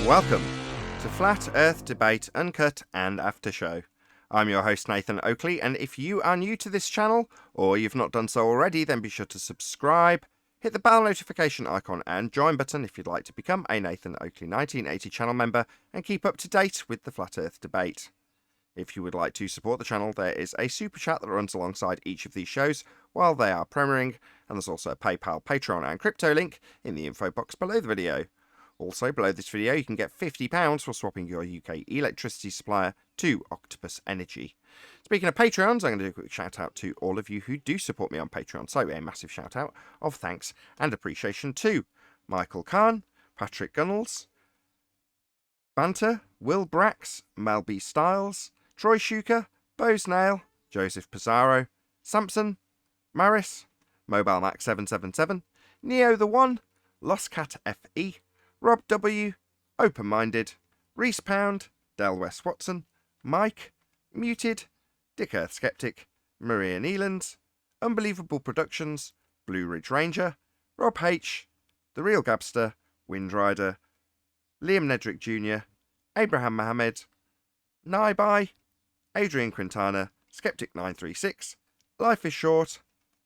Welcome to Flat Earth Debate Uncut and After Show. I'm your host Nathan Oakley, and if you are new to this channel, or you've not done so already, then be sure to subscribe, hit the bell notification icon and join button if you'd like to become a Nathan Oakley 1980 channel member and keep up to date with the Flat Earth Debate. If you would like to support the channel, there is a super chat that runs alongside each of these shows while they are premiering, and there's also a PayPal, Patreon and crypto link in the info box below the video. Also, below this video, you can get £50 for swapping your UK electricity supplier to Octopus Energy. Speaking of Patreons, I'm going to do a quick shout out to all of you who do support me on Patreon. So, a massive shout out of thanks and appreciation to Michael Kahn, Patrick Gunnels, Banter, Will Brax, Mel B. Styles, Troy Shuker, Bose Nail, Joseph Pizarro, Samson, Maris, Mobile Mac 777, Neo the One, Lost Cat FE, Rob W, Open Minded, Reese Pound, Del West Watson, Mike, Muted, Dick Earth Skeptic, Maria Neelands, Unbelievable Productions, Blue Ridge Ranger, Rob H, The Real Gabster, Windrider, Liam Nedrick Jr., Abraham Mohammed, Naibai, Adrian Quintana, Skeptic936, Life is Short,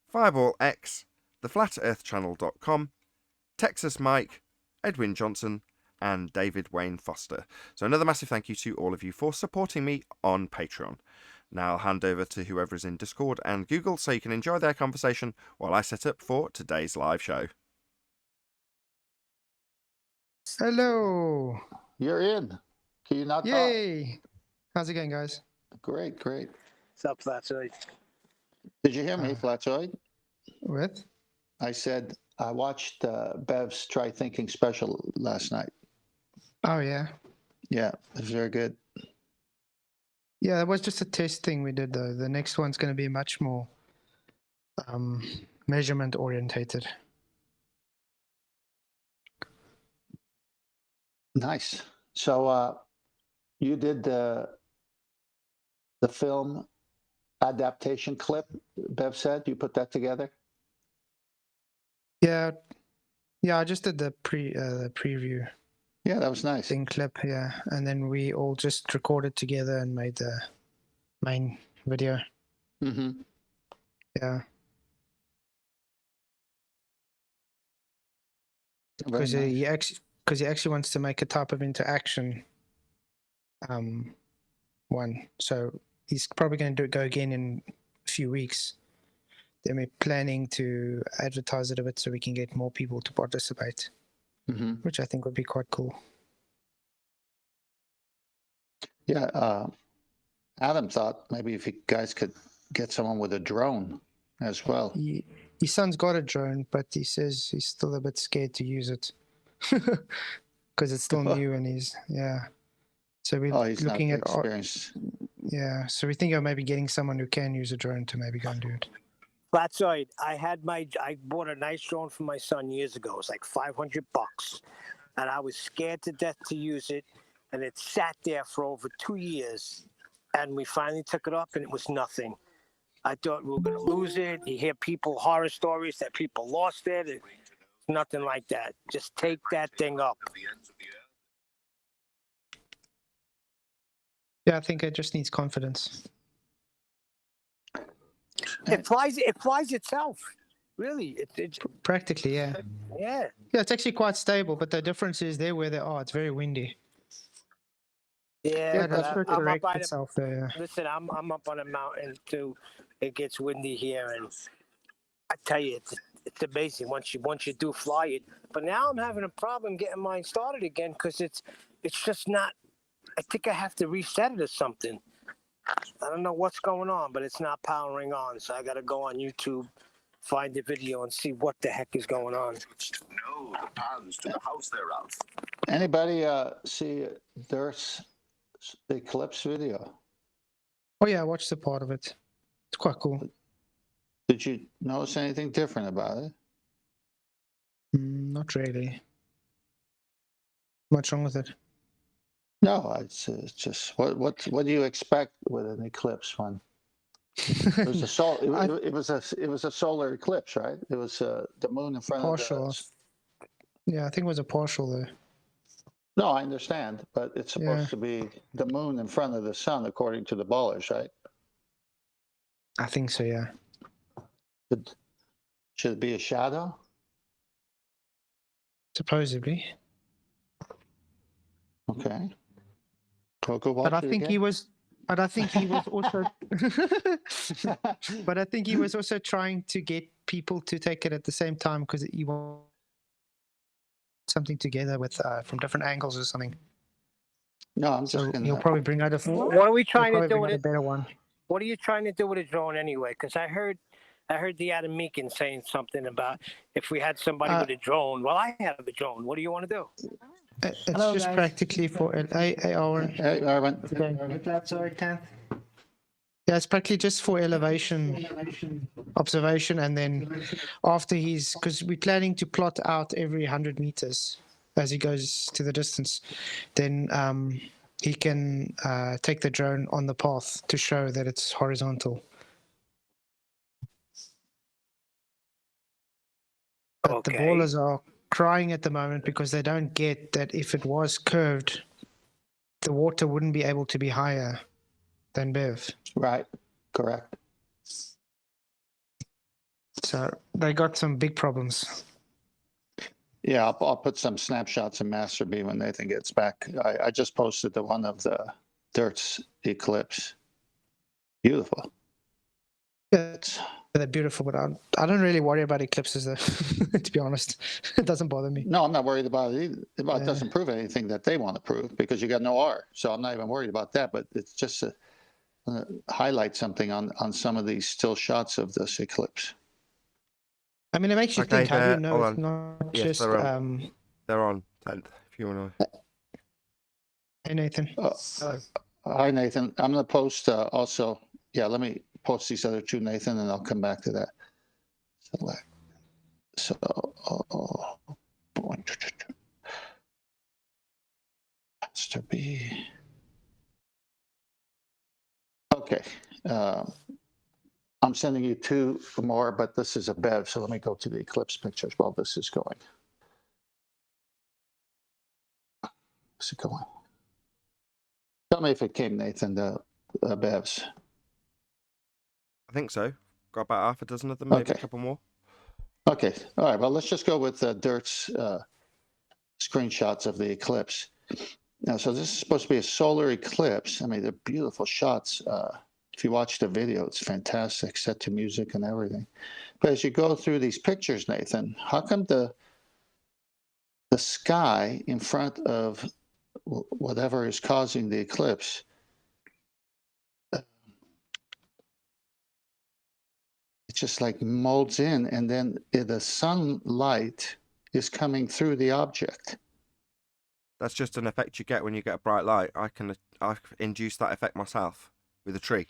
Fireball X, TheFlatEarthChannel.com, Texas Mike, Edwin Johnson, and David Wayne Foster. So another massive thank you to all of you for supporting me on Patreon. Now I'll hand over to whoever is in Discord and Google so you can enjoy their conversation while I set up for today's live show. Hello. You're in. Can you not Yay. How's it going, guys? talk? Great, great. What's up, Flatsoid? Did you hear me, Flatsoid? With? I said I watched Bev's Try Thinking special last night. Oh, yeah. Yeah, it was very good. Yeah, that was just a test thing we did, though. The next one's going to be much more measurement orientated. Nice. So you did the film adaptation clip, Bev said. You put that together? Yeah, I just did the preview Yeah, that was nice. thing clip, yeah. And then we all just recorded together and made the main video. Mm-hmm. Yeah. Very Because nice. he actually wants to make a type of interaction one. So he's probably going to go again in a few weeks. Then we're planning to advertise it a bit so we can get more people to participate, Mm-hmm. which I think would be quite cool. Yeah, Adam thought maybe if you guys could get someone with a drone as well. His son's got a drone, but he says he's still a bit scared to use it because it's still new and So we're he's looking not at experienced. Yeah, so we think of maybe getting someone who can use a drone to maybe go and do it. Flatsoid, I bought a nice drone for my son years ago. It was like $500, and I was scared to death to use it, and it sat there for over 2 years, and we finally took it up, and it was nothing. I thought we were going to lose it. You hear horror stories that people lost it. It's nothing like that. Just take that thing up. Yeah, I think it just needs confidence. It flies itself. Really. Practically, yeah. Yeah. Yeah, it's actually quite stable, but the difference is there where they are, it's very windy. Yeah, that's but I'm up itself there. Listen, I'm up on a mountain too. It gets windy here, and I tell you, it's amazing once you do fly it. But now I'm having a problem getting mine started again because it's just not. I think I have to reset it or something. I don't know what's going on, but it's not powering on. So I got to go on YouTube, find the video, and see what the heck is going on. Know the paths to the house thereof. Anybody see Dirk's Eclipse video? Oh yeah, I watched a part of it. It's quite cool. Did you notice anything different about it? Not really. What's wrong with it? No, it's just what do you expect with an eclipse one? It was it was a solar eclipse, right? It was the moon in front partial. of the. Yeah, I think it was a partial though. No, I understand, but it's supposed Yeah. to be the moon in front of the sun, according to the ballers, right? I think so, yeah. Should it be a shadow? Supposedly. Okay. Well, go But I watch it think he again. was also but I think he was also trying to get people to take it at the same time because he wanted something together with from different angles or something. No, I'm just So gonna. he'll probably bring out a What are we he'll trying to probably do bring with out a it? better one. What are you trying to do with a drone anyway? Because I heard the Adam Meekin saying something about if we had somebody with a drone. Well, I have a drone. What do you want to do? It's Hello, just guys. practically for our Hey, Arvin. yeah, it's practically just for elevation observation, and then after because we're planning to plot out every 100 meters as he goes to the distance, then he can take the drone on the path to show that it's horizontal. But the Okay. ballers are crying at the moment because they don't get that if it was curved, the water wouldn't be able to be higher than Bev. Right. Correct. So they got some big problems. Yeah, I'll put some snapshots in Master B when Nathan gets back. I just posted the one of the Dirt's eclipse. Beautiful. Yeah, they're beautiful, but I don't really worry about eclipses, though, to be honest. It doesn't bother me. No, I'm not worried about it either. Well, it Yeah. doesn't prove anything that they want to prove because you got no R. So I'm not even worried about that. But it's just to highlight something on some of these still shots of this eclipse. I mean, it makes you Okay, think, how do you there- know hold it's on. not Yes, just... they're on 10th, if you want to. Hey, Nathan. Hi, Nathan. I'm going to post also. Yeah, let me post these other two, Nathan, and I'll come back to that. Select. So, Master B. Okay. I'm sending you two more, but this is a Bev. So let me go to the eclipse pictures while this is going. Where's it going? Tell me if it came, Nathan, the Bevs. I think so. Got about half a dozen of them, maybe Okay. a couple more. Okay. All right. Well, let's just go with Dirt's screenshots of the eclipse. Now, so this is supposed to be a solar eclipse. I mean, they're beautiful shots. If you watch the video, it's fantastic, set to music and everything. But as you go through these pictures, Nathan, how come the sky in front of whatever is causing the eclipse, it just like molds in, and then the sunlight is coming through the object? That's just an effect you get when you get a bright light. I've induced that effect myself with a tree.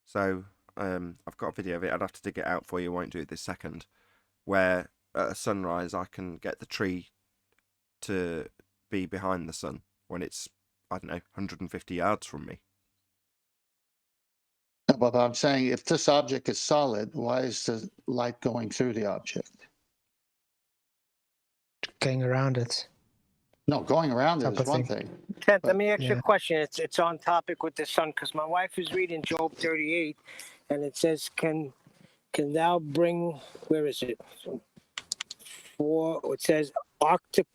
So I've got a video of it. I'd have to dig it out for you. Won't do it this second. Where at a sunrise, I can get the tree to be behind the sun when it's, I don't know, 150 yards from me. But I'm saying, if this object is solid, why is the light going through the object? Going around it. No, going around it Type is of one thing. thing. Ted, let me ask you Yeah. a question. It's on topic with the sun because my wife is reading Job 38, and it says, "Can thou bring?" Where is it? It says Arcturus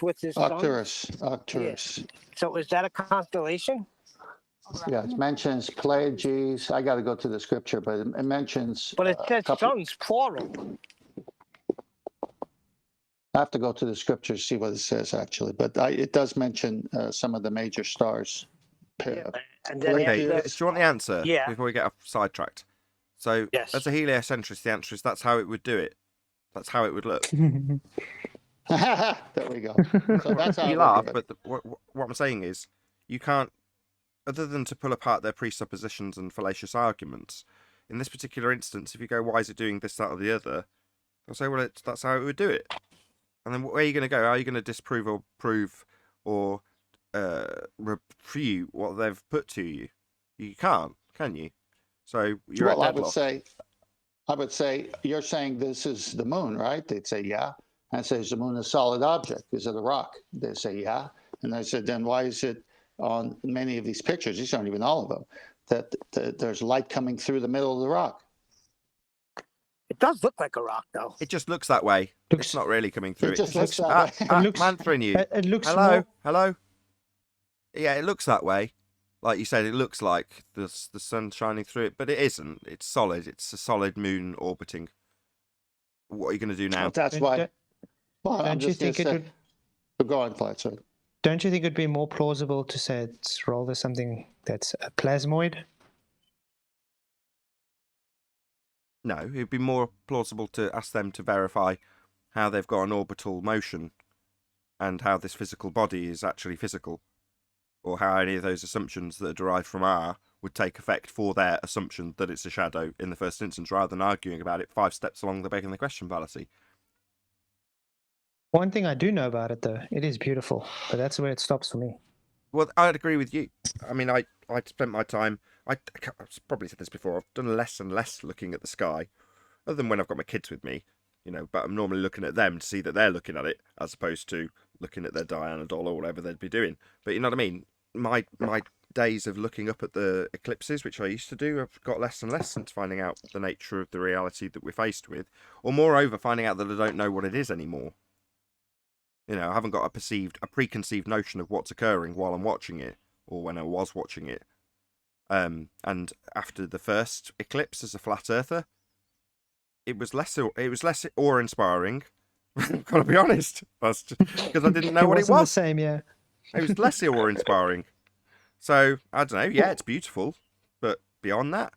with his sun. Arcturus. So is that a constellation? Yeah, it mentions Pleiades. I got to go to the scripture, but it mentions. But it says couple- suns plural. I have to go to the scripture to see what it says actually, but it does mention some of the major stars. And then Okay, after do that, you want the answer? Yeah. Before we get sidetracked. So, Yes. as a heliocentrist, the answer is that's how it would do it. That's how it would look. There we go. So that's how You it laugh, would do it. but what I'm saying is, you can't, other than to pull apart their presuppositions and fallacious arguments, in this particular instance, if you go, why is it doing this, that, or the other, they'll say, well, that's how it would do it. And then where are you going to go? How are you going to disprove or prove or refute what they've put to you? You can't, can you? So you're Well, at I deadlock. would say, you're saying this is the moon, right? They'd say, yeah. And I say, is the moon a solid object? Is it a rock? They say, yeah. And I said, then why is it on many of these pictures, these aren't even all of them, that there's light coming through the middle of the rock? It does look like a rock, though. It just looks that way. Looks- It's not really coming through. It just looks says, that way. It looks- I'm answering you. It looks Hello, more. hello. Yeah, it looks that way. Like you said, it looks like the sun shining through it, but it isn't. It's solid. It's a solid moon orbiting. What are you going to do now? That's Don't- why. don't- Well, I'm Don't you just gonna think it say, would? go on, Flat. Sorry. Don't you think it'd be more plausible to say it's rather something that's a plasmoid? No, it'd be more plausible to ask them to verify how they've got an orbital motion and how this physical body is actually physical, or how any of those assumptions that are derived from R would take effect for their assumption that it's a shadow in the first instance, rather than arguing about it 5 steps along the begging the question fallacy. One thing I do know about it, though, it is beautiful, but that's where it stops for me. Well, I'd agree with you. I mean, I spent my time. I've probably said this before. I've done less and less looking at the sky, other than when I've got my kids with me. But I'm normally looking at them to see that they're looking at it, as opposed to looking at their Diana doll or whatever they'd be doing. But you know what I mean? My days of looking up at the eclipses, which I used to do, I've got less and less since finding out the nature of the reality that we're faced with, or moreover, finding out that I don't know what it is anymore. I haven't got a preconceived notion of what's occurring while I'm watching it, or when I was watching it. And after the first eclipse as a flat earther, it was less awe-inspiring. I've got to be honest, because I didn't know what it wasn't was. the same, yeah. It was less awe-inspiring. So I don't know. Yeah, it's beautiful, but beyond that,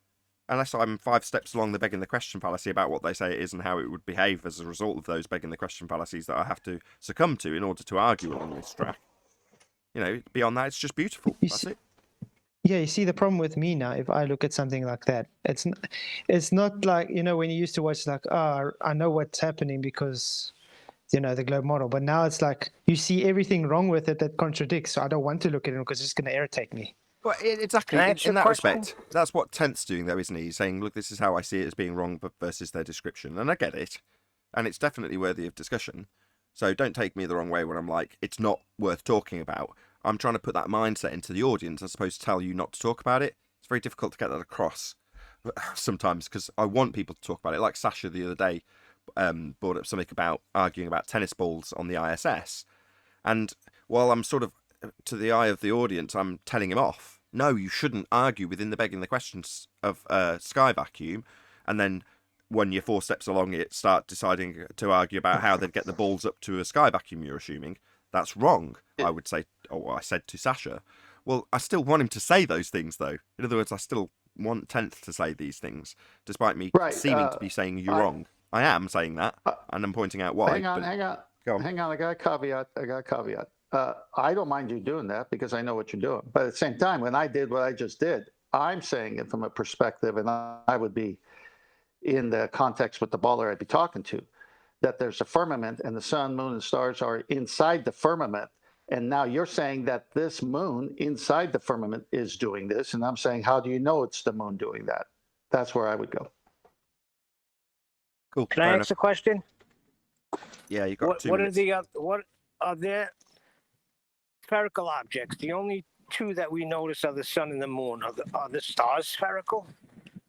unless I'm 5 steps along the begging the question fallacy about what they say it is and how it would behave as a result of those begging the question fallacies that I have to succumb to in order to argue along this track. Beyond that, it's just beautiful. You That's see- it. Yeah, you see the problem with me now, if I look at something like that, it's not like, when you used to watch like, I know what's happening because, the globe model, but now it's like you see everything wrong with it that contradicts, so I don't want to look at it because it's going to irritate me. Well, exactly. Can I In, ask you in a that question? respect, that's what Tent's doing, though, isn't he? He's saying, look, this is how I see it as being wrong versus their description. And I get it. And it's definitely worthy of discussion. So don't take me the wrong way when I'm like, it's not worth talking about. I'm trying to put that mindset into the audience as opposed to tell you not to talk about it. It's very difficult to get that across sometimes because I want people to talk about it. Like Sasha the other day brought up something about arguing about tennis balls on the ISS. And while I'm sort of, to the eye of the audience, I'm telling him off. No, you shouldn't argue within the begging the questions of sky vacuum. And then when you're 4 steps along it, start deciding to argue about how they'd get the balls up to a sky vacuum, you're assuming. That's wrong, I would say, or I said to Sasha. Well, I still want him to say those things, though. In other words, I still want Tenth to say these things, despite me Right, seeming to be saying you're wrong. I am saying that, and I'm pointing out why. Hang on. Go on. Hang on. I got a caveat. I don't mind you doing that because I know what you're doing. But at the same time, when I did what I just did, I'm saying it from a perspective, and I would be in the context with the baller I'd be talking to, that there's a firmament and the sun, moon, and stars are inside the firmament. And now you're saying that this moon inside the firmament is doing this. And I'm saying, how do you know it's the moon doing that? That's where I would go. Cool. Can I ask a question? Yeah, you got What 2 what are minutes. the what are there spherical objects? The only two that we notice are the sun and the moon. Are the stars spherical,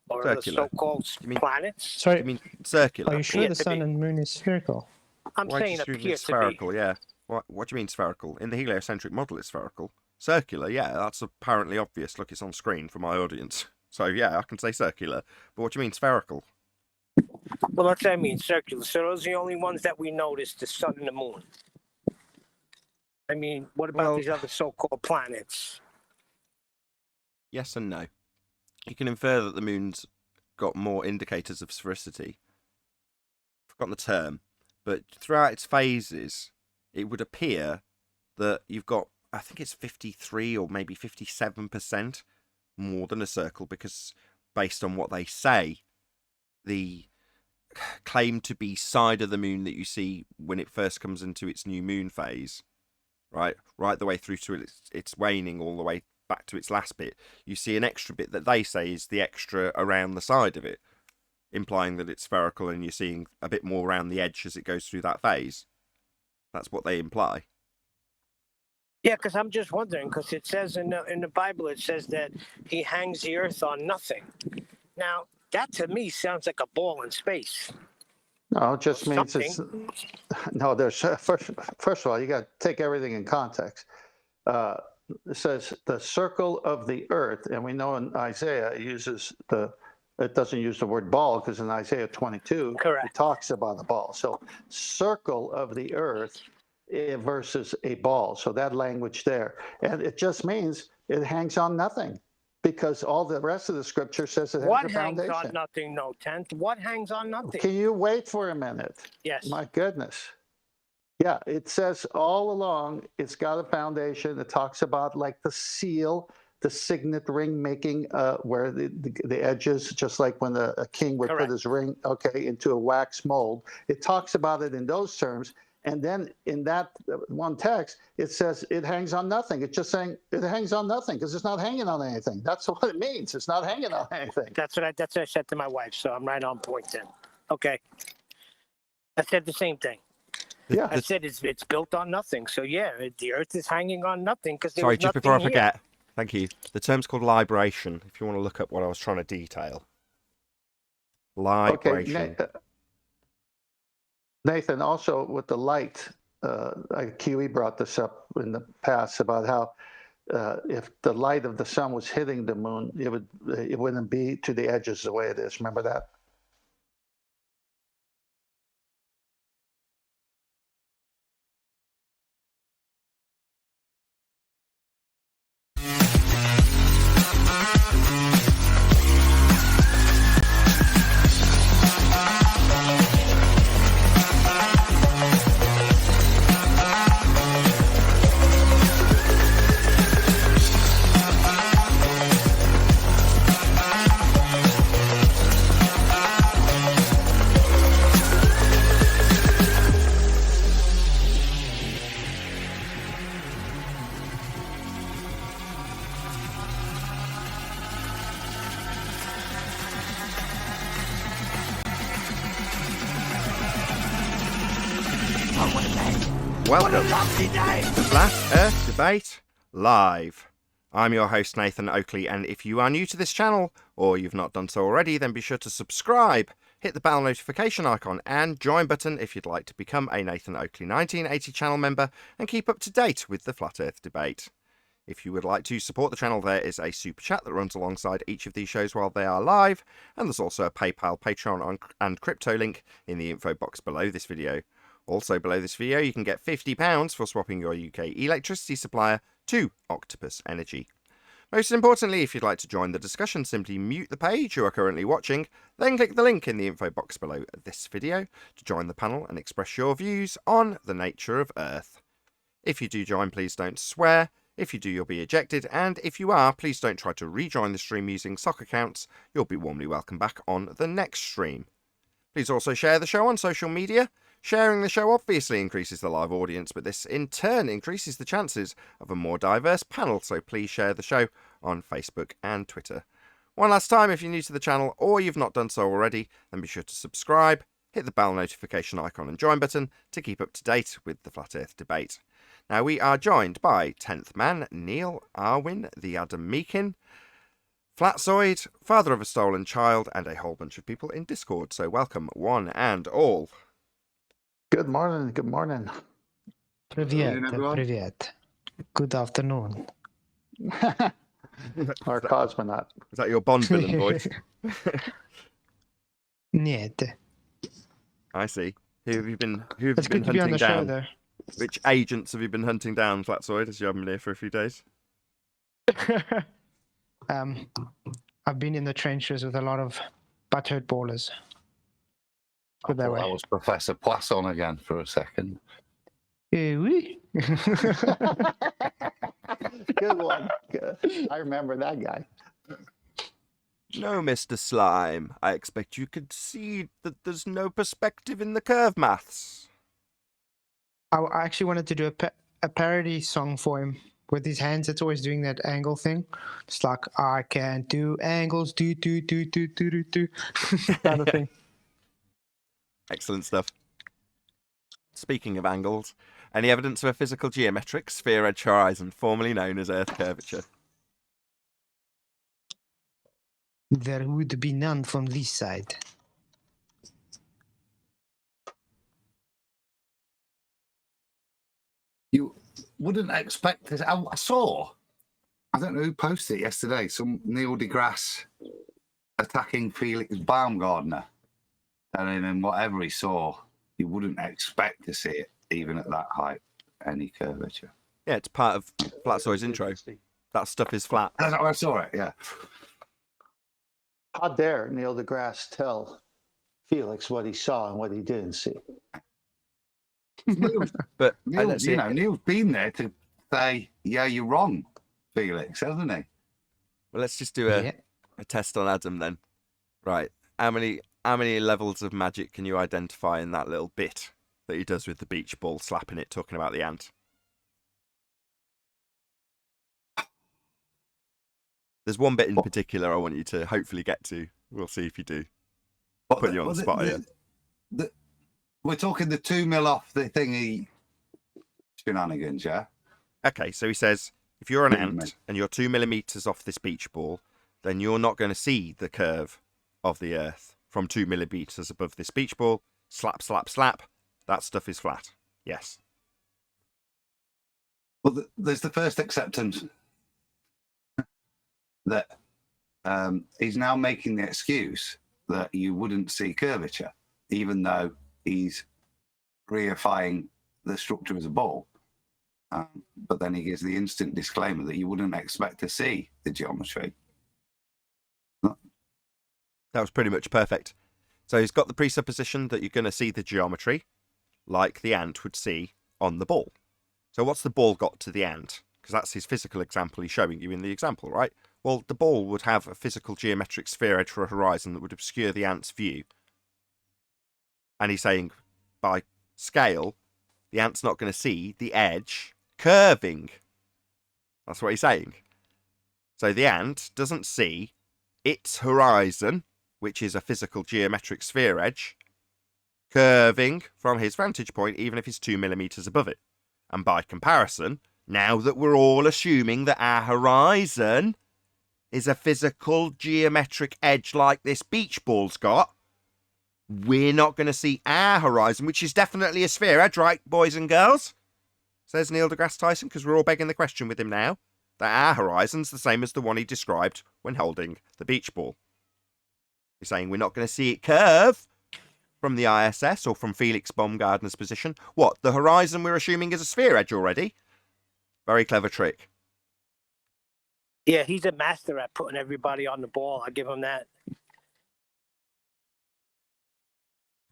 or are the Circular. so-called You mean- planets? Sorry, You mean circular? are you sure appear the to sun be. and moon is spherical? I'm Why do saying you assume appear it's to be. spherical? Yeah. What do you mean spherical? In the heliocentric model, it's spherical. Circular, yeah, that's apparently obvious. Look, it's on screen for my audience. So yeah, I can say circular. But what do you mean spherical? Well, that's what I mean, circular. So those are the only ones that we notice: the sun and the moon. I mean, what about Well- these other so-called planets? Yes and no. You can infer that the moon's got more indicators of sphericity. I've forgotten the term, but throughout its phases, it would appear that you've got, I think it's 53 or maybe 57% more than a circle, because based on what they say, the claim to be side of the moon that you see when it first comes into its new moon phase, right the way through to its waning all the way back to its last bit, you see an extra bit that they say is the extra around the side of it, implying that it's spherical, and you're seeing a bit more around the edge as it goes through that phase. That's what they imply. Yeah, because I'm just wondering, because it says in the Bible, it says that he hangs the earth on nothing. Now, that to me sounds like a ball in space. No, it just means Something. no. There's first of all, you got to take everything in context. It says the circle of the earth, and we know in Isaiah it uses it doesn't use the word ball, because in Isaiah 22 Correct. it talks about a ball. So circle of the earth versus a ball. So that language there, and it just means it hangs on nothing, because all the rest of the scripture says it has What a hangs foundation. on nothing, no tent? What hangs on nothing? Can you wait for a minute? Yes. My goodness. Yeah, it says all along it's got a foundation. It talks about like the seal, the signet ring making, where the edges, just like when a king would Correct. put his ring, into a wax mold. It talks about it in those terms. And then in that one text, it says it hangs on nothing. It's just saying it hangs on nothing because it's not hanging on anything. That's what it means. It's not hanging on anything. That's what I said to my wife, so I'm right on point then. Okay. I said the same thing. Yeah. I said it's built on nothing. So yeah, the earth is hanging on nothing because Sorry, just before I forget, thank you. The term's called libration, if you want to look up what I was trying to detail. Libration. Okay, Nathan, also with the light, Kiwi brought this up in the past about how if the light of the sun was hitting the moon, it wouldn't be to the edges the way it is. Remember that? Welcome to the Flat Earth Debate Live. I'm your host Nathan Oakley, and if you are new to this channel, or you've not done so already, then be sure to subscribe, hit the bell notification icon and join button if you'd like to become a Nathan Oakley 1980 channel member and keep up to date with the Flat Earth Debate. If you would like to support the channel, there is a super chat that runs alongside each of these shows while they are live, and there's also a PayPal, Patreon and crypto link in the info box below this video. Also below this video, you can get £50 for swapping your UK electricity supplier to Octopus Energy. Most importantly, if you'd like to join the discussion, simply mute the page you are currently watching, then click the link in the info box below this video to join the panel and express your views on the nature of Earth. If you do join, please don't swear. If you do, you'll be ejected, and if you are, please don't try to rejoin the stream using sock accounts. You'll be warmly welcome back on the next stream. Please also share the show on social media. Sharing the show obviously increases the live audience, but this in turn increases the chances of a more diverse panel, so please share the show on Facebook and Twitter. One last time, if you're new to the channel or you've not done so already, then be sure to subscribe, hit the bell notification icon and join button to keep up to date with the Flat Earth Debate. Now, we are joined by 10th Man, Neil Arwin, the Adam Meakin, Flatzoid, Father of a Stolen Child, and a whole bunch of people in Discord, so welcome one and all. Good morning. Good morning. Привет, everyone. привет. Good afternoon. Our cosmonaut. Is that your Bond villain voice? Niet. I see. Who have you been It's good to be on hunting the show, down? though. Which agents have you been hunting down, Flatzoid, as you haven't been here for a few days? I've been in the trenches with a lot of butthurt ballers. I Put that thought way. that was Professor Poisson again for a second. Oui. Good one. Good. I remember that guy. No, Mr. Slime. I expect you concede that there's no perspective in the curve maths. I actually wanted to do a parody song for him with his hands. It's always doing that angle thing. It's like, I can't do angles, do kind of thing. Excellent stuff. Speaking of angles, Any evidence of a physical geometric sphere edge horizon, formerly known as Earth curvature? There would be none from this side. You wouldn't expect this. I saw, I don't know who posted it yesterday, some Neil deGrasse attacking Felix Baumgartner, telling him whatever he saw, you wouldn't expect to see it, even at that height, any curvature. Yeah, it's part of Flatzoid's intro. That stuff is flat. That's how I saw it, yeah. How dare Neil deGrasse tell Felix what he saw and what he didn't see? But Neil's been there to say, yeah, you're wrong, Felix, hasn't he? Well, let's just do a test on Adam then. Right. How many levels of magic can you identify in that little bit that he does with the beach ball, slapping it, talking about the ant? There's one bit in particular I want you to hopefully get to. We'll see if you do. Put you on the spot here. We're talking the 2 mil off the thingy shenanigans, yeah? Okay, so he says, if you're an ant and you're 2 millimeters off this beach ball, then you're not going to see the curve of the Earth from 2 millimeters above this beach ball. Slap, slap, slap. That stuff is flat. Yes. Well, there's the first acceptance that he's now making the excuse that you wouldn't see curvature, even though he's reifying the structure as a ball. But then he gives the instant disclaimer that you wouldn't expect to see the geometry. That was pretty much perfect. So he's got the presupposition that you're going to see the geometry like the ant would see on the ball. So what's the ball got to the ant? Because that's his physical example he's showing you in the example, right? Well, the ball would have a physical geometric sphere edge for a horizon that would obscure the ant's view. And he's saying, by scale, the ant's not going to see the edge curving. That's what he's saying. So the ant doesn't see its horizon, which is a physical geometric sphere edge, curving from his vantage point, even if it's 2 millimeters above it. And by comparison, now that we're all assuming that our horizon is a physical geometric edge like this beach ball's got, we're not going to see our horizon, which is definitely a sphere edge, right, boys and girls? Says Neil deGrasse Tyson, because we're all begging the question with him now, that our horizon's the same as the one he described when holding the beach ball. He's saying we're not going to see it curve from the ISS or from Felix Baumgartner's position. What, the horizon we're assuming is a sphere edge already? Very clever trick. Yeah, he's a master at putting everybody on the ball. I give him that.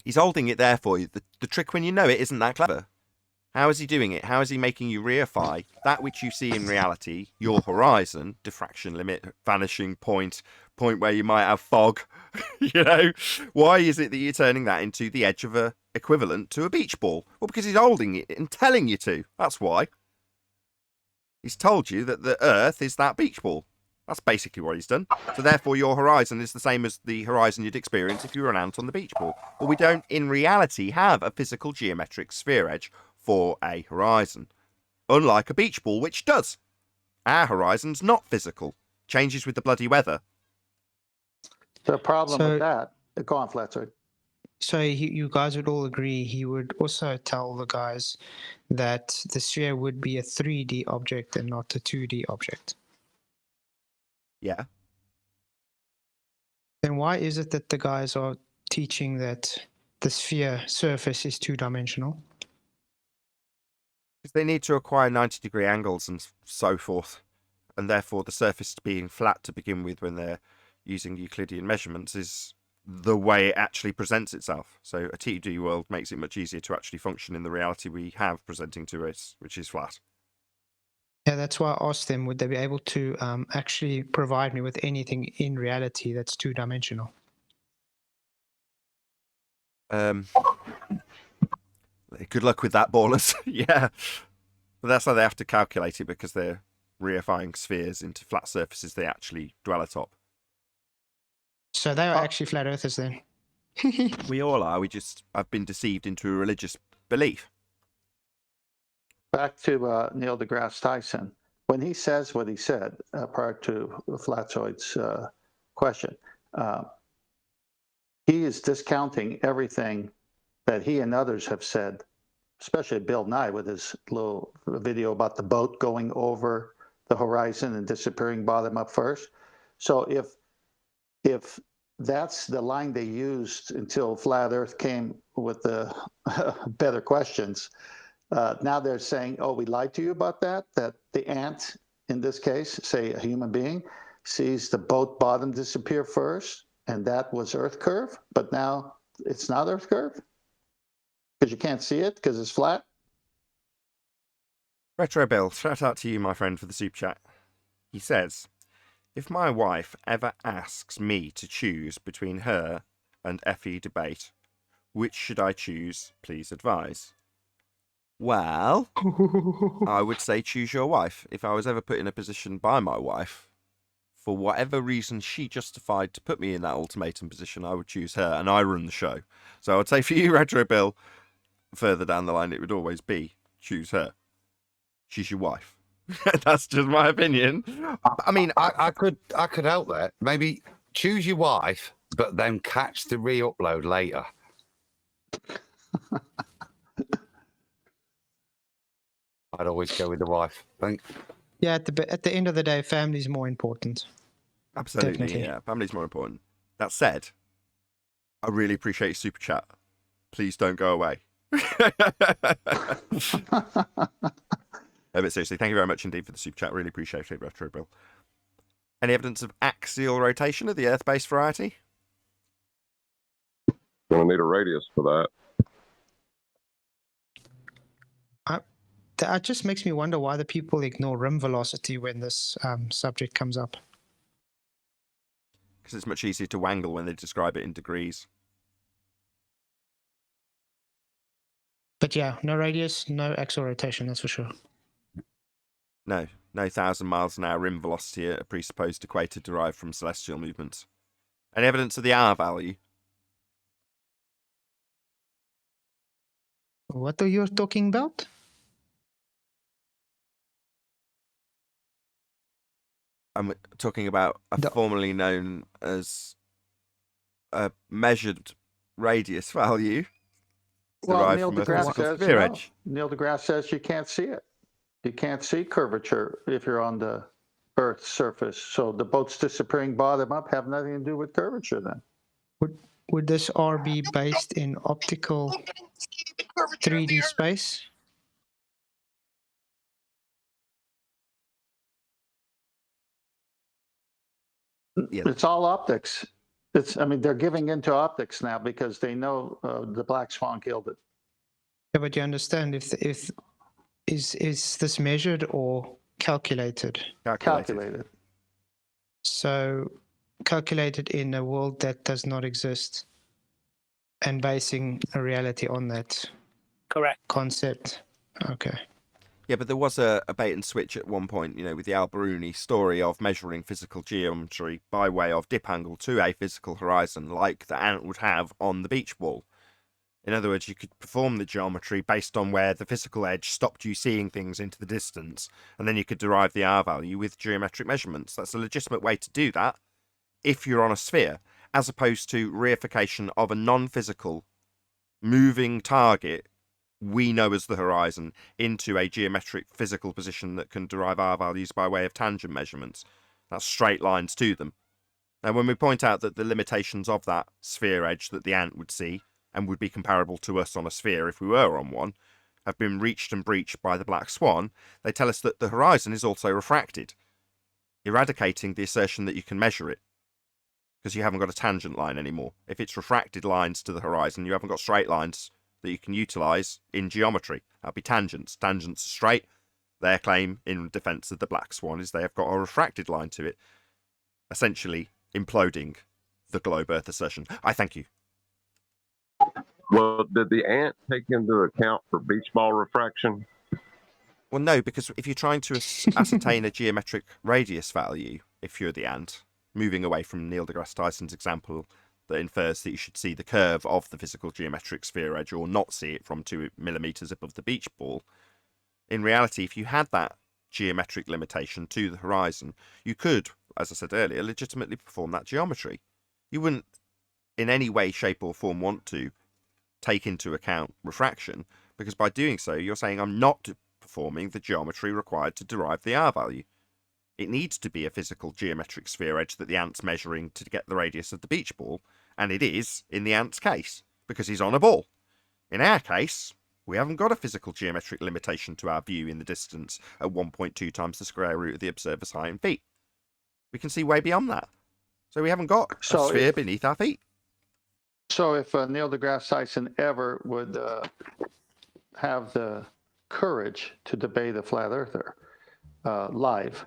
He's holding it there for you. The trick when you know it isn't that clever. How is he doing it? How is he making you reify that which you see in reality, your horizon, diffraction limit, vanishing point where you might have fog, you know? Why is it that you're turning that into the edge of a equivalent to a beach ball? Well, because he's holding it and telling you to. That's why. He's told you that the Earth is that beach ball. That's basically what he's done. So therefore your horizon is the same as the horizon you'd experience if you were an ant on the beach ball. But we don't, in reality, have a physical geometric sphere edge for a horizon. Unlike a beach ball, which does. Our horizon's not physical. Changes with the bloody weather. The problem with that, go on, Flatzoid. So you guys would all agree he would also tell the guys that the sphere would be a 3D object and not a 2D object. Yeah. Then why is it that the guys are teaching that the sphere surface is two-dimensional? Because they need to acquire 90-degree angles and so forth. And therefore the surface being flat to begin with when they're using Euclidean measurements is the way it actually presents itself. So a 2D world makes it much easier to actually function in the reality we have presenting to us, which is flat. Yeah, that's why I asked them, would they be able to actually provide me with anything in reality that's two-dimensional? Good luck with that, ballers. Yeah. But that's how they have to calculate it, because they're reifying spheres into flat surfaces they actually dwell atop. So they are actually flat earthers then. We all are. I've been deceived into a religious belief. back to Neil deGrasse Tyson. When he says what he said prior to Flatzoid's question, he is discounting everything that he and others have said, especially Bill Nye with his little video about the boat going over the horizon and disappearing bottom up first. So if that's the line they used until Flat Earth came with the better questions, now they're saying, oh, we lied to you about that, that the ant, in this case, say a human being, sees the boat bottom disappear first, and that was Earth curve, but now it's not Earth curve? Because you can't see it because it's flat? Retro Bill, shout out to you, my friend, for the super chat. He says, if my wife ever asks me to choose between her and FE debate, which should I choose? Please advise. Well, I would say choose your wife. If I was ever put in a position by my wife, for whatever reason she justified to put me in that ultimatum position, I would choose her, and I run the show. So I would say for you, Retro Bill, further down the line, it would always be choose her. She's your wife. That's just my opinion. I mean, I could help that. Maybe choose your wife, but then catch the re-upload later. I'd always go with the wife. Yeah, at the end of the day, family's more important. absolutely, definitely. yeah. Family's more important. That said, I really appreciate your super chat. Please don't go away. But seriously, thank you very much indeed for the super chat. Really appreciate it, Retro Bill. Any evidence of axial rotation of the Earth-based variety? Gonna need a radius for that. That just makes me wonder why the people ignore rim velocity when this subject comes up. Because it's much easier to wangle when they describe it in degrees. But yeah, no radius, no axial rotation, that's for sure. No 1,000 miles an hour rim velocity at a presupposed equator derived from celestial movements. Any evidence of the R value? What are you talking about? I'm talking about a formerly known as a measured radius value derived Neil from a deGrasse physical says sphere no. edge. Neil deGrasse says you can't see it. You can't see curvature if you're on the Earth's surface. So the boats disappearing bottom up have nothing to do with curvature then. Would this R be based in optical 3D space? Yeah. It's all optics. I mean, they're giving into optics now because they know the black swan killed it. Yeah, but you understand if is this measured or calculated? Calculated. So calculated in a world that does not exist and basing a reality on that Correct. concept. Okay. Yeah, but there was a bait and switch at one point, with the Al-Biruni story of measuring physical geometry by way of dip angle to a physical horizon, like the ant would have on the beach ball. In other words, you could perform the geometry based on where the physical edge stopped you seeing things into the distance, and then you could derive the R value with geometric measurements. That's a legitimate way to do that if you're on a sphere, as opposed to reification of a non-physical moving target we know as the horizon into a geometric physical position that can derive R values by way of tangent measurements. That's straight lines to them. Now, when we point out that the limitations of that sphere edge that the ant would see and would be comparable to us on a sphere if we were on one, have been reached and breached by the black swan, they tell us that the horizon is also refracted, eradicating the assertion that you can measure it, because you haven't got a tangent line anymore. If it's refracted lines to the horizon, you haven't got straight lines that you can utilise in geometry. That'll be tangents. Tangents are straight. Their claim in defence of the black swan is they have got a refracted line to it, essentially imploding the globe Earth assertion. I thank you. Well, did the ant take into account for beach ball refraction? Well, no, because if you're trying to ascertain a geometric radius value, if you're the ant, moving away from Neil deGrasse Tyson's example that infers that you should see the curve of the physical geometric sphere edge or not see it from 2 millimeters above the beach ball, In reality, if you had that geometric limitation to the horizon, you could, as I said earlier, legitimately perform that geometry. You wouldn't in any way, shape or form want to take into account refraction, because by doing so, you're saying I'm not performing the geometry required to derive the R value. It needs to be a physical geometric sphere edge that the ant's measuring to get the radius of the beach ball, and it is in the ant's case, because he's on a ball. In our case, we haven't got a physical geometric limitation to our view in the distance at 1.2 times the square root of the observer's height in feet. We can see way beyond that. So we haven't got a sphere beneath our feet. So if Neil deGrasse Tyson ever would have the courage to debate a flat earther live,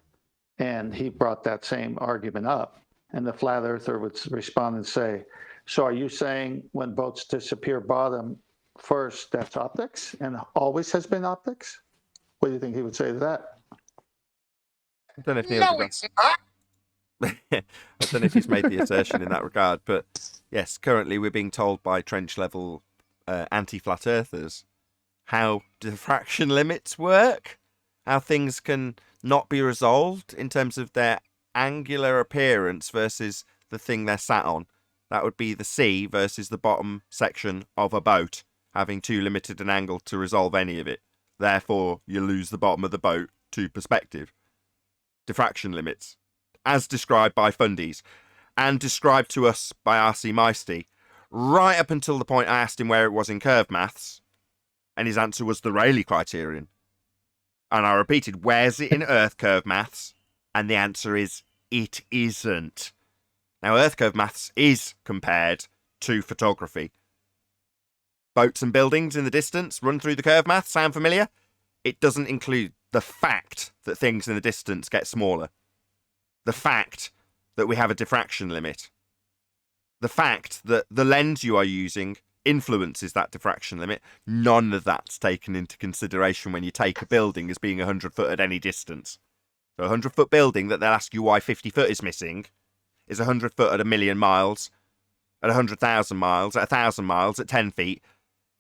and he brought that same argument up, and the flat earther would respond and say, so are you saying when boats disappear bottom first, that's optics and always has been optics? What do you think he would say to that? I don't know if Neil deGrasse... I don't know if he's made the assertion in that regard, but yes, currently we're being told by trench level anti-flat earthers how diffraction limits work, how things can not be resolved in terms of their angular appearance versus the thing they're sat on. That would be the sea versus the bottom section of a boat, having too limited an angle to resolve any of it. Therefore, you lose the bottom of the boat to perspective. Diffraction limits, as described by Fundies, and described to us by R.C. Meisty, right up until the point I asked him where it was in curve maths, and his answer was the Rayleigh criterion. And I repeated, where's it in Earth curve maths? And the answer is, it isn't. Now, Earth curve maths is compared to photography. Boats and buildings in the distance run through the curve maths. Sound familiar? It doesn't include the fact that things in the distance get smaller. The fact that we have a diffraction limit. The fact that the lens you are using influences that diffraction limit. None of that's taken into consideration when you take a building as being 100 foot at any distance. So a 100 foot building that they'll ask you why 50 foot is missing is 100 foot at 1,000,000 miles, at 100,000 miles, at 1,000 miles, at 10 feet.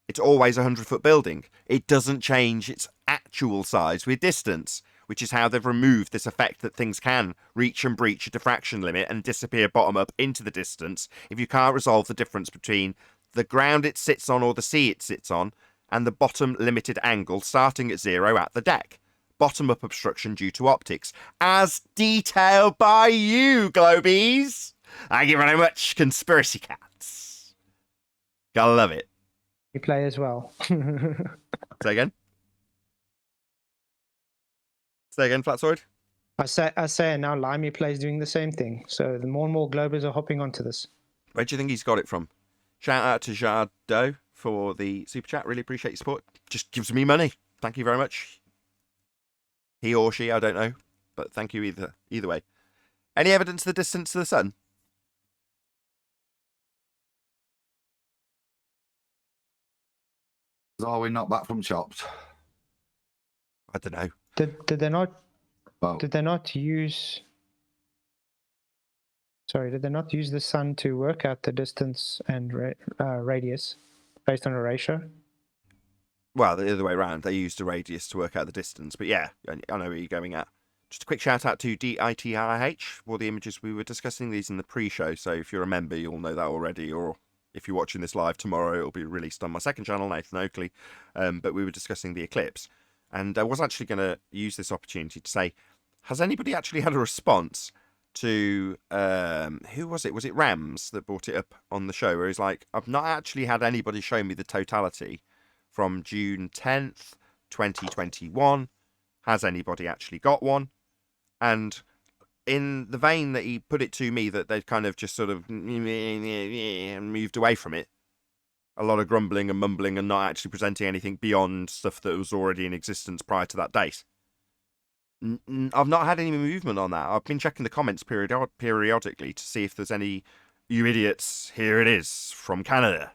It's always a 100 foot building. It doesn't change its actual size with distance, which is how they've removed this effect that things can reach and breach a diffraction limit and disappear bottom up into the distance if you can't resolve the difference between the ground it sits on or the sea it sits on and the bottom limited angle starting at 0 at the deck. Bottom up obstruction due to optics, as detailed by you, Globies. Thank you very much, conspiracy cats. Gotta love it. You play as well. Say again? Say again, Flatsoid? I say, and now Limey plays doing the same thing. So the more and more Globers are hopping onto this. Where do you think he's got it from? Shout out to Jardot for the super chat. Really appreciate your support. Just gives me money. Thank you very much. He or she, I don't know. But thank you either way. Any evidence of the distance to the sun? Are we not back from chopped? I don't know. Did they not? Well, Did they not use? Sorry, did they not use the sun to work out the distance and radius based on a ratio? Well, the other way around. They used a radius to work out the distance. But yeah, I know where you're going at. Just a quick shout out to DITIH for the images. We were discussing these in the pre-show, so if you're a member, you'll know that already. Or if you're watching this live tomorrow, it'll be released on my second channel, Nathan Oakley. But we were discussing the eclipse. And I was actually going to use this opportunity to say, has anybody actually had a response to, who was it? Was it Rams that brought it up on the show? Where he's like, I've not actually had anybody show me the totality from June 10th, 2021. Has anybody actually got one? And in the vein that he put it to me, that they'd kind of just sort of moved away from it. A lot of grumbling and mumbling and not actually presenting anything beyond stuff that was already in existence prior to that date. I've not had any movement on that. I've been checking the comments periodically to see if there's any, you idiots, here it is, from Canada,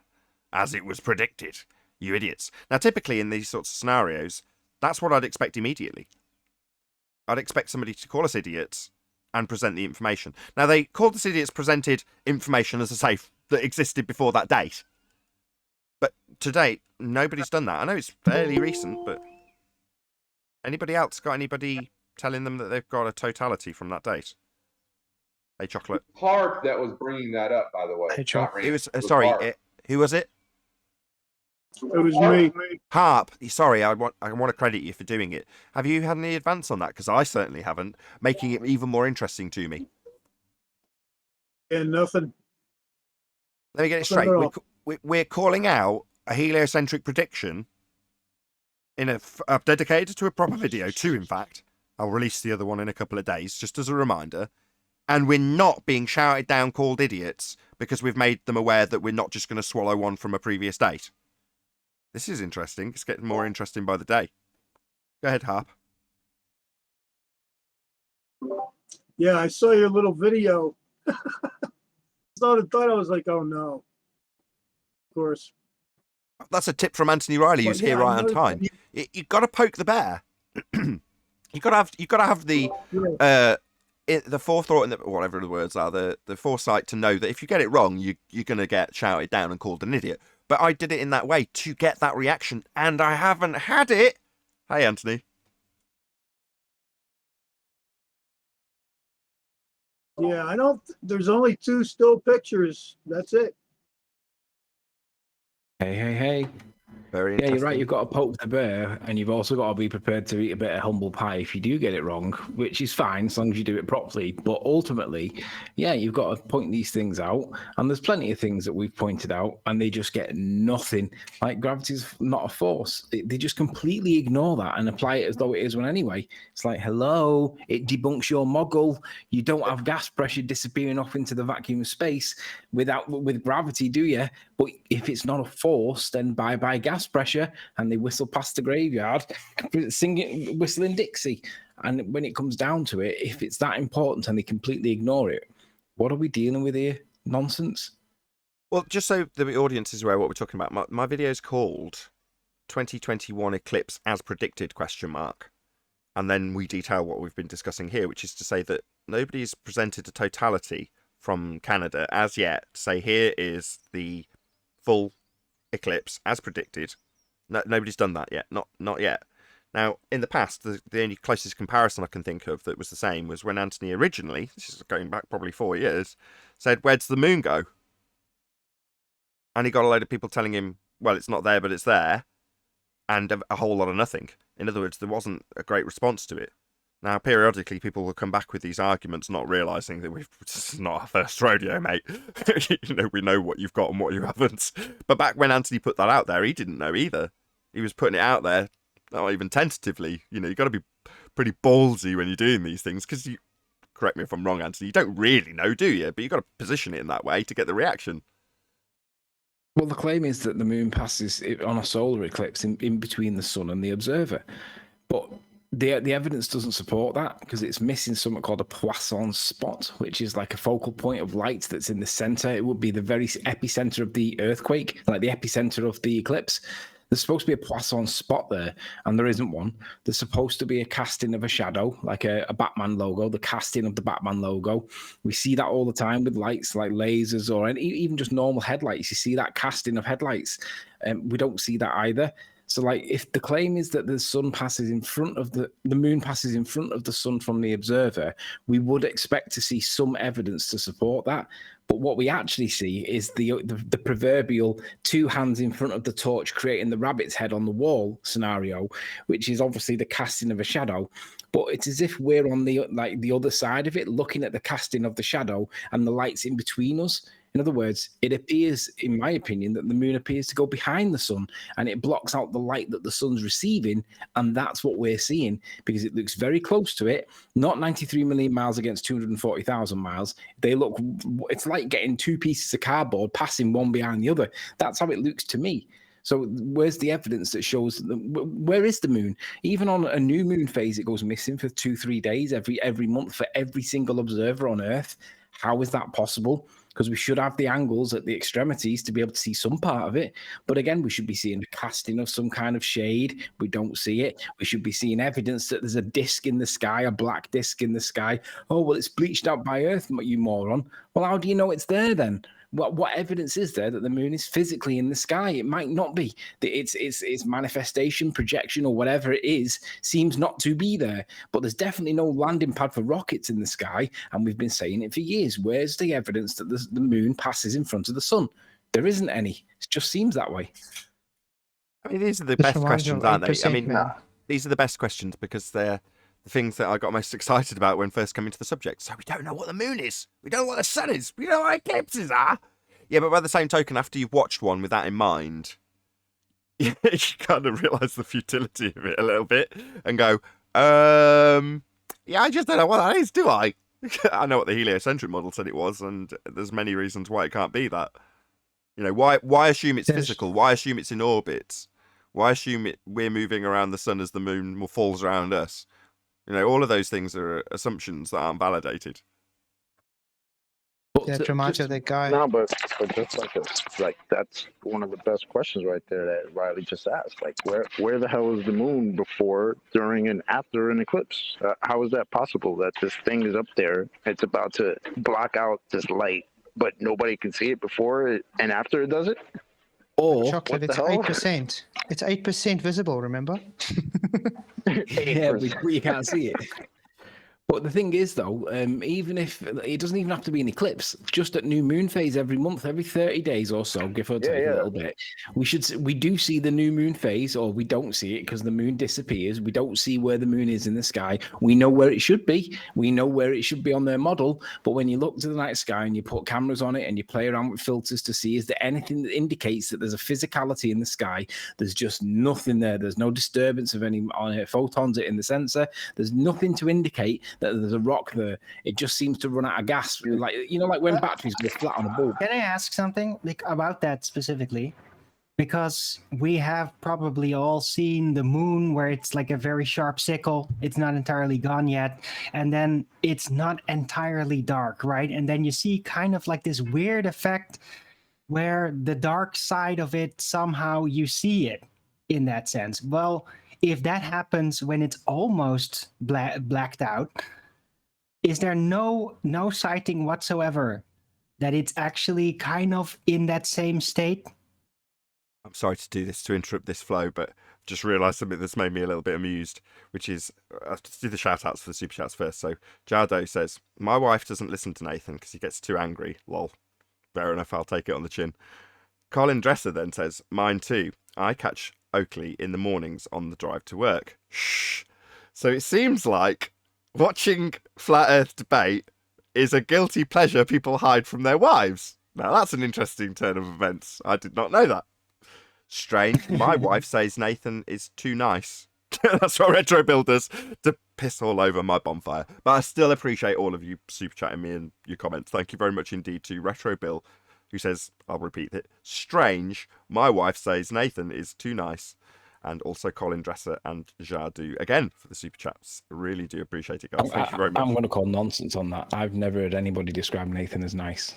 as it was predicted. You idiots. Now, typically in these sorts of scenarios, that's what I'd expect immediately. I'd expect somebody to call us idiots and present the information. Now, they called us idiots, presented information, as I say, that existed before that date. But to date, nobody's done that. I know it's fairly recent, but Anybody else got anybody telling them that they've got a totality from that date? Hey, Chocolate. Harp that was bringing that up, by the way. Hey, Choc. It was sorry. Who was it? It was me. Harp. Sorry, I want to credit you for doing it. Have you had any advance on that? Because I certainly haven't, making it even more interesting to me. And nothing. Let me get it straight. We're calling out a heliocentric prediction in a dedicated to a proper video, too, in fact. I'll release the other one in a couple of days, just as a reminder. And we're not being shouted down, called idiots, because we've made them aware that we're not just going to swallow one from a previous date. This is interesting. It's getting more interesting by the day. Go ahead, Harp. Yeah, I saw your little video. thought I was like, oh no. Of course. That's a tip from Anthony Riley, who's here right on time. You've got to poke the bear. You've got to have the forethought and whatever the words are, the foresight to know that if you get it wrong, you're going to get shouted down and called an idiot. But I did it in that way to get that reaction, and I haven't had it. Hey, Anthony. Yeah, I don't. There's only 2 still pictures. That's it. Hey. Very Yeah, interesting. you're right. You've got to poke the bear, and you've also got to be prepared to eat a bit of humble pie if you do get it wrong, which is fine as long as you do it properly. But ultimately, yeah, you've got to point these things out. And there's plenty of things that we've pointed out, and they just get nothing. Like gravity's not a force. They just completely ignore that and apply it as though it is one anyway. It's like, hello, it debunks your model. You don't have gas pressure disappearing off into the vacuum of space with gravity, do you? But if it's not a force, then bye-bye gas pressure, and they whistle past the graveyard, whistling Dixie. And when it comes down to it, if it's that important and they completely ignore it, what are we dealing with here? Nonsense. Well, just so the audience is aware of what we're talking about, my video is called 2021 Eclipse as Predicted, ? And then we detail what we've been discussing here, which is to say that nobody's presented a totality from Canada as yet to say here is the full eclipse as predicted. No, nobody's done that yet. Not yet. Now, in the past, the only closest comparison I can think of that was the same was when Anthony originally, this is going back probably 4 years, said, "Where'd the moon go?" And he got a load of people telling him, well, it's not there, but it's there, and a whole lot of nothing. In other words, there wasn't a great response to it. Now, periodically, people will come back with these arguments, not realising that this is not our first rodeo, mate. We know what you've got and what you haven't. But back when Anthony put that out there, he didn't know either. He was putting it out there, not even tentatively. You've got to be pretty ballsy when you're doing these things, because correct me if I'm wrong, Anthony, you don't really know, do you? But you've got to position it in that way to get the reaction. Well, the claim is that the moon passes on a solar eclipse in between the sun and the observer. But the evidence doesn't support that, because it's missing something called a Poisson spot, which is like a focal point of light that's in the center. It would be the very epicenter of the earthquake, like the epicenter of the eclipse. There's supposed to be a Poisson spot there, and there isn't one. There's supposed to be a casting of a shadow, like a Batman logo, the casting of the Batman logo. We see that all the time with lights like lasers or even just normal headlights. You see that casting of headlights. We don't see that either. So, like, if the claim is that the sun passes in front of the moon passes in front of the sun from the observer, we would expect to see some evidence to support that. But what we actually see is the proverbial 2 hands in front of the torch creating the rabbit's head on the wall scenario, which is obviously the casting of a shadow. But it's as if we're on the other side of it, looking at the casting of the shadow and the lights in between us. In other words, it appears, in my opinion, that the moon appears to go behind the sun, and it blocks out the light that the sun's receiving, and that's what we're seeing, because it looks very close to it, not 93 million miles against 240,000 miles. It's like getting 2 pieces of cardboard passing one behind the other. That's how it looks to me. So where's the evidence that shows where is the moon? Even on a new moon phase, it goes missing for 2-3 days every month for every single observer on Earth. How is that possible? Because we should have the angles at the extremities to be able to see some part of it. But again, we should be seeing a casting of some kind of shade. We don't see it. We should be seeing evidence that there's a disc in the sky, a black disc in the sky. Oh, well, it's bleached out by Earth, you moron. Well, how do you know it's there then? What evidence is there that the moon is physically in the sky? It might not be. Its manifestation, projection, or whatever it is seems not to be there. But there's definitely no landing pad for rockets in the sky, and we've been saying it for years. Where's the evidence that the moon passes in front of the sun? There isn't any. It just seems that way. I mean, these are the This best reminds me of questions, aren't they? I 8%, mean, man. these are the best questions because they're the things that I got most excited about when first coming to the subject. So we don't know what the moon is. We don't know what the sun is. We don't know what eclipses are. Yeah, but by the same token, after you've watched one with that in mind, you kind of realise the futility of it a little bit and go, yeah, I just don't know what that is, do I? I know what the heliocentric model said it was, and there's many reasons why it can't be that. You know, why assume it's physical? Why assume it's in orbit? Why assume we're moving around the sun as the moon falls around us? You know, all of those things are assumptions that aren't validated. Yeah, it reminds you of that guy. No, but just like that's one of the best questions right there that Riley just asked. Like, where the hell is the moon before, during, and after an eclipse? How is that possible that this thing is up there? It's about to block out this light, but nobody can see it before it and after it does it? Or Chocolate, it's 8%. It's 8% visible, remember? Yeah, you can't see it. But the thing is, though, even if it doesn't even have to be an eclipse, just at new moon phase every month, every 30 days or so, give or take a little bit, we do see the new moon phase, or we don't see it because the moon disappears. We don't see where the moon is in the sky. We know where it should be. We know where it should be on their model. But when you look to the night sky and you put cameras on it and you play around with filters to see, is there anything that indicates that there's a physicality in the sky? There's just nothing there. There's no disturbance of any photons in the sensor. There's nothing to indicate that there's a rock there. It just seems to run out of gas, like like when batteries go flat on a bulb. Can I ask something about that specifically? Because we have probably all seen the moon where it's like a very sharp sickle. It's not entirely gone yet, and then it's not entirely dark, right? And then you see kind of like this weird effect where the dark side of it, somehow you see it in that sense. Well, if that happens when it's almost blacked out, is there no sighting whatsoever that it's actually kind of in that same state? I'm sorry to do this, to interrupt this flow, but just realised something that's made me a little bit amused, which is, let's do the shout-outs for the super chats first. So, Jardo says, my wife doesn't listen to Nathan because he gets too angry. Lol. Fair enough, I'll take it on the chin. Colin Dresser then says, mine too. I catch Oakley in the mornings on the drive to work. Shh. So it seems like watching Flat Earth debate is a guilty pleasure people hide from their wives. Now that's an interesting turn of events. I did not know that. Strange. My wife says Nathan is too nice. That's what Retro Bill does, to piss all over my bonfire. But I still appreciate all of you super chatting me and your comments. Thank you very much indeed to Retro Bill, who says, I'll repeat it, strange. My wife says Nathan is too nice. And also Colin Dresser and Jardu again for the super chats. Really do appreciate it, guys. Thank you very much. I'm going to call nonsense on that. I've never heard anybody describe Nathan as nice.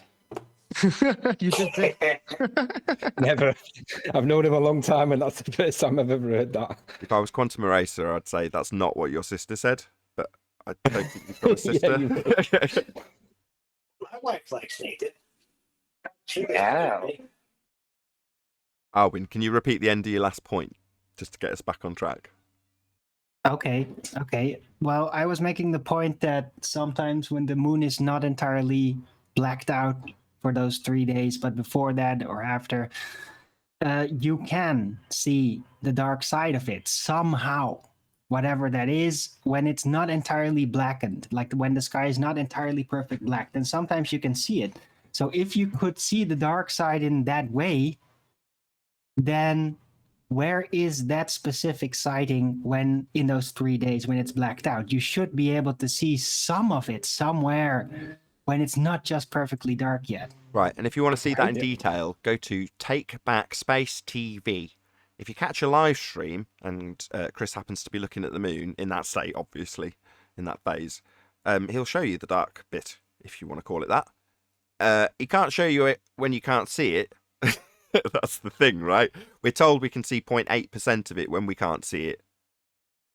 You just did. Never. I've known him a long time, and that's the first time I've ever heard that. If I was Quantum Eraser, I'd say that's not what your sister said, but I don't think you've got a sister. My wife likes Nathan. Alwyn, can you repeat the end of your last point, just to get us back on track? Okay. Well, I was making the point that sometimes when the moon is not entirely blacked out for those 3 days, but before that or after, you can see the dark side of it somehow, whatever that is, when it's not entirely blackened, like when the sky is not entirely perfect black, then sometimes you can see it. So if you could see the dark side in that way, then where is that specific sighting when in those 3 days when it's blacked out? You should be able to see some of it somewhere when it's not just perfectly dark yet. Right, and if you want to see that in detail, go to Take Back Space TV. If you catch a live stream, and Chris happens to be looking at the moon, in that state, obviously, in that phase, he'll show you the dark bit, if you want to call it that. He can't show you it when you can't see it. That's the thing, right? We're told we can see 0.8% of it when we can't see it.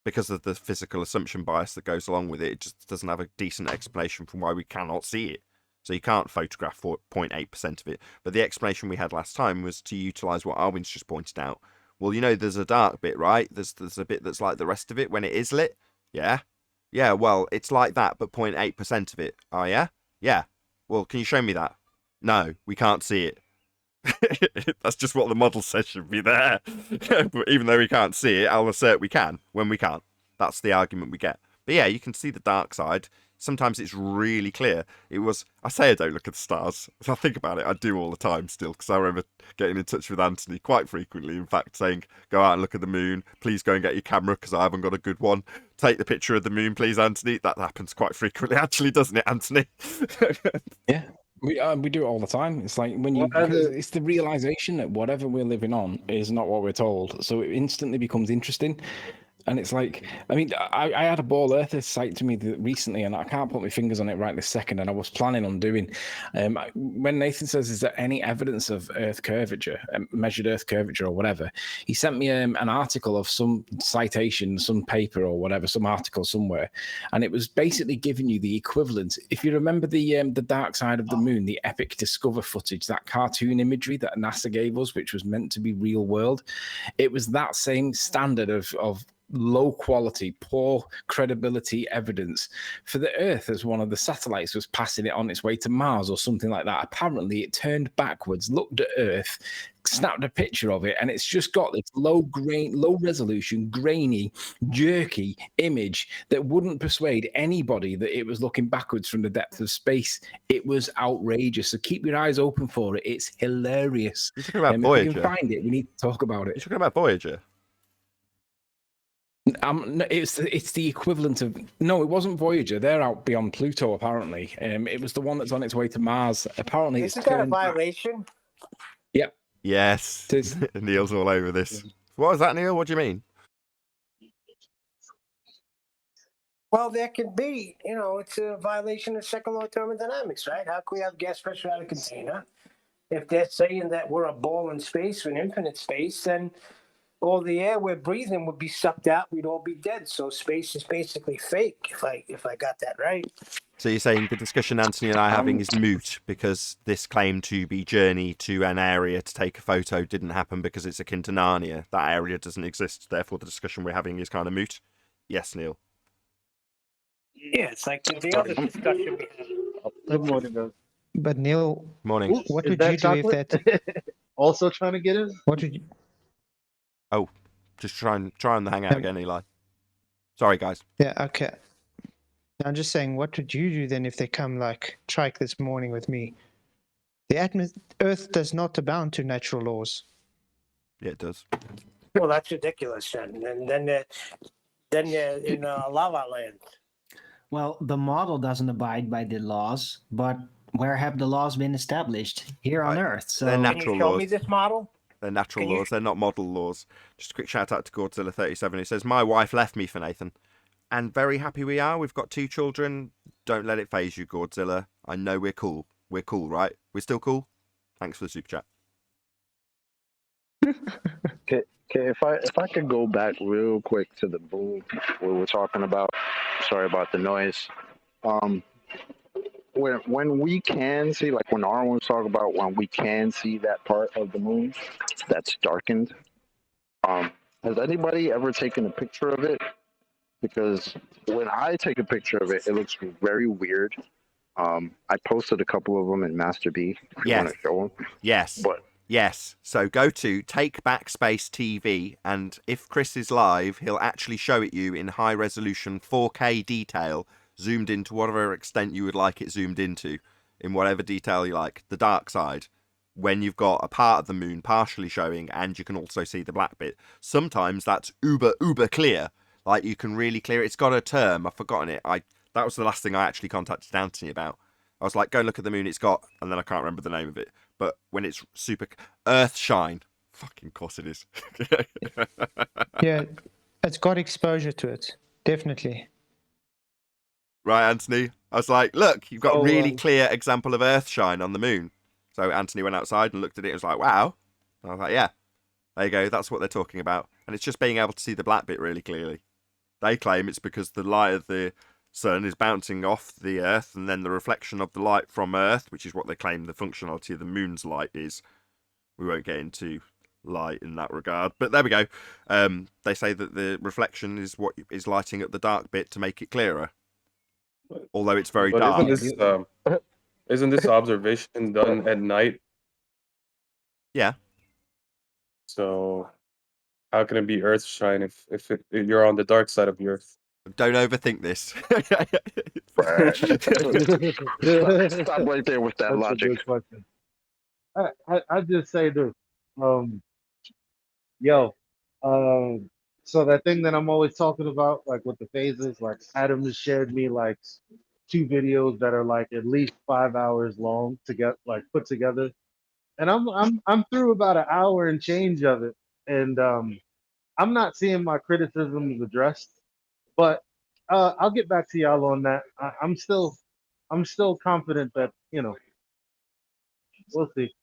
Because of the physical assumption bias that goes along with it, it just doesn't have a decent explanation for why we cannot see it. So you can't photograph 0.8% of it. But the explanation we had last time was to utilise what Arwin's just pointed out. Well, you know, there's a dark bit, right? There's a bit that's like the rest of it when it is lit. Yeah? Yeah, well, it's like that, but 0.8% of it. Oh, yeah? Yeah. Well, can you show me that? No, we can't see it. That's just what the model says should be there. But even though we can't see it, I'll assert we can when we can't. That's the argument we get. But yeah, you can see the dark side. Sometimes it's really clear. I say I don't look at the stars. If I think about it, I do all the time still, because I remember getting in touch with Anthony quite frequently, in fact, saying, go out and look at the moon. Please go and get your camera, because I haven't got a good one. Take the picture of the moon, please, Anthony. That happens quite frequently, actually, doesn't it, Anthony? Yeah. We do it all the time. It's like it's the realization that whatever we're living on is not what we're told. So it instantly becomes interesting. And it's like, I mean, I had a ball earther cite to me recently, and I can't put my fingers on it right this second. And I was planning on doing. When Nathan says, "Is there any evidence of Earth curvature, measured Earth curvature, or whatever?" He sent me an article of some citation, some paper or whatever, some article somewhere, and it was basically giving you the equivalent. If you remember the dark side of the moon, the epic Discover footage, that cartoon imagery that NASA gave us, which was meant to be real world, it was that same standard of low quality, poor credibility evidence for the Earth as one of the satellites was passing it on its way to Mars or something like that. Apparently, it turned backwards, looked at Earth, snapped a picture of it, and it's just got this low resolution, grainy, jerky image that wouldn't persuade anybody that it was looking backwards from the depth of space. It was outrageous. So keep your eyes open for it. It's hilarious. You're talking about If Voyager. we can find it, we need to talk about it. You're talking about Voyager. No, it's the equivalent of it wasn't Voyager. They're out beyond Pluto apparently. It was the one that's on its way to Mars. Apparently, Isn't that a violation? Yep. Yes. It is. Neil's all over this. What is that, Neil? What do you mean? Well, there can be, it's a violation of second law of thermodynamics, right? How can we have gas pressure out of container? If they're saying that we're a ball in space or an infinite space, then all the air we're breathing would be sucked out. We'd all be dead. So space is basically fake. If I got that right. So you're saying the discussion Anthony and I are having is moot because this claim to be journey to an area to take a photo didn't happen because it's akin to Narnia. That area doesn't exist. Therefore, the discussion we're having is kind of moot. Yes, Neil. Yeah, it's like the other discussion we had. Good morning, guys. But Neil, Morning. what Is would that you do if chocolate? that? Also trying to get in? What would you? Oh, just trying the hangout again, Eli. Sorry, guys. Yeah. Okay. I'm just saying, what would you do then if they come like trike this morning with me? The Earth does not abound to natural laws. Yeah, it does. Well, that's ridiculous. And then they're in La La Land. Well, the model doesn't abide by the laws, but where have the laws been established? Here on Earth. So They're Can natural you show laws. me this model? They're natural Can you- laws. They're not model laws. Just a quick shout out to Godzilla37. He says, my wife left me for Nathan. And very happy we are. We've got 2 children. Don't let it phase you, Godzilla. I know we're cool. We're cool, right? We're still cool? Thanks for the super chat. Okay, if I could go back real quick to the boom we were talking about. Sorry about the noise. When we can see, like when Arwen was talking about when we can see that part of the moon that's darkened. Has anybody ever taken a picture of it? Because when I take a picture of it, it looks very weird. I posted a couple of them in Master B. If you Yes. want to show them. Yes. But Yes. So go to Take Backspace TV, and if Chris is live, he'll actually show it you in high resolution 4K detail, zoomed into whatever extent you would like it zoomed into, in whatever detail you like. The dark side, when you've got a part of the moon partially showing, and you can also see the black bit. Sometimes that's uber clear. Like you can really clear it. It's got a term. I've forgotten it. That was the last thing I actually contacted Anthony about. I was like, go look at the moon. It's got, and then I can't remember the name of it. But when it's super Earth shine, fucking course it is. Yeah, it's got exposure to it, definitely. Right, Anthony. I was like, look, you've got a really clear example of Earth shine on the moon. So Anthony went outside and looked at it. And was like, wow. And I was like, yeah, there you go. That's what they're talking about. And it's just being able to see the black bit really clearly. They claim it's because the light of the sun is bouncing off the Earth, and then the reflection of the light from Earth, which is what they claim the functionality of the moon's light is. We won't get into light in that regard, but there we go. They say that the reflection is what is lighting up the dark bit to make it clearer, although it's very dark. Isn't this observation done at night? Yeah. So how can it be Earth shine if you're on the dark side of the Earth? Don't overthink this. Stop right there with that logic. I just say this. So that thing that I'm always talking about, like with the phases, like Adam has shared me like 2 videos that are like at least 5 hours long to get like put together, and I'm through about an hour and change of it, and I'm not seeing my criticisms addressed, but I'll get back to y'all on that. I'm still confident that we'll see.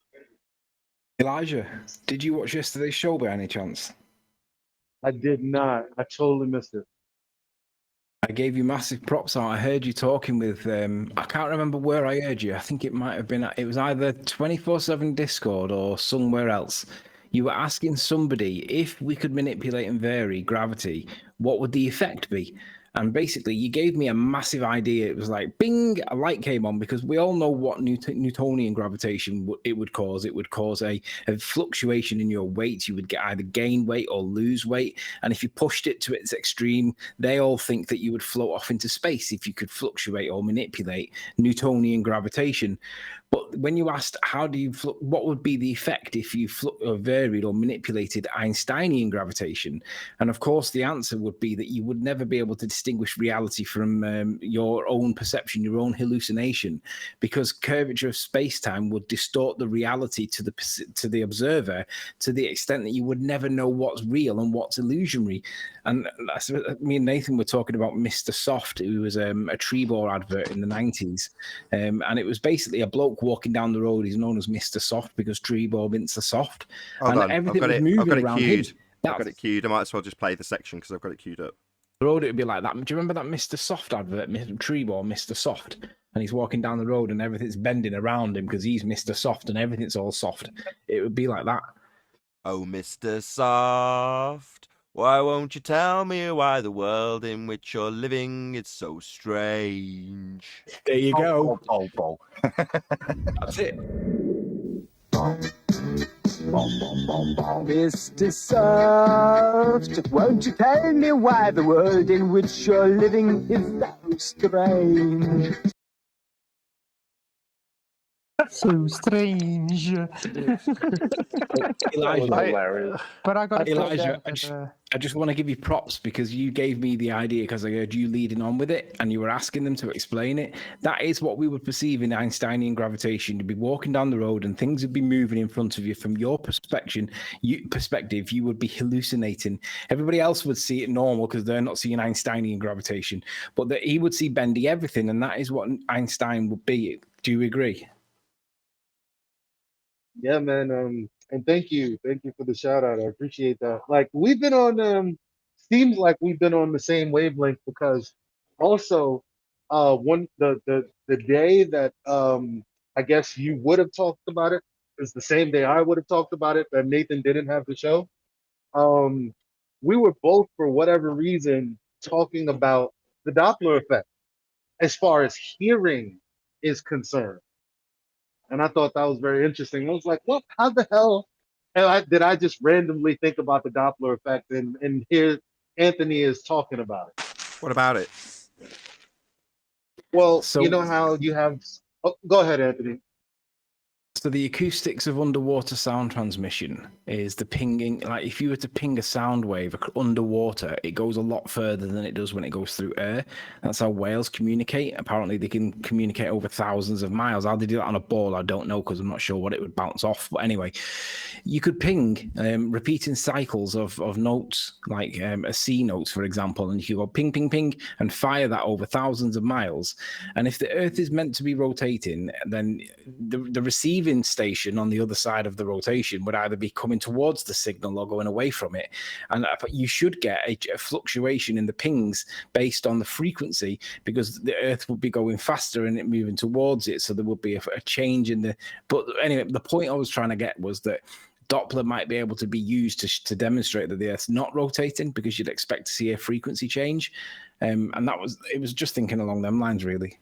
Elijah, did you watch yesterday's show by any chance? I did not. I totally missed it. I gave you massive props out. I heard you talking with, I can't remember where I heard you. I think it might have been, it was either 24/7 Discord or somewhere else. You were asking somebody if we could manipulate and vary gravity, what would the effect be? And basically, you gave me a massive idea. It was like, bing, a light came on, because we all know what Newtonian gravitation it would cause. It would cause a fluctuation in your weight. You would get either gain weight or lose weight. And if you pushed it to its extreme, they all think that you would float off into space if you could fluctuate or manipulate Newtonian gravitation. But when you asked what would be the effect if you varied or manipulated Einsteinian gravitation, and of course the answer would be that you would never be able to distinguish reality from your own perception, your own hallucination, because curvature of space-time would distort the reality to the observer to the extent that you would never know what's real and what's illusionary. And me and Nathan were talking about Mr. Soft, who was a Trebor advert in the 90s, and it was basically a bloke walking down the road. He's known as Mr. Soft because Trebor mints are soft. Hold on. Everything I've got was it, moving I've got it around queued. him. I've got it queued. I might as well just play the section because I've got it queued up. The road, it would be like that. Do you remember that Mr. Soft advert, Trebor, Mr. Soft? And he's walking down the road and everything's bending around him because he's Mr. Soft and everything's all soft. It would be like that. Oh, Mr. Soft, why won't you tell me why the world in which you're living is so strange? There you go. That's it. Mr. Soft, won't you tell me why the world in which you're living is so strange? So strange. Elijah, but I got Elijah, I just want to give you props because you gave me the idea because I heard you leading on with it and you were asking them to explain it. That is what we would perceive in Einsteinian gravitation. You'd be walking down the road and things would be moving in front of you. From your perspective, you would be hallucinating. Everybody else would see it normal because they're not seeing Einsteinian gravitation, but he would see bendy everything, and that is what Einstein would be. Do you agree? Yeah, man. And thank you for the shout out. I appreciate that. Like we've been on, seems like we've been on the same wavelength because also, the day that I guess you would have talked about it is the same day I would have talked about it that Nathan didn't have the show. We were both for whatever reason talking about the Doppler effect as far as hearing is concerned. And I thought that was very interesting. I was like, what? How the hell did I just randomly think about the Doppler effect and here Anthony is talking about it? What about it? Well, you know how you have... Oh, go ahead, Anthony. So the acoustics of underwater sound transmission is the pinging. Like if you were to ping a sound wave underwater, it goes a lot further than it does when it goes through air. That's how whales communicate. Apparently they can communicate over thousands of miles. How they do that on a ball, I don't know because I'm not sure what it would bounce off. But anyway, you could ping repeating cycles of notes, like a C notes, for example, and you could go ping, ping, ping, and fire that over thousands of miles. And if the Earth is meant to be rotating, then the receiving observing station on the other side of the rotation would either be coming towards the signal or going away from it. And you should get a fluctuation in the pings based on the frequency, because the Earth would be going faster and it moving towards it. So there would be a change in the... But anyway, the point I was trying to get was that Doppler might be able to be used to demonstrate that the Earth's not rotating, because you'd expect to see a frequency change. And it was just thinking along them lines, really.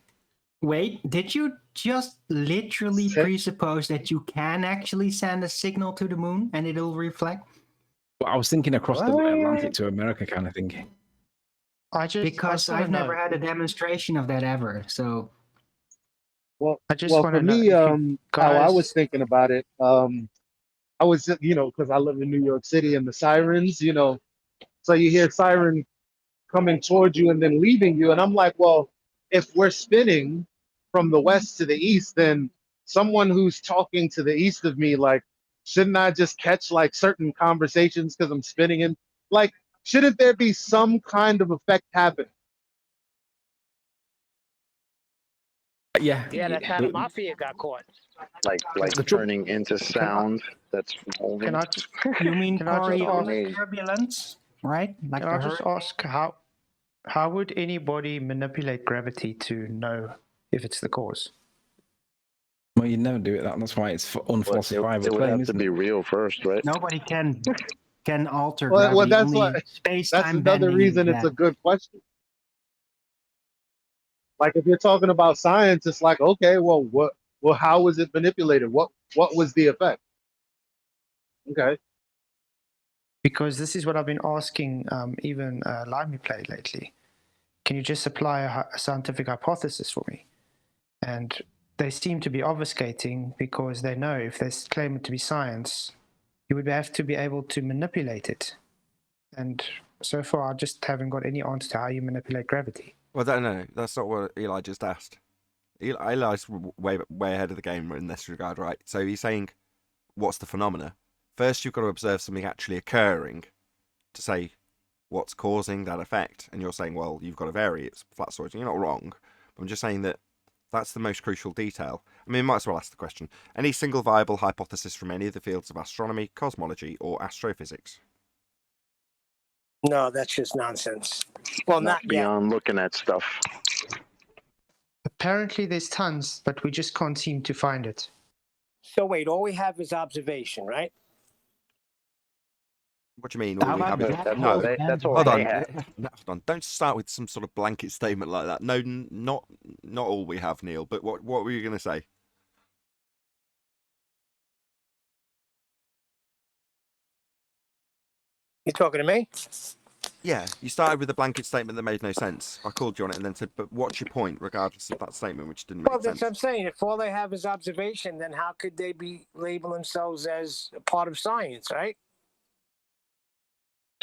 Wait, did you just literally presuppose that you can actually send a signal to the moon and it'll reflect? Well, I was thinking across the Atlantic to America kind of thing. Because I've never had a demonstration of that ever. So, Well, I just well, wanna for know me, if you how I was guys- thinking about it, I was, because I live in New York City and the sirens, so you hear siren coming towards you and then leaving you, and I'm like, well, if we're spinning from the west to the east, then someone who's talking to the east of me, like, shouldn't I just catch like certain conversations because I'm spinning in? Like, shouldn't there be some kind of effect happen? Yeah. Yeah, that's how the mafia got caught. Like turning into sound that's moving. Can I just you mean Can I just Coriolis ask- turbulence, right? Like Can I the just ask how would anybody manipulate gravity to know if it's the cause? Well, you'd never do it. That's why it's unfalsifiable. It would claim, have to isn't be it? real first, right? Nobody can alter Well, gravity. that's Only why. space-time That's another bending reason is it's a that. good question. Like, if you're talking about science, it's like, okay, well, how was it manipulated? What was the effect? Okay. Because this is what I've been asking even Limey Play lately. Can you just supply a scientific hypothesis for me? And they seem to be obfuscating because they know if they claim it to be science, you would have to be able to manipulate it. And so far, I just haven't got any answer to how you manipulate gravity. Well, no, that's not what Eli just asked. Eli's way ahead of the game in this regard, right? So he's saying, what's the phenomena? First, you've got to observe something actually occurring to say what's causing that effect. And you're saying, well, you've got to vary. It's flat storage. You're not wrong. But I'm just saying that that's the most crucial detail. I mean, might as well ask the question. Any single viable hypothesis from any of the fields of astronomy, cosmology, or astrophysics? No, that's just nonsense. Well, not yet. beyond looking at stuff. Apparently, there's tons, but we just can't seem to find it. So wait, all we have is observation, right? What do you mean? How All we about have is... that? No, That's all hold on. they have. No, hold on. Don't start with some sort of blanket statement like that. No, not all we have, Neil. But what were you going to say? You talking to me? Yeah, you started with a blanket statement that made no sense. I called you on it and then said, but what's your point, regardless of that statement, which didn't Well, make that's sense? what I'm saying. If all they have is observation, then how could they be label themselves as a part of science, right?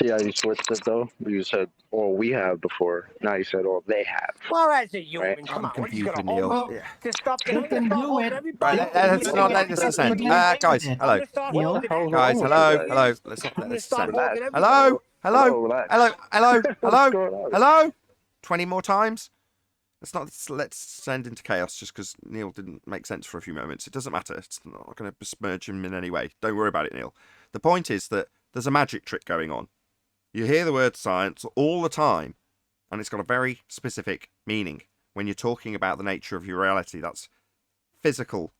See how you switched it though? You said all we have before. Now you said all they have. Well, as a human, Right. come I'm on, we're just confused gonna with Neil. hold Yeah. this stuff. Then They I'm gonna can start do holding it. everybody. Right, let's not let this descend. Guys, hello. What the hell's Guys, wrong with hello, you guys? hello. Let's not I'm let gonna this start descend. holding everybody. Hello, hello, relax. hello, What's going on? hello. 20 more times. Let's send into chaos just because Neil didn't make sense for a few moments. It doesn't matter. It's not going to besmirch him in any way. Don't worry about it, Neil. The point is that there's a magic trick going on. You hear the word science all the time, and it's got a very specific meaning when you're talking about the nature of your reality. That's physical.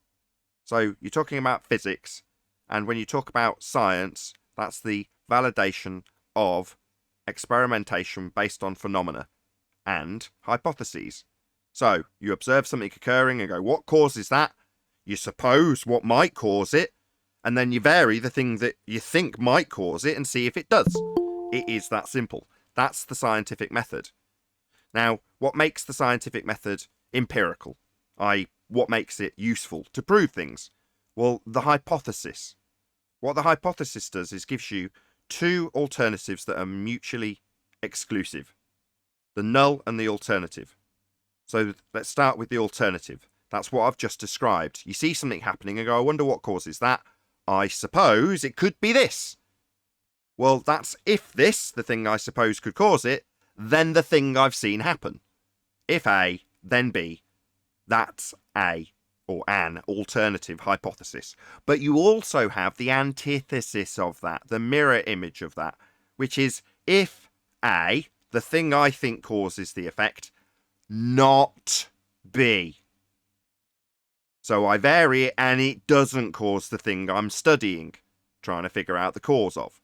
So you're talking about physics, and when you talk about science, that's the validation of experimentation based on phenomena and hypotheses. So you observe something occurring and go, what causes that? You suppose what might cause it, and then you vary the thing that you think might cause it and see if it does. It is that simple. That's the scientific method. Now, what makes the scientific method empirical? i.e., what makes it useful to prove things? Well, the hypothesis. What the hypothesis does is gives you two alternatives that are mutually exclusive. The null and the alternative. So let's start with the alternative. That's what I've just described. You see something happening and go, I wonder what causes that. I suppose it could be this. Well, that's if this, the thing I suppose could cause it, then the thing I've seen happen. If A, then B. That's A. or an alternative hypothesis. But you also have the antithesis of that, the mirror image of that, which is if A, the thing I think causes the effect, not B. So I vary it and it doesn't cause the thing I'm studying, trying to figure out the cause of.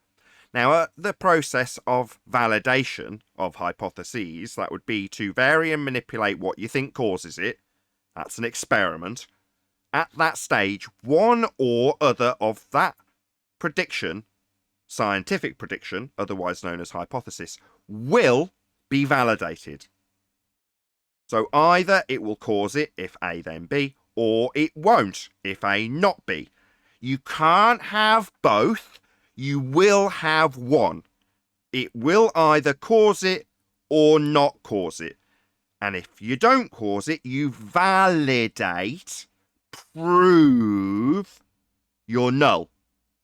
Now, the process of validation of hypotheses, that would be to vary and manipulate what you think causes it. That's an experiment. At that stage, one or other of that prediction, scientific prediction, otherwise known as hypothesis, will be validated. So either it will cause it, if A then B, or it won't, if A not B. You can't have both. You will have one. It will either cause it or not cause it. And if you don't cause it, you validate, prove your null.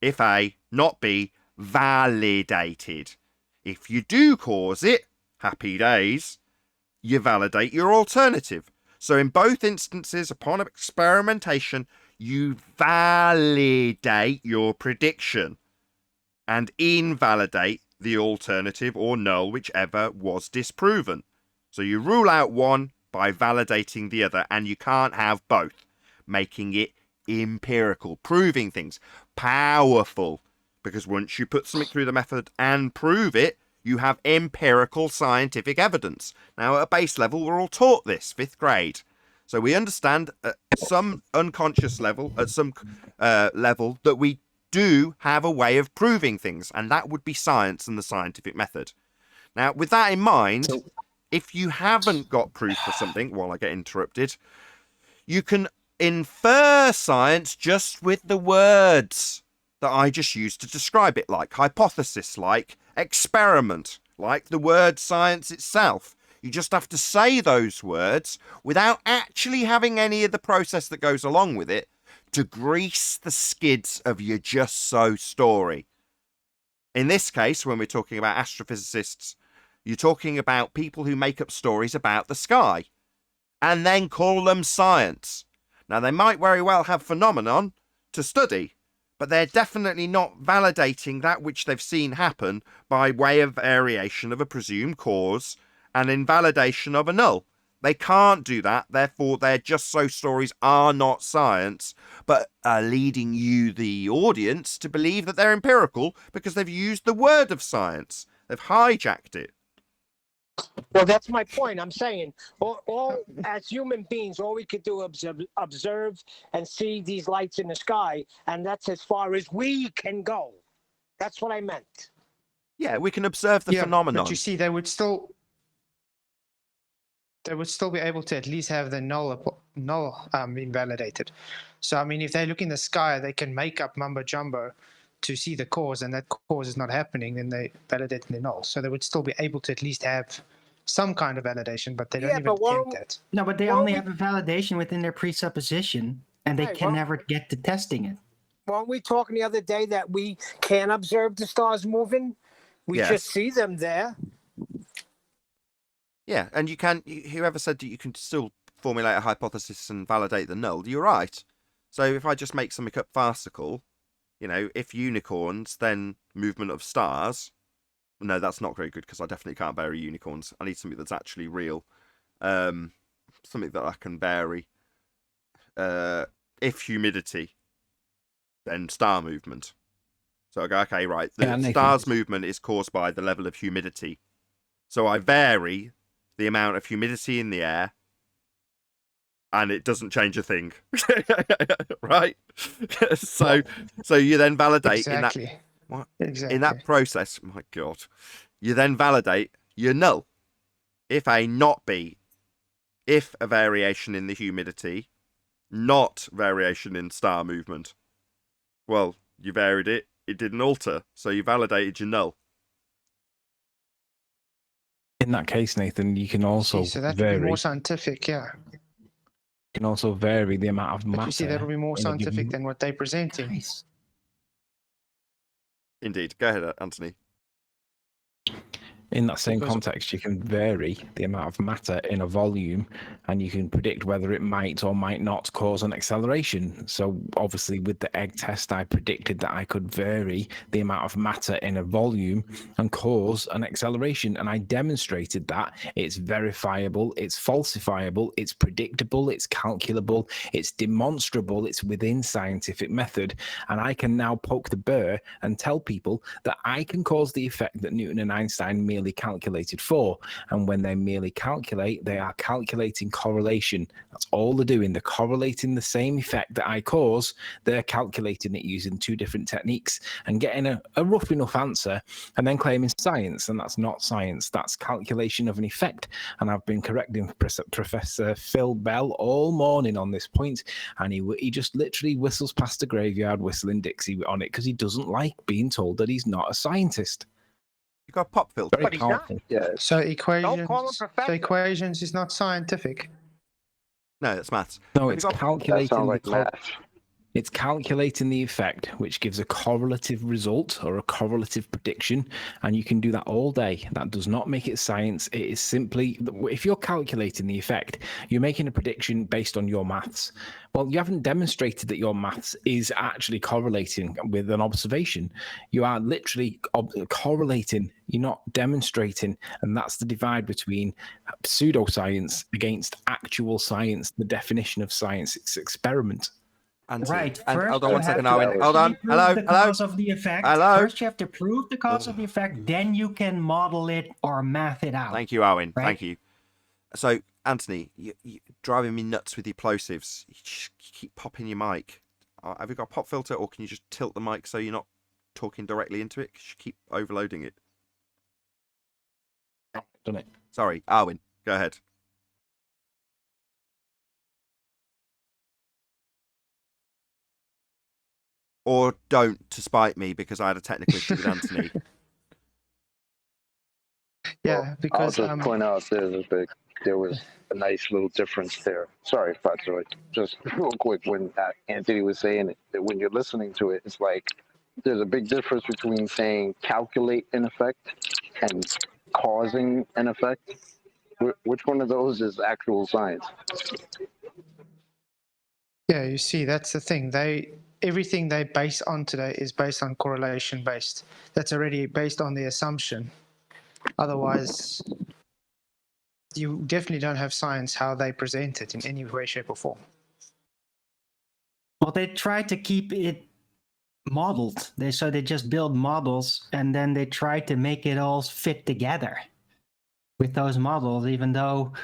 If A, not B, validated. If you do cause it, happy days, you validate your alternative. So in both instances, upon experimentation, you validate your prediction and invalidate the alternative or null, whichever was disproven. So you rule out one by validating the other, and you can't have both, making it empirical, proving things, powerful, because once you put something through the method and prove it, you have empirical scientific evidence. Now, at a base level, we're all taught this, 5th grade. So we understand at some unconscious level, at some level, that we do have a way of proving things, and that would be science and the scientific method. Now, with that in mind, if you haven't got proof for something, while I get interrupted, you can infer science just with the words that I just used to describe it, like hypothesis, like experiment, like the word science itself. You just have to say those words without actually having any of the process that goes along with it to grease the skids of your just so story. In this case, when we're talking about astrophysicists, you're talking about people who make up stories about the sky and then call them science. Now, they might very well have phenomenon to study, but they're definitely not validating that which they've seen happen by way of variation of a presumed cause and invalidation of a null. They can't do that, therefore their just so stories are not science, but are leading you, the audience, to believe that they're empirical because they've used the word of science. They've hijacked it. Well, that's my point. I'm saying, all as human beings, all we could do is observe and see these lights in the sky, and that's as far as we can go. That's what I meant. Yeah, we can observe the phenomenon. But you see, they would still be able to at least have the null invalidated. So, I mean, if they look in the sky, they can make up mumbo jumbo to see the cause, and that cause is not happening, then they validate the null. So they would still be able to at least have some kind of validation, but they don't even attempt that. No, but they only have a validation within their presupposition, and they can never get to testing it. Weren't we talking the other day that we can observe the stars moving? We just see them there. Yeah, and you can, whoever said that you can still formulate a hypothesis and validate the null, you're right. So if I just make something up farcical, you know, if unicorns, then movement of stars. No, that's not very good because I definitely can't vary unicorns. I need something that's actually real. Something that I can vary. If humidity, then star movement. So I go, okay, right. The star's movement is caused by the level of humidity. So I vary the amount of humidity in the air, and it doesn't change a thing. Right? So you then validate in that in that process, my God, you then validate your null. If A, not B, if a variation in the humidity, not variation in star movement. Well, you varied it, it didn't alter, so you validated your null. In that case, Nathan, you can also So that would vary. be more scientific, yeah. You can also vary the amount of matter. But you see, that would be more scientific than what they're presenting. Indeed. Go ahead, Anthony. In that same Because- context, you can vary the amount of matter in a volume, and you can predict whether it might or might not cause an acceleration. So obviously with the egg test, I predicted that I could vary the amount of matter in a volume and cause an acceleration. And I demonstrated that it's verifiable, it's falsifiable, it's predictable, it's calculable, it's demonstrable, it's within scientific method. And I can now poke the bear and tell people that I can cause the effect that Newton and Einstein merely calculated for. And when they merely calculate, they are calculating correlation. That's all they're doing. They're correlating the same effect that I cause. They're calculating it using two different techniques and getting a rough enough answer and then claiming science. And that's not science. That's calculation of an effect. And I've been correcting Professor Phil Bell all morning on this point, and he just literally whistles past the graveyard whistling Dixie on it because he doesn't like being told that he's not a scientist. You got a pop filter. Very powerful. Yeah. So Don't call him professor. equations is not scientific. No, that's maths. No, Have it's you got- calculating That sounds like the math. It's calculating the effect, which gives a correlative result or a correlative prediction, and you can do that all day. That does not make it science. It is simply, if you're calculating the effect, you're making a prediction based on your maths. Well, you haven't demonstrated that your maths is actually correlating with an observation. You are literally correlating. You're not demonstrating, and that's the divide between pseudoscience against actual science. The definition of science, it's experiment. Right. And First, hold on you one have second, to Owen. Hold on. actually Hello. prove the Hello. cause of the effect. Hello. First, you have to prove the cause of the effect. Then you can model it or math it out. Thank you, Owen. Right? Thank you. So, Anthony, you're driving me nuts with your plosives. You keep popping your mic. Have you got a pop filter, or can you just tilt the mic so you're not talking directly into it? 'Cause you keep overloading it. Done it. Sorry, Owen, go ahead. Or don't, to spite me, because I had a technical issue with Anthony. Yeah, because I'll just point out there was a nice little difference there. Sorry, Fatsoy. Just real quick, when Anthony was saying it, that when you're listening to it, it's like there's a big difference between saying calculate an effect and causing an effect. Which one of those is actual science? yeah, you see, that's the thing. Everything they base on today is based on correlation based. That's already based on the assumption. Otherwise, you definitely don't have science how they present it in any way, shape, or form. Well, they try to keep it modeled. They just build models and then they try to make it all fit together with those models, even though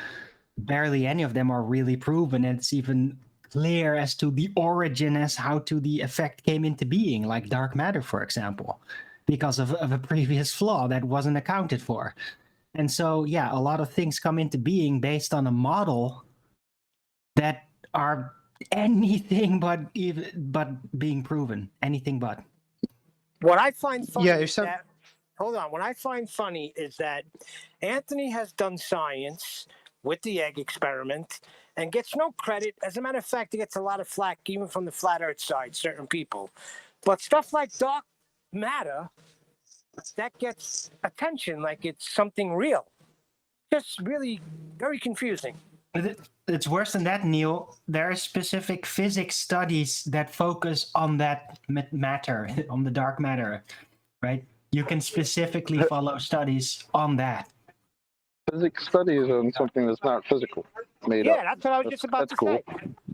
barely any of them are really proven. It's even clear as to the origin as how to the effect came into being, like dark matter, for example, because of a previous flaw that wasn't accounted for. And so, yeah, a lot of things come into being based on a model that are anything but being proven. Anything but. What I find funny Yeah, is that, hold on, what I find funny is that Anthony has done science with the egg experiment and gets no credit. As a matter of fact, he gets a lot of flack, even from the flat earth side, certain people. But stuff like dark matter, that gets attention like it's something real. Just really very confusing. It's worse than that, Neil. There are specific physics studies that focus on that matter, on the dark matter, right? You can specifically follow studies on that. Physics studies on something that's not physical. Made up. That's what I was just about to say.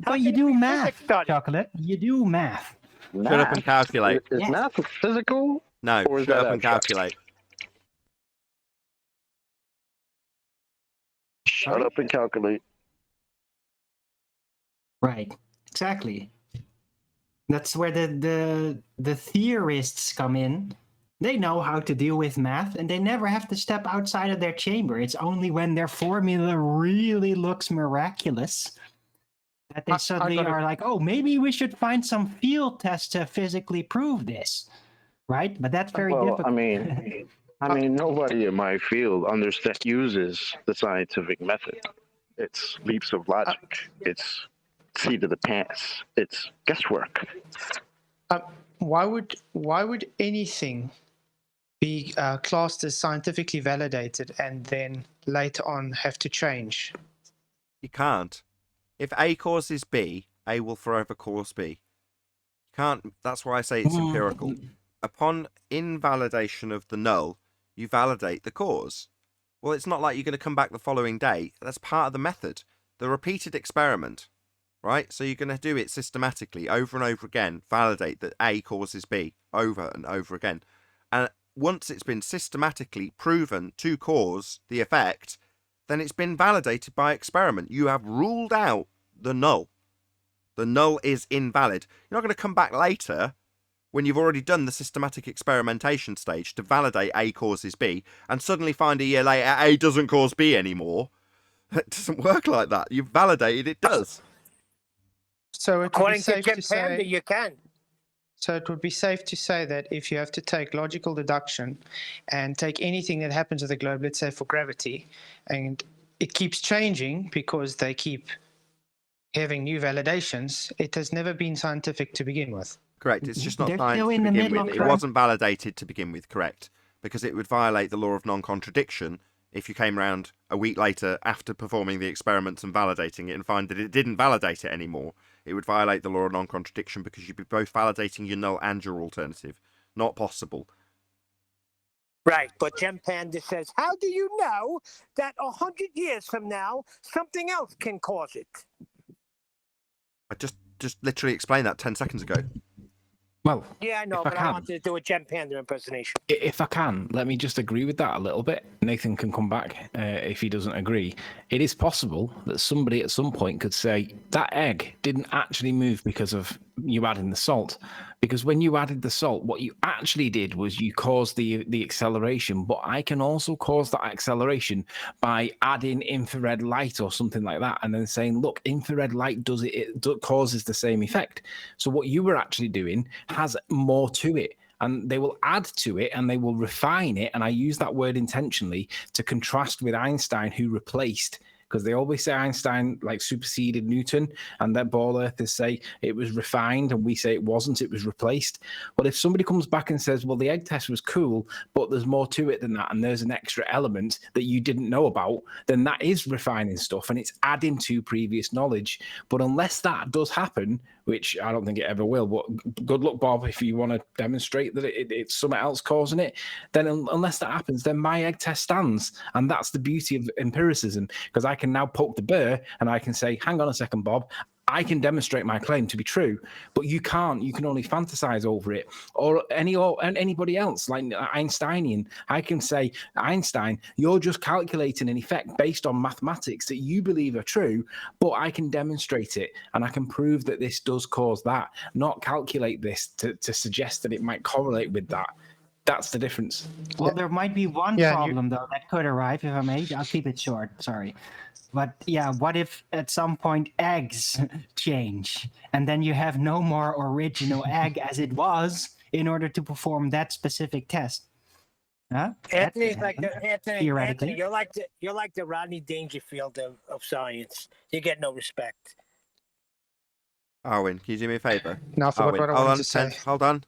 But you do math, Chocolate. You do math. Shut up and calculate. Is math physical? No, Or is shut that up and abstract? calculate. Shut up and calculate. Right. Exactly. That's where the theorists come in. They know how to deal with math, and they never have to step outside of their chamber. It's only when their formula really looks miraculous that they suddenly are like, oh, maybe we should find some field tests to physically prove this. Right? But that's very difficult. I mean, nobody in my field uses the scientific method. It's leaps of logic. It's seat of the pants. It's guesswork. Why would anything be classed as scientifically validated and then later on have to change? You can't. If A causes B, A will forever cause B. You can't. That's why I say it's empirical. Upon invalidation of the null, you validate the cause. Well, it's not like you're going to come back the following day. That's part of the method. The repeated experiment, right? So you're going to do it systematically over and over again, validate that A causes B over and over again. And once it's been systematically proven to cause the effect, then it's been validated by experiment. You have ruled out the null. The null is invalid. You're not going to come back later when you've already done the systematic experimentation stage to validate A causes B and suddenly find a year later A doesn't cause B anymore. It doesn't work like that. You've validated it does. So it would be According to safe Jim to say, Panda, you can. so it would be safe to say that if you have to take logical deduction and take anything that happens with the globe, let's say for gravity, and it keeps changing because they keep having new validations, it has never been scientific to begin with. Correct. It's just not They're science still to in the begin middle with. of It trying- wasn't validated to begin with, correct? Because it would violate the law of non-contradiction if you came around a week later after performing the experiments and validating it and find that it didn't validate it anymore. It would violate the law of non-contradiction because you'd be both validating your null and your alternative. Not possible. Right, but Jim Panda says, how do you know that 100 years from now, something else can cause it? I just literally explained that 10 seconds ago. Well, Yeah, I know, if I but I can. wanted to do a Jim Panda impersonation. If I can, let me just agree with that a little bit. Nathan can come back if he doesn't agree. It is possible that somebody at some point could say that egg didn't actually move because of you adding the salt. Because when you added the salt, what you actually did was you caused the acceleration. But I can also cause that acceleration by adding infrared light or something like that, and then saying, look, infrared light does it, causes the same effect. So what you were actually doing has more to it. And they will add to it and they will refine it. And I use that word intentionally to contrast with Einstein, who replaced, because they always say Einstein like superseded Newton, and that ball earthers say it was refined, and we say it wasn't, it was replaced. Well, if somebody comes back and says, well, the egg test was cool, but there's more to it than that, and there's an extra element that you didn't know about, then that is refining stuff and it's adding to previous knowledge. But unless that does happen, which I don't think it ever will, but good luck, Bob, if you want to demonstrate that it's something else causing it, then unless that happens, then my egg test stands. And that's the beauty of empiricism, because I can now poke the bear and I can say, hang on a second, Bob, I can demonstrate my claim to be true, but you can't. You can only fantasize over it. Or anybody else, like Einsteinian. I can say, Einstein, you're just calculating an effect based on mathematics that you believe are true, but I can demonstrate it, and I can prove that this does cause that, not calculate this to suggest that it might correlate with that. That's the difference. Well, there might be one problem, though, that could arrive, if I may. I'll keep it short, sorry. But yeah, what if at some point eggs change and then you have no more original egg as it was in order to perform that specific test? Huh? Anthony's like Anthony, theoretically. you're like the Rodney Dangerfield of science. You get no respect. Arwin, can you do me a favour? No, I forgot what I wanted to say. Hold on.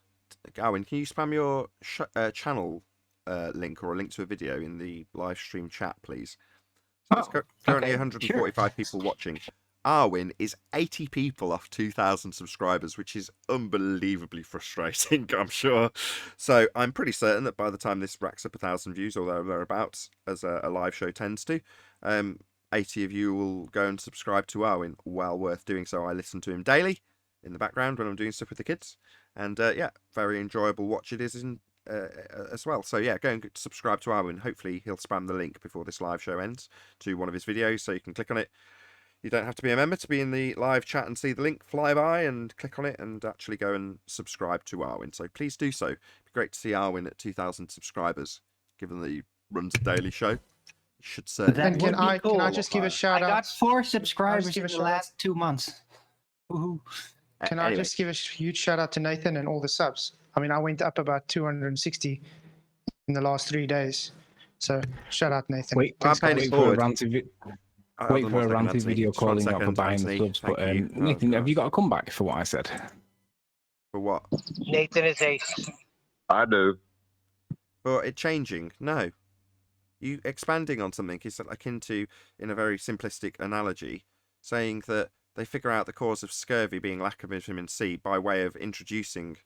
Arwin, can you spam your channel link or a link to a video in the live stream chat, please? So there's currently 145 people watching. Arwin is 80 people off 2,000 subscribers, which is unbelievably frustrating, I'm sure. So I'm pretty certain that by the time this racks up 1,000 views or thereabouts, as a live show tends to, 80 of you will go and subscribe to Arwin. Well worth doing so. I listen to him daily in the background when I'm doing stuff with the kids. And yeah, very enjoyable watch it is as well. So yeah, go and subscribe to Arwin. Hopefully he'll spam the link before this live show ends to one of his videos, so you can click on it. You don't have to be a member to be in the live chat and see the link fly by and click on it and actually go and subscribe to Arwin. So please do so. It'd be great to see Arwin at 2,000 subscribers, given that he runs a daily show. You should certainly. And can I just give a shout out? I got 4 subscribers in the last 2 months. Woohoo. Can I just give a huge shout out to Nathan and all the subs? I mean, I went up about 260 in the last 3 days. So shout out, Nathan. Wait for a ranty video calling out for buying the subs. But Nathan, have you got a comeback for what I said? For what? Nathan is ace. I do. but it changing, no. You expanding on something is akin to, in a very simplistic analogy, saying that they figure out the cause of scurvy being lack of vitamin C by way of introducing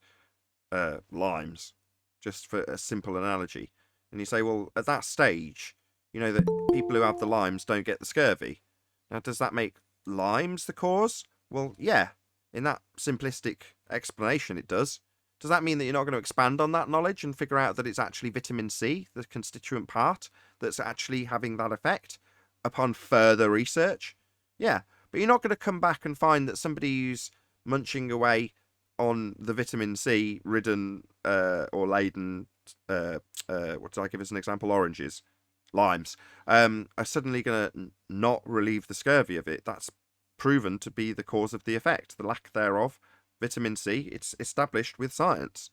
limes, just for a simple analogy. And you say, well, at that stage, you know that people who have the limes don't get the scurvy. Now, does that make limes the cause? Well, yeah. In that simplistic explanation, it does. Does that mean that you're not going to expand on that knowledge and figure out that it's actually vitamin C, the constituent part, that's actually having that effect upon further research? Yeah, but you're not going to come back and find that somebody who's munching away on the vitamin C ridden or laden, what did I give as an example? Oranges, limes, are suddenly going to not relieve the scurvy of it. That's proven to be the cause of the effect, the lack thereof. Vitamin C, it's established with science,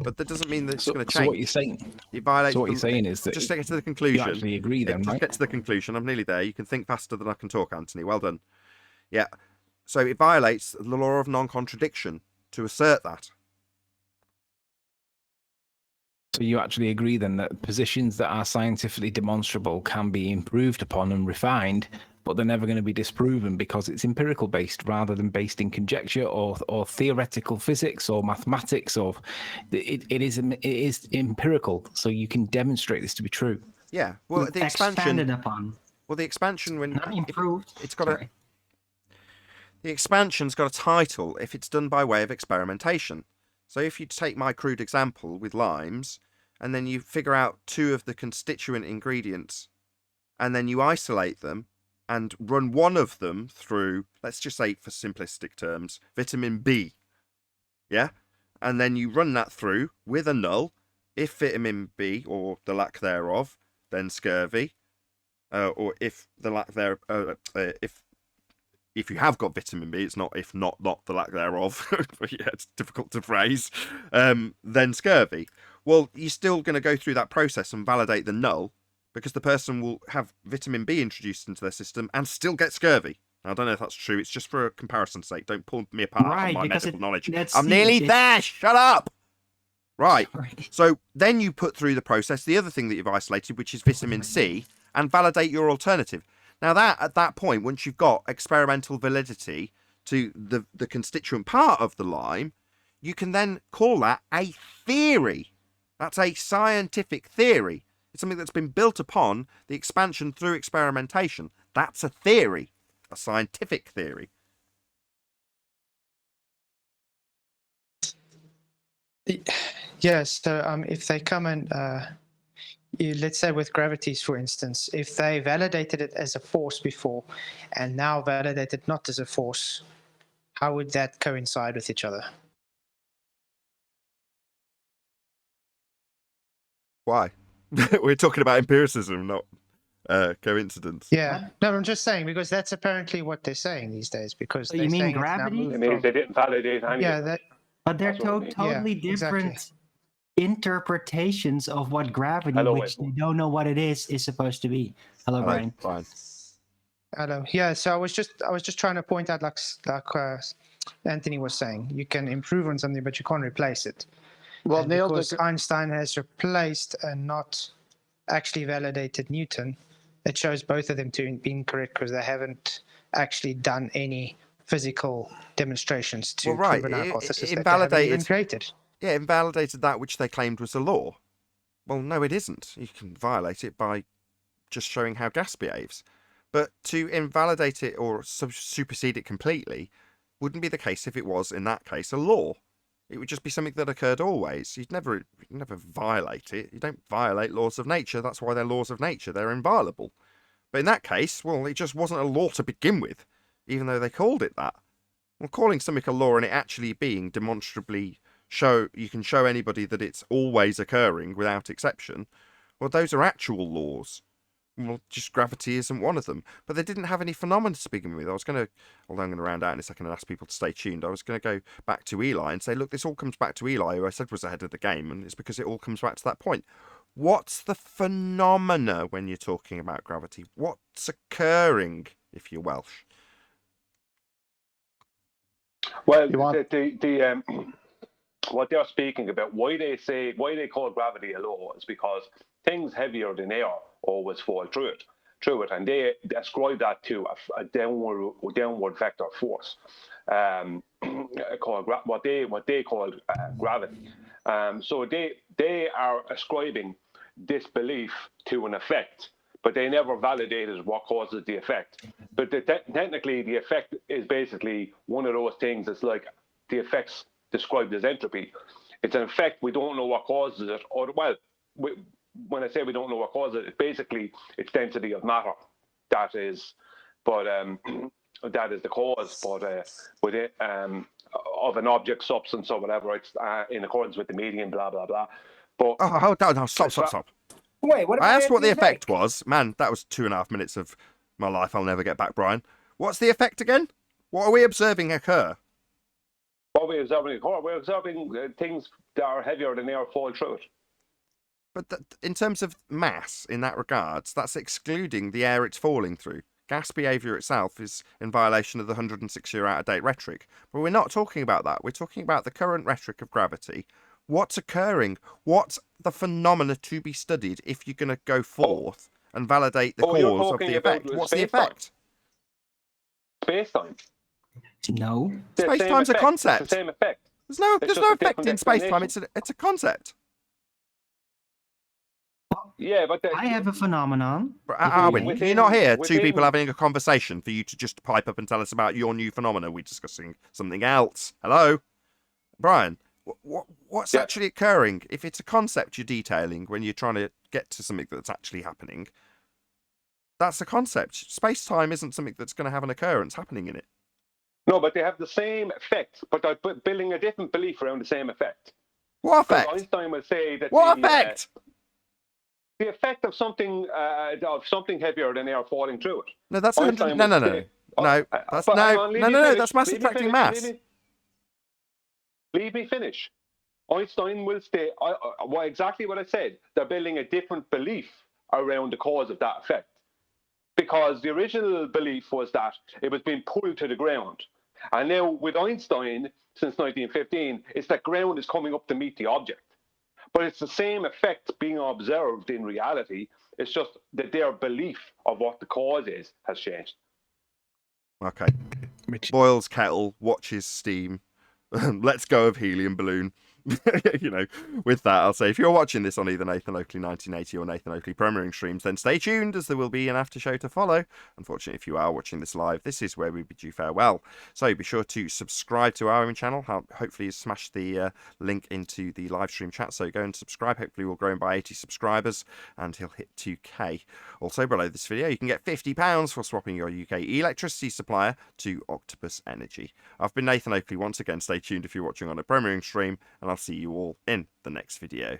but that doesn't mean that it's going to change. So what you're saying? It violates. So what you're saying is that just to get to the conclusion. You actually agree, then, just right? get to the conclusion. I'm nearly there. You can think faster than I can talk, Anthony. Well done. Yeah. So it violates the law of non-contradiction to assert that. So you actually agree then that positions that are scientifically demonstrable can be improved upon and refined, but they're never going to be disproven because it's empirical based rather than based in conjecture or theoretical physics or mathematics, or it is empirical, so you can demonstrate this to be true. Yeah. Well, the expansion expanded upon. Well, the expansion when Not improved. it's got the expansion's got a title if it's done by way of experimentation. So if you take my crude example with limes, and then you figure out 2 of the constituent ingredients, and then you isolate them and run one of them through, let's just say for simplistic terms, vitamin B. Yeah? And then you run that through with a null. If vitamin B, or the lack thereof, then scurvy. Or if the lack there, if you have got vitamin B, it's not if not the lack thereof. Yeah, it's difficult to phrase. Then scurvy. Well, you're still going to go through that process and validate the null, because the person will have vitamin B introduced into their system and still get scurvy. I don't know if that's true. It's just for a comparison's sake. Don't pull me apart on my medical knowledge. I'm nearly there. Shut up. Right. So then you put through the process the other thing that you've isolated, which is vitamin C, and validate your alternative. Now that at that point, once you've got experimental validity to the constituent part of the lime, you can then call that a theory. That's a scientific theory. It's something that's been built upon the expansion through experimentation. That's a theory, a scientific theory. Yes. So if they come and let's say with gravities, for instance, if they validated it as a force before and now validate it not as a force, how would that coincide with each other? Why? We're talking about empiricism, not coincidence. Yeah. No, I'm just saying, because that's apparently what they're saying these days. Because So you mean gravity? It means they didn't validate any Yeah, of it. that. But they're That's what it means. totally Yeah, different exactly. interpretations of what gravity, Hello, which they don't know what it is supposed to be. Hello, Brian. Fine. Hello. Yeah. So I was just trying to point out, like Anthony was saying, you can improve on something, but you can't replace it. Well, And Neil, because Einstein has replaced and not actually validated Newton, it shows both of them to be incorrect because they haven't actually done any physical demonstrations to prove an hypothesis that they haven't even created. Yeah, invalidated that which they claimed was a law. Well, no, it isn't. You can violate it by just showing how gas behaves. But to invalidate it or supersede it completely wouldn't be the case if it was, in that case, a law. It would just be something that occurred always. You'd never violate it. You don't violate laws of nature. That's why they're laws of nature. They're inviolable. But in that case, well, it just wasn't a law to begin with, even though they called it that. Well, calling something a law and it actually being demonstrably you can show anybody that it's always occurring without exception, well, those are actual laws. Well, just gravity isn't one of them. But they didn't have any phenomena to begin with. Although I'm going to round out in a second and ask people to stay tuned, I was going to go back to Eli and say, look, this all comes back to Eli, who I said was ahead of the game, and it's because it all comes back to that point. What's the phenomena when you're talking about gravity? What's occurring, if you're Welsh? Well, what they're speaking about, why they call gravity a law is because things heavier than air always fall through it, and they ascribe that to a downward vector force, called what they call gravity. So they are ascribing this belief to an effect, but they never validated what causes the effect. But technically, the effect is basically one of those things. It's like the effects described as entropy. It's an effect. We don't know what causes it, when I say we don't know what causes it, basically it's density of matter. That is, but that is the cause. But with it of an object, substance, or whatever, it's in accordance with the medium, blah blah blah. But hold on, stop. Wait, what? I asked what the effect was. Man, that was 2.5 minutes of my life I'll never get back, Brian. What's the effect again? What are we observing occur? What we're observing occur? We're observing things that are heavier than air fall through it. But in terms of mass, in that regards, that's excluding the air it's falling through. Gas behaviour itself is in violation of the 106-year out-of-date rhetoric. But we're not talking about that. We're talking about the current rhetoric of gravity. What's occurring? What's the phenomena to be studied if you're going to go forth and validate the cause of the effect? What's the effect? Space-time. No. Space-time's a concept. It's the same effect. There's no effect in space-time. It's a concept. Yeah, but I have a phenomenon. Arwin, can you not hear two people having a conversation for you to just pipe up and tell us about your new phenomena? We're discussing something else. Hello? Brian, what's actually occurring? If it's a concept you're detailing when you're trying to get to something that's actually happening, that's a concept. Space-time isn't something that's going to have an occurrence happening in it. No, but they have the same effect, but they're building a different belief around the same effect. What effect? Einstein would say that effect? The effect of something heavier than air falling through it. No, that's 100. No. That's mass attracting mass. Leave me finish. Einstein will say exactly what I said. They're building a different belief around the cause of that effect, because the original belief was that it was being pulled to the ground, and now with Einstein since 1915, it's that ground is coming up to meet the object. But it's the same effect being observed in reality. It's just that their belief of what the cause is has changed. Okay. Boils kettle, watches steam. Let's go of helium balloon. With that, I'll say if you're watching this on either Nathan Oakley 1980 or Nathan Oakley premiering streams, then stay tuned, as there will be an after show to follow. Unfortunately, if you are watching this live, this is where we bid you farewell. So be sure to subscribe to our own channel. Hopefully you smashed the link into the live stream chat, so go and subscribe. Hopefully we'll grow by 80 subscribers and he'll hit 2k. Also, below this video you can get £50 for swapping your UK electricity supplier to Octopus Energy. I've been Nathan Oakley once again. Stay tuned if you're watching on a premiering stream, and I'll see you all in the next video.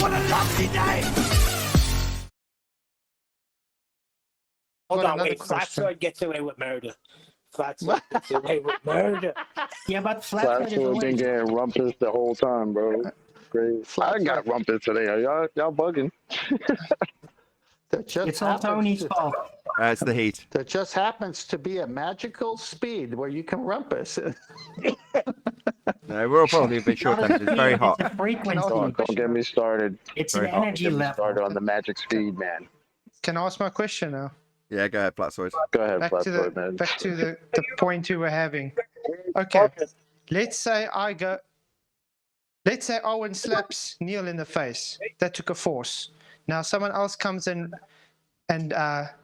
What a lovely day! Hold on, wait. Flatsword gets away with murder. Flatsword gets away with murder. Yeah, but Flatsword been getting rumpus the whole time, bro. Great. I got rumpus today. Are y'all bugging? It's all Tony's fault. It's the heat. There just happens to be a magical speed where you can rumpus. No, we're all probably a bit short-tempered. It's very hot. It's a frequency. Don't get me started. It's Very an hot. energy Get me level. started on the magic speed, man. Can I ask my question now? Yeah, go ahead, Flatsword. Go ahead, Back to Flatsword, man. the point you were having. Okay, let's say Owen slaps Neil in the face. That took a force. Now someone else comes in and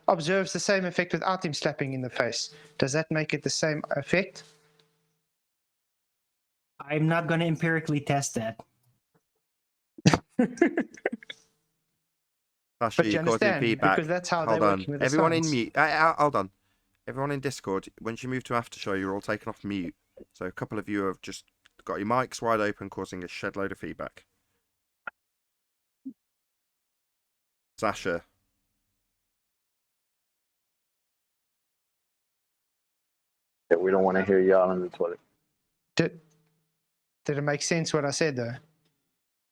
observes the same effect without him slapping in the face. Does that make it the same effect? I'm not going to empirically test that. Sasha, But you you're causing understand, feedback. because that's how Hold they're on. working with the Everyone in science. mute. Hold on. Everyone in Discord, once you move to after show, you're all taken off mute. So a couple of you have just got your mics wide open, causing a shed load of feedback. Sasha. Yeah, we don't want to hear y'all in the toilet. Did it make sense what I said though?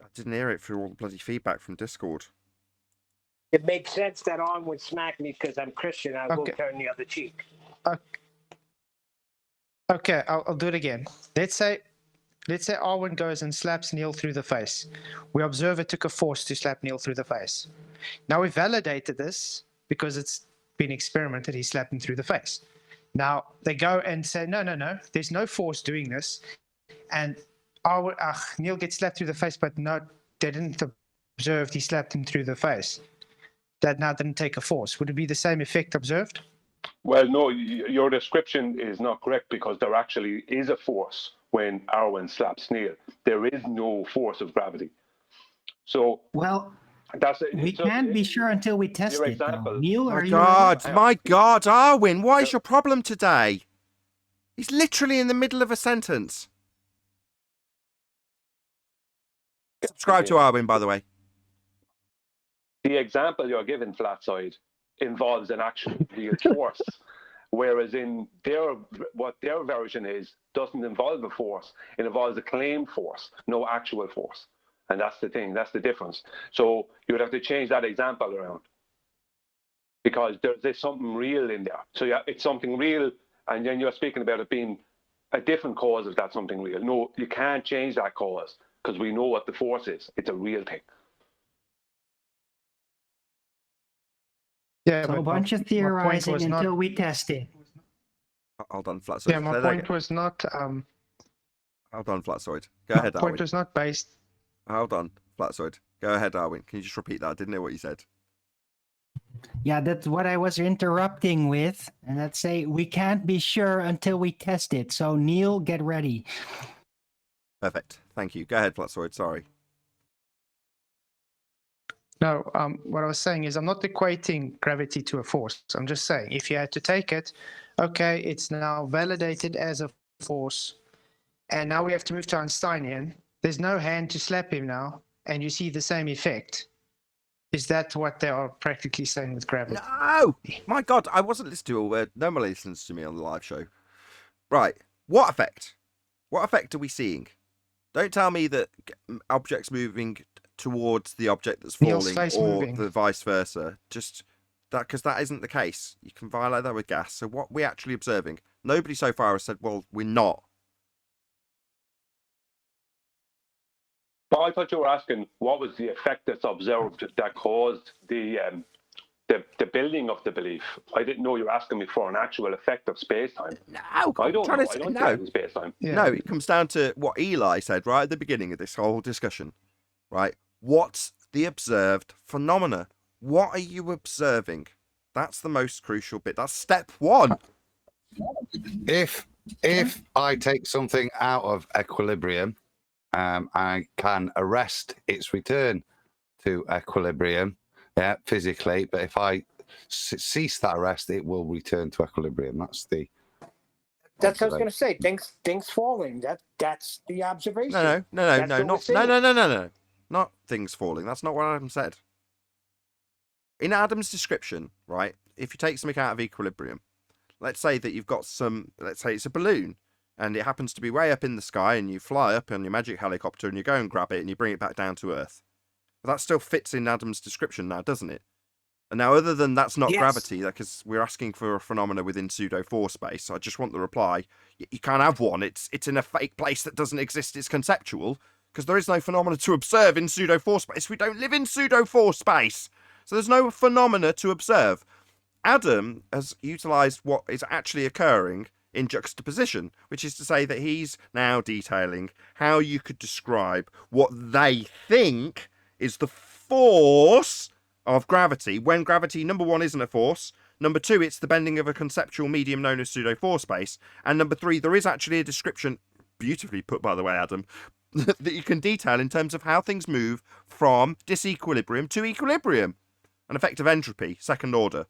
I didn't hear it through all the bloody feedback from Discord. It makes sense that Arn would smack me because I'm Christian. I will turn the other cheek. Okay, I'll do it again. Let's say Arwen goes and slaps Neil through the face. We observe it took a force to slap Neil through the face. Now we validated this because it's been experimented. He slapped him through the face. Now they go and say, no, there's no force doing this. And Neil gets slapped through the face, but no, they didn't observe he slapped him through the face. That now didn't take a force. Would it be the same effect observed? Well, no, your description is not correct because there actually is a force when Arwen slaps Neil. There is no force of gravity. So, Well, that's we can't be sure until we test your it. Though. example. Neil, My are you? God, Arwen, what is your problem today? He's literally in the middle of a sentence. Subscribe to Arwen, by the way. The example you're giving, Flatside, involves an actual real force, whereas in what their version is doesn't involve a force. It involves a claimed force, no actual force, and that's the thing. That's the difference. So you would have to change that example around because there's something real in there. So yeah, it's something real, and then you're speaking about it being a different cause if that's something real. No, you can't change that cause because we know what the force is. It's a real thing. Yeah, so a bunch of theorizing until we test it. Hold on, Flatsoid. Yeah, my point was not. Hold on, Flatsoid. Go ahead, My point Arwen. was not based. Hold on, Flatsoid. Go ahead, Arwen. Can you just repeat that? I didn't hear what you said. Yeah, that's what I was interrupting with. And let's say we can't be sure until we test it. So Neil, get ready. Perfect. Thank you. Go ahead, Flatsoid. Sorry. No, what I was saying is I'm not equating gravity to a force. I'm just saying if you had to take it, okay, it's now validated as a force. And now we have to move to Einsteinian. There's no hand to slap him now, and you see the same effect. Is that what they are practically saying with gravity? No! My God, I wasn't listening to a word. Nobody listens to me on the live show. Right. What effect? What effect are we seeing? Don't tell me that objects moving towards the object that's falling or the vice versa. Just that, because that isn't the case. You can violate that with gas. So what we're actually observing, nobody so far has said, well, we're not. But I thought you were asking what was the effect that's observed that caused the building of the belief. I didn't know you were asking me for an actual effect of space-time. No, I don't know. I don't know space-time. No, it comes down to what Eli said right at the beginning of this whole discussion. Right? What's the observed phenomena? What are you observing? That's the most crucial bit. That's step one. If I take something out of equilibrium, I can arrest its return to equilibrium, physically. But if I cease that arrest, it will return to equilibrium. That's what I was going to say. Things falling. That's the observation. No. Not things falling. That's not what Adam said. In Adam's description, right, if you take something out of equilibrium, let's say that you've got let's say it's a balloon, and it happens to be way up in the sky, and you fly up on your magic helicopter, and you go and grab it, and you bring it back down to Earth. But that still fits in Adam's description now, doesn't it? And now, other than that's not gravity, because we're asking for a phenomena within pseudo-force space, I just want the reply. You can't have one. It's in a fake place that doesn't exist. It's conceptual. Because there is no phenomena to observe in pseudo-force space. We don't live in pseudo-force space. So there's no phenomena to observe. Adam has utilised what is actually occurring in juxtaposition, which is to say that he's now detailing how you could describe what they think is the force of gravity, when gravity, number one, isn't a force. Number two, it's the bending of a conceptual medium known as pseudo-force space. And number three, there is actually a description, beautifully put, by the way, Adam, that you can detail in terms of how things move from disequilibrium to equilibrium. an effect of entropy, second order.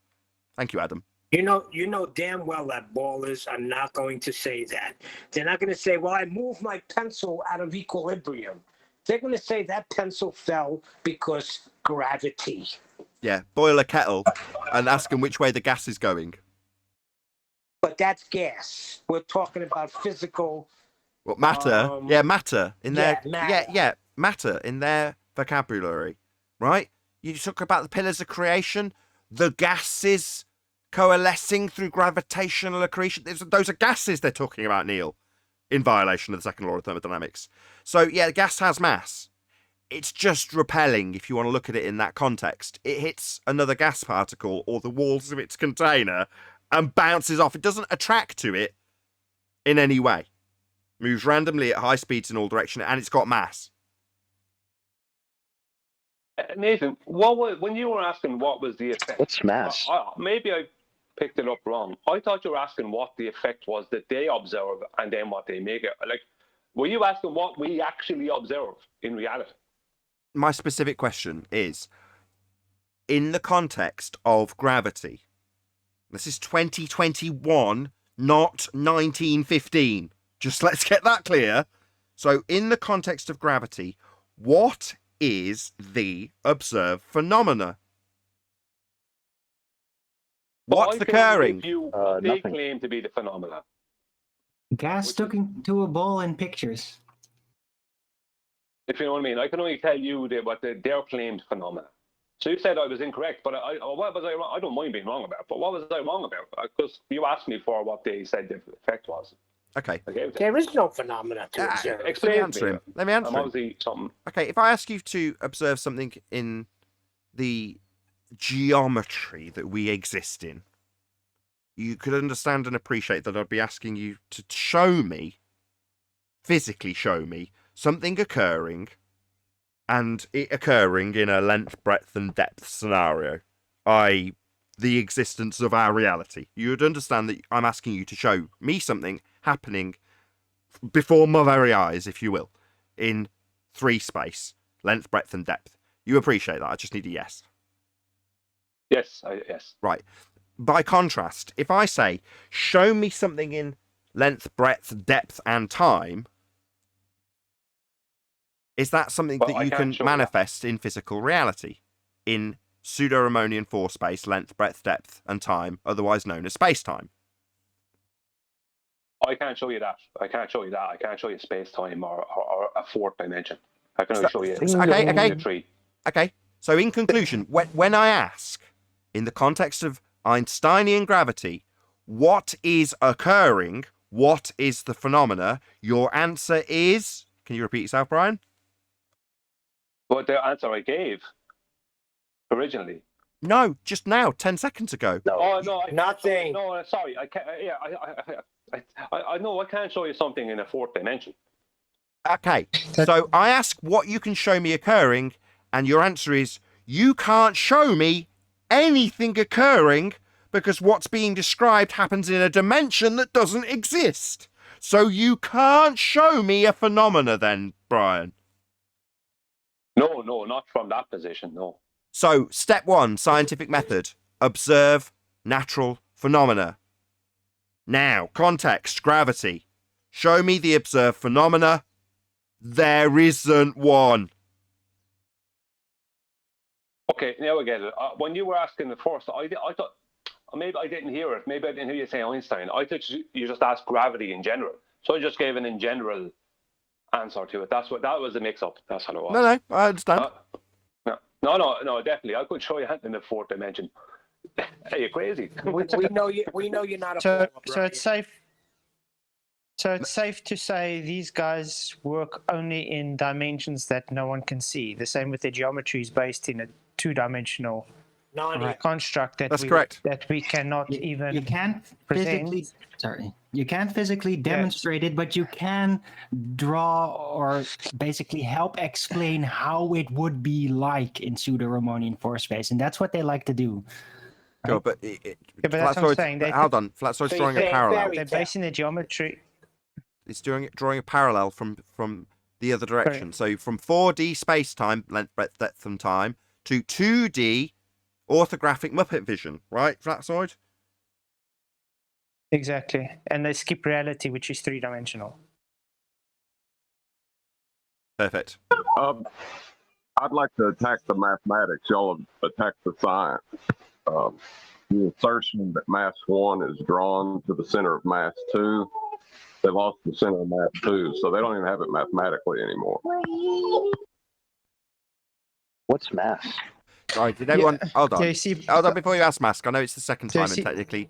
Thank you, Adam. You know damn well that ballers are not going to say that. They're not going to say, well, I moved my pencil out of equilibrium. They're going to say that pencil fell because gravity. Yeah, boil a kettle and ask them which way the gas is going. But that's gas. We're talking about physical. What, matter? Yeah, matter in their matter. matter in their vocabulary, right? You talk about the pillars of creation, the gases coalescing through gravitational accretion. Those are gases they're talking about, Neil, in violation of the second law of thermodynamics. So yeah, gas has mass. It's just repelling if you want to look at it in that context. It hits another gas particle or the walls of its container and bounces off. It doesn't attract to it in any way. Moves randomly at high speeds in all directions, and it's got mass. Nathan, when you were asking what was the effect? What's mass? Maybe I picked it up wrong. I thought you were asking what the effect was that they observe and then what they make it. Like, were you asking what we actually observe in reality? My specific question is, in the context of gravity, this is 2021, not 1915. Just let's get that clear. So in the context of gravity, what is the observed phenomena? What's occurring? They claim to be the phenomena. Gas sticking to a ball in pictures. If you know what I mean. I can only tell you what their claimed phenomena. So you said I was incorrect, but what was I wrong? I don't mind being wrong about it, but what was I wrong about? Because you asked me for what they said the effect was. Okay. There is no phenomena to observe. Let me answer him. Let me answer him. Okay, if I ask you to observe something in the geometry that we exist in, you could understand and appreciate that I'd be asking you to show me, physically show me, something occurring, and it occurring in a length, breadth, and depth scenario, i.e., the existence of our reality. You would understand that I'm asking you to show me something happening before my very eyes, if you will, in 3 space, length, breadth, and depth. You appreciate that? I just need a yes. Yes, yes. Right. By contrast, if I say, show me something in length, breadth, depth, and time, is that something that you can manifest in physical reality, in pseudo-Riemannian 4 space, length, breadth, depth, and time, otherwise known as space-time? I can't show you that. I can't show you that. I can't show you space-time or a 4th dimension. I can only show you Okay. Okay. So in conclusion, when I ask, in the context of Einsteinian gravity, what is occurring, what is the phenomena, your answer is... Can you repeat yourself, Brian? But the answer I gave originally. No, just now, 10 seconds ago. No. Oh no, nothing. No, sorry. I can't. Yeah, I know I can't show you something in a 4th dimension. Okay, so I ask what you can show me occurring, and your answer is you can't show me anything occurring because what's being described happens in a dimension that doesn't exist. So you can't show me a phenomena then, Brian. No, not from that position, no. So, step 1, scientific method. Observe natural phenomena. Now, context, gravity. Show me the observed phenomena. There isn't one. Okay, now I get it. When you were asking the first, I thought, maybe I didn't hear it. Maybe I didn't hear you say Einstein. I thought you just asked gravity in general. So I just gave an in general answer to it. That was the mix-up. That's what it was. No, I understand. No, definitely. I could show you in the 4th dimension. Hey, you're crazy. we know you're not a so baller, it's safe. So it's safe to say these guys work only in dimensions that no one can see. The same with their geometry is based in a 2-dimensional construct that we cannot even. You can't present. physically. Sorry, you can't physically demonstrate it, but you can draw or basically help explain how it would be like in pseudo-Riemannian 4 space, and that's what they like to do. Sure, but that's what I'm saying. Hold on, Flatsoid's drawing a parallel. They're basing their geometry. It's drawing a parallel from the other direction. So from 4D space-time, length, breadth, depth, and time, to 2D orthographic Muppet vision, right, Flatsoid? Exactly. And they skip reality, which is three-dimensional. Perfect. I'd like to attack the mathematics. Y'all have attacked the science. The assertion that mass 1 is drawn to the center of mass 2, they lost the center of mass 2, so they don't even have it mathematically anymore. What's mass? Sorry, did everyone... Hold on. JC, Hold on before you ask, Mask. I know it's the second time, and JC. technically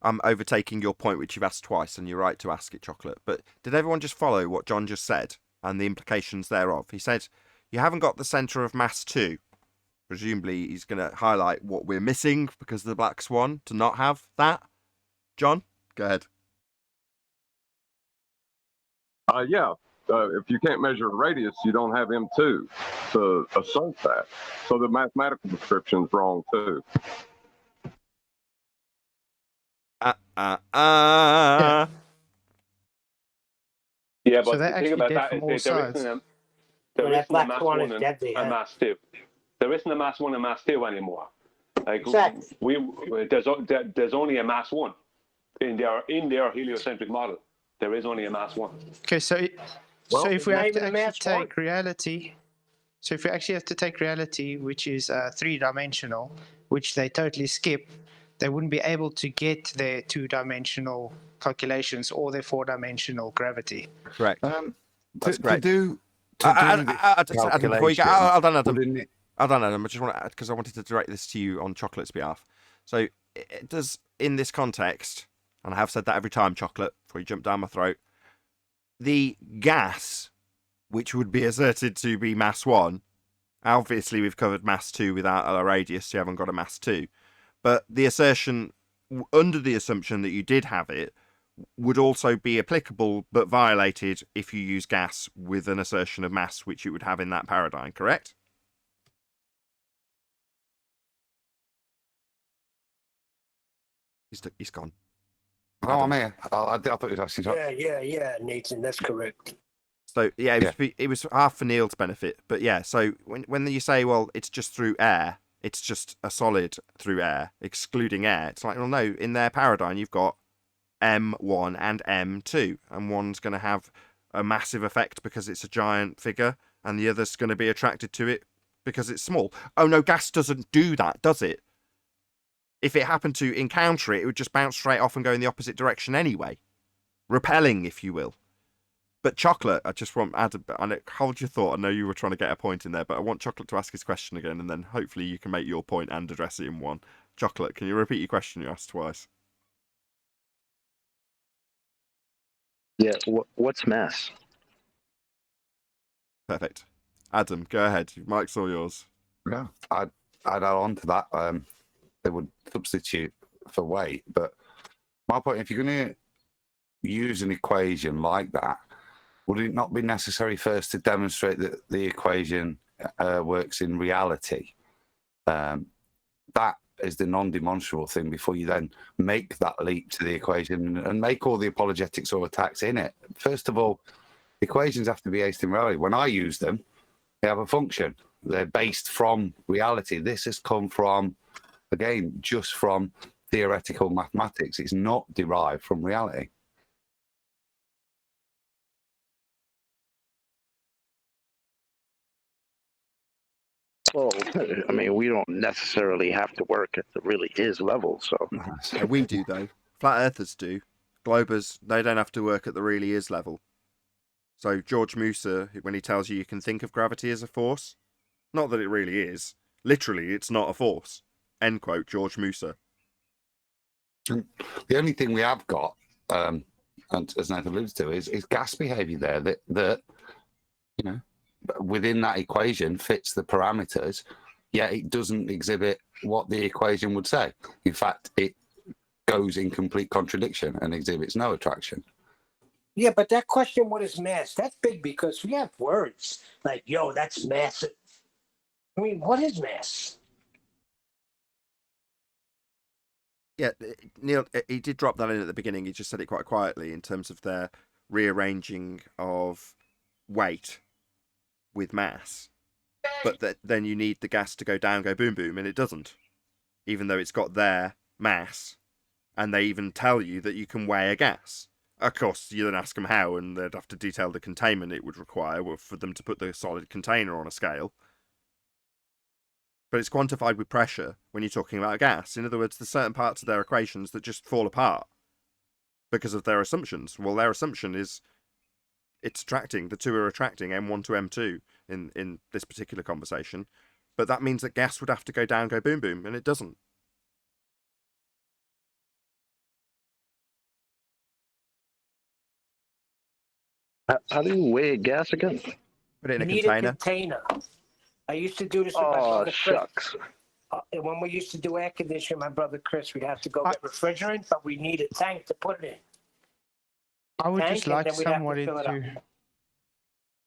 I'm overtaking your point, which you've asked twice, and you're right to ask it, Chocolate. But did everyone just follow what John just said and the implications thereof? He said, you haven't got the centre of mass 2. Presumably, he's going to highlight what we're missing because of the Black Swan to not have that. John, go ahead. Yeah. If you can't measure a radius, you don't have M2 to assert that. So the mathematical description is wrong too. Yeah, So but they're the thing actually about dead that from is all that sides. there Well, that isn't a Black mass Swan 1 is and dead there. a mass 2. There isn't a mass 1 and mass 2 anymore. Like Exactly. there's only a mass 1 in their heliocentric model. There is only a mass 1. Okay, so if we not have to even a actually mass one. take reality, so if we actually have to take reality, which is three-dimensional, which they totally skip, they wouldn't be able to get their two-dimensional calculations or their four-dimensional gravity. Correct. That's To correct. do Adam, before you go, hold on, Adam. wouldn't it- Hold on, Adam. I just want to, because I wanted to direct this to you on Chocolate's behalf. So, it does, in this context, and I have said that every time, Chocolate, before you jump down my throat, the gas, which would be asserted to be mass 1, obviously we've covered mass 2 without a radius, so you haven't got a mass 2. But the assertion, under the assumption that you did have it, would also be applicable but violated if you use gas with an assertion of mass, which you would have in that paradigm, correct? He's gone. Oh, I'm here. I thought you were asking. Yeah, Nathan, that's correct. So yeah, it was half for Neil's benefit, but yeah. So when you say, well, it's just through air, it's just a solid through air, excluding air. It's like, well, no, in their paradigm, you've got M1 and M2, and one's going to have a massive effect because it's a giant figure, and the other's going to be attracted to it because it's small. Oh no, gas doesn't do that, does it? If it happened to encounter it, it would just bounce straight off and go in the opposite direction anyway. Repelling, if you will. But Chocolate, I just want Adam, hold your thought. I know you were trying to get a point in there, but I want Chocolate to ask his question again, and then hopefully you can make your point and address it in one. Chocolate, can you repeat your question you asked twice? Yeah, what's mass? Perfect. Adam, go ahead. Mike's all yours. Yeah, I'd add on to that. They would substitute for weight, but my point, if you're going to use an equation like that, would it not be necessary first to demonstrate that the equation works in reality? That is the non-demonstrable thing before you then make that leap to the equation and make all the apologetics or attacks in it. First of all, equations have to be based in reality. When I use them, they have a function. They're based from reality. This has come from, again, just from theoretical mathematics. It's not derived from reality. Well, I mean, we don't necessarily have to work at the really is level, so. Yeah, we do, though. Flat Earthers do. Globers, they don't have to work at the really is level. So George Musa, when he tells you can think of gravity as a force, not that it really is. Literally, it's not a force. End quote, George Musa. The only thing we have got, and as Nathan alludes to, is gas behaviour there that you know, within that equation fits the parameters, yet it doesn't exhibit what the equation would say. In fact, it goes in complete contradiction and exhibits no attraction. Yeah, but that question, what is mass? That's big because we have words like, yo, that's massive. I mean, what is mass? Yeah, Neil, he did drop that in at the beginning. He just said it quite quietly in terms of their rearranging of weight with mass. But then you need the gas to go down, go boom, boom, and it doesn't. even though it's got their mass, and they even tell you that you can weigh a gas. Of course, you then ask them how, and they'd have to detail the containment it would require for them to put the solid container on a scale. But it's quantified with pressure when you're talking about a gas. In other words, there's certain parts of their equations that just fall apart because of their assumptions. Well, their assumption is it's attracting. The two are attracting, M1 to M2 in this particular conversation. But that means that gas would have to go down, go boom, boom, and it doesn't. How do you weigh a gas again? Put it in a Need container. a container. I used to do this with my Oh, brother Chris. shucks. When we used to do air conditioning, my brother Chris, we'd have to go get refrigerant, but we need a tank to put it in. I would Tank, just and like then we'd have to somebody fill it up.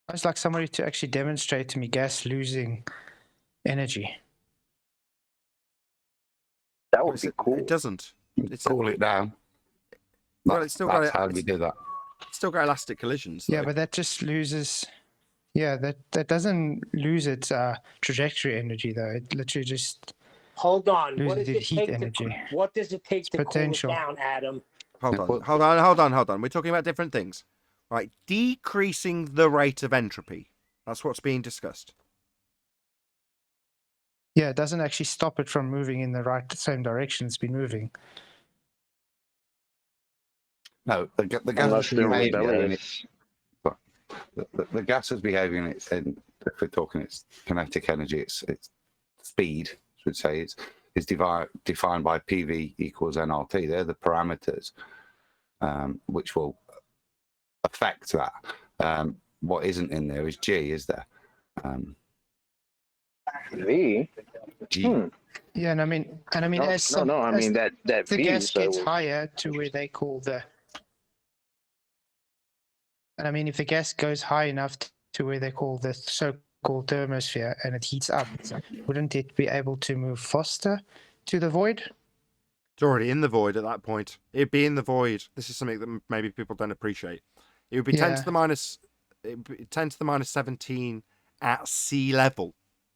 I'd just like somebody to actually demonstrate to me gas losing energy. That would be cool. It doesn't. It's Cool it down. Well, it's still got That's how it's you do that. still got elastic collisions. Yeah, though. but that just loses. Yeah, that doesn't lose its trajectory energy though. It literally just Hold on. What loses does it its heat take energy. to? What does it take to potential. cool it down, Adam? Hold on. We're talking about different things. Right, decreasing the rate of entropy. That's what's being discussed. Yeah, it doesn't actually stop it from moving in the same direction it's been moving. No, the Unless gas is they're behaving in rebellious. the gas is behaving in if we're talking its kinetic energy, its speed, I should say, is defined by PV equals nRT. They're the parameters which will affect that. What isn't in there is G, is there? V? G. Yeah, and I mean, as that the V. gas gets So higher to where they call the. And I mean, if the gas goes high enough to where they call the so-called thermosphere and it heats up, wouldn't it be able to move faster to the void? It's already in the void at that point. It'd be in the void. This is something that maybe people don't appreciate. It would be 10 to the minus 17 at sea level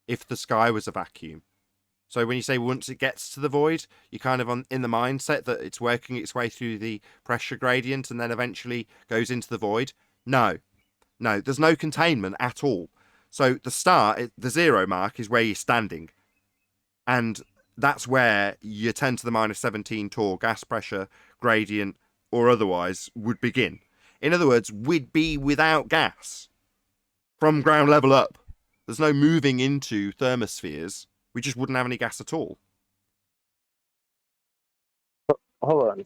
if the sky was a vacuum. So when you say once it gets to the void, you're kind of in the mindset that it's working its way through the pressure gradient and then eventually goes into the void. No, there's no containment at all. So the start, the 0 mark, is where you're standing. And that's where your 10 to the minus 17 torr gas pressure gradient or otherwise would begin. In other words, we'd be without gas from ground level up. There's no moving into thermospheres. We just wouldn't have any gas at all. hold on.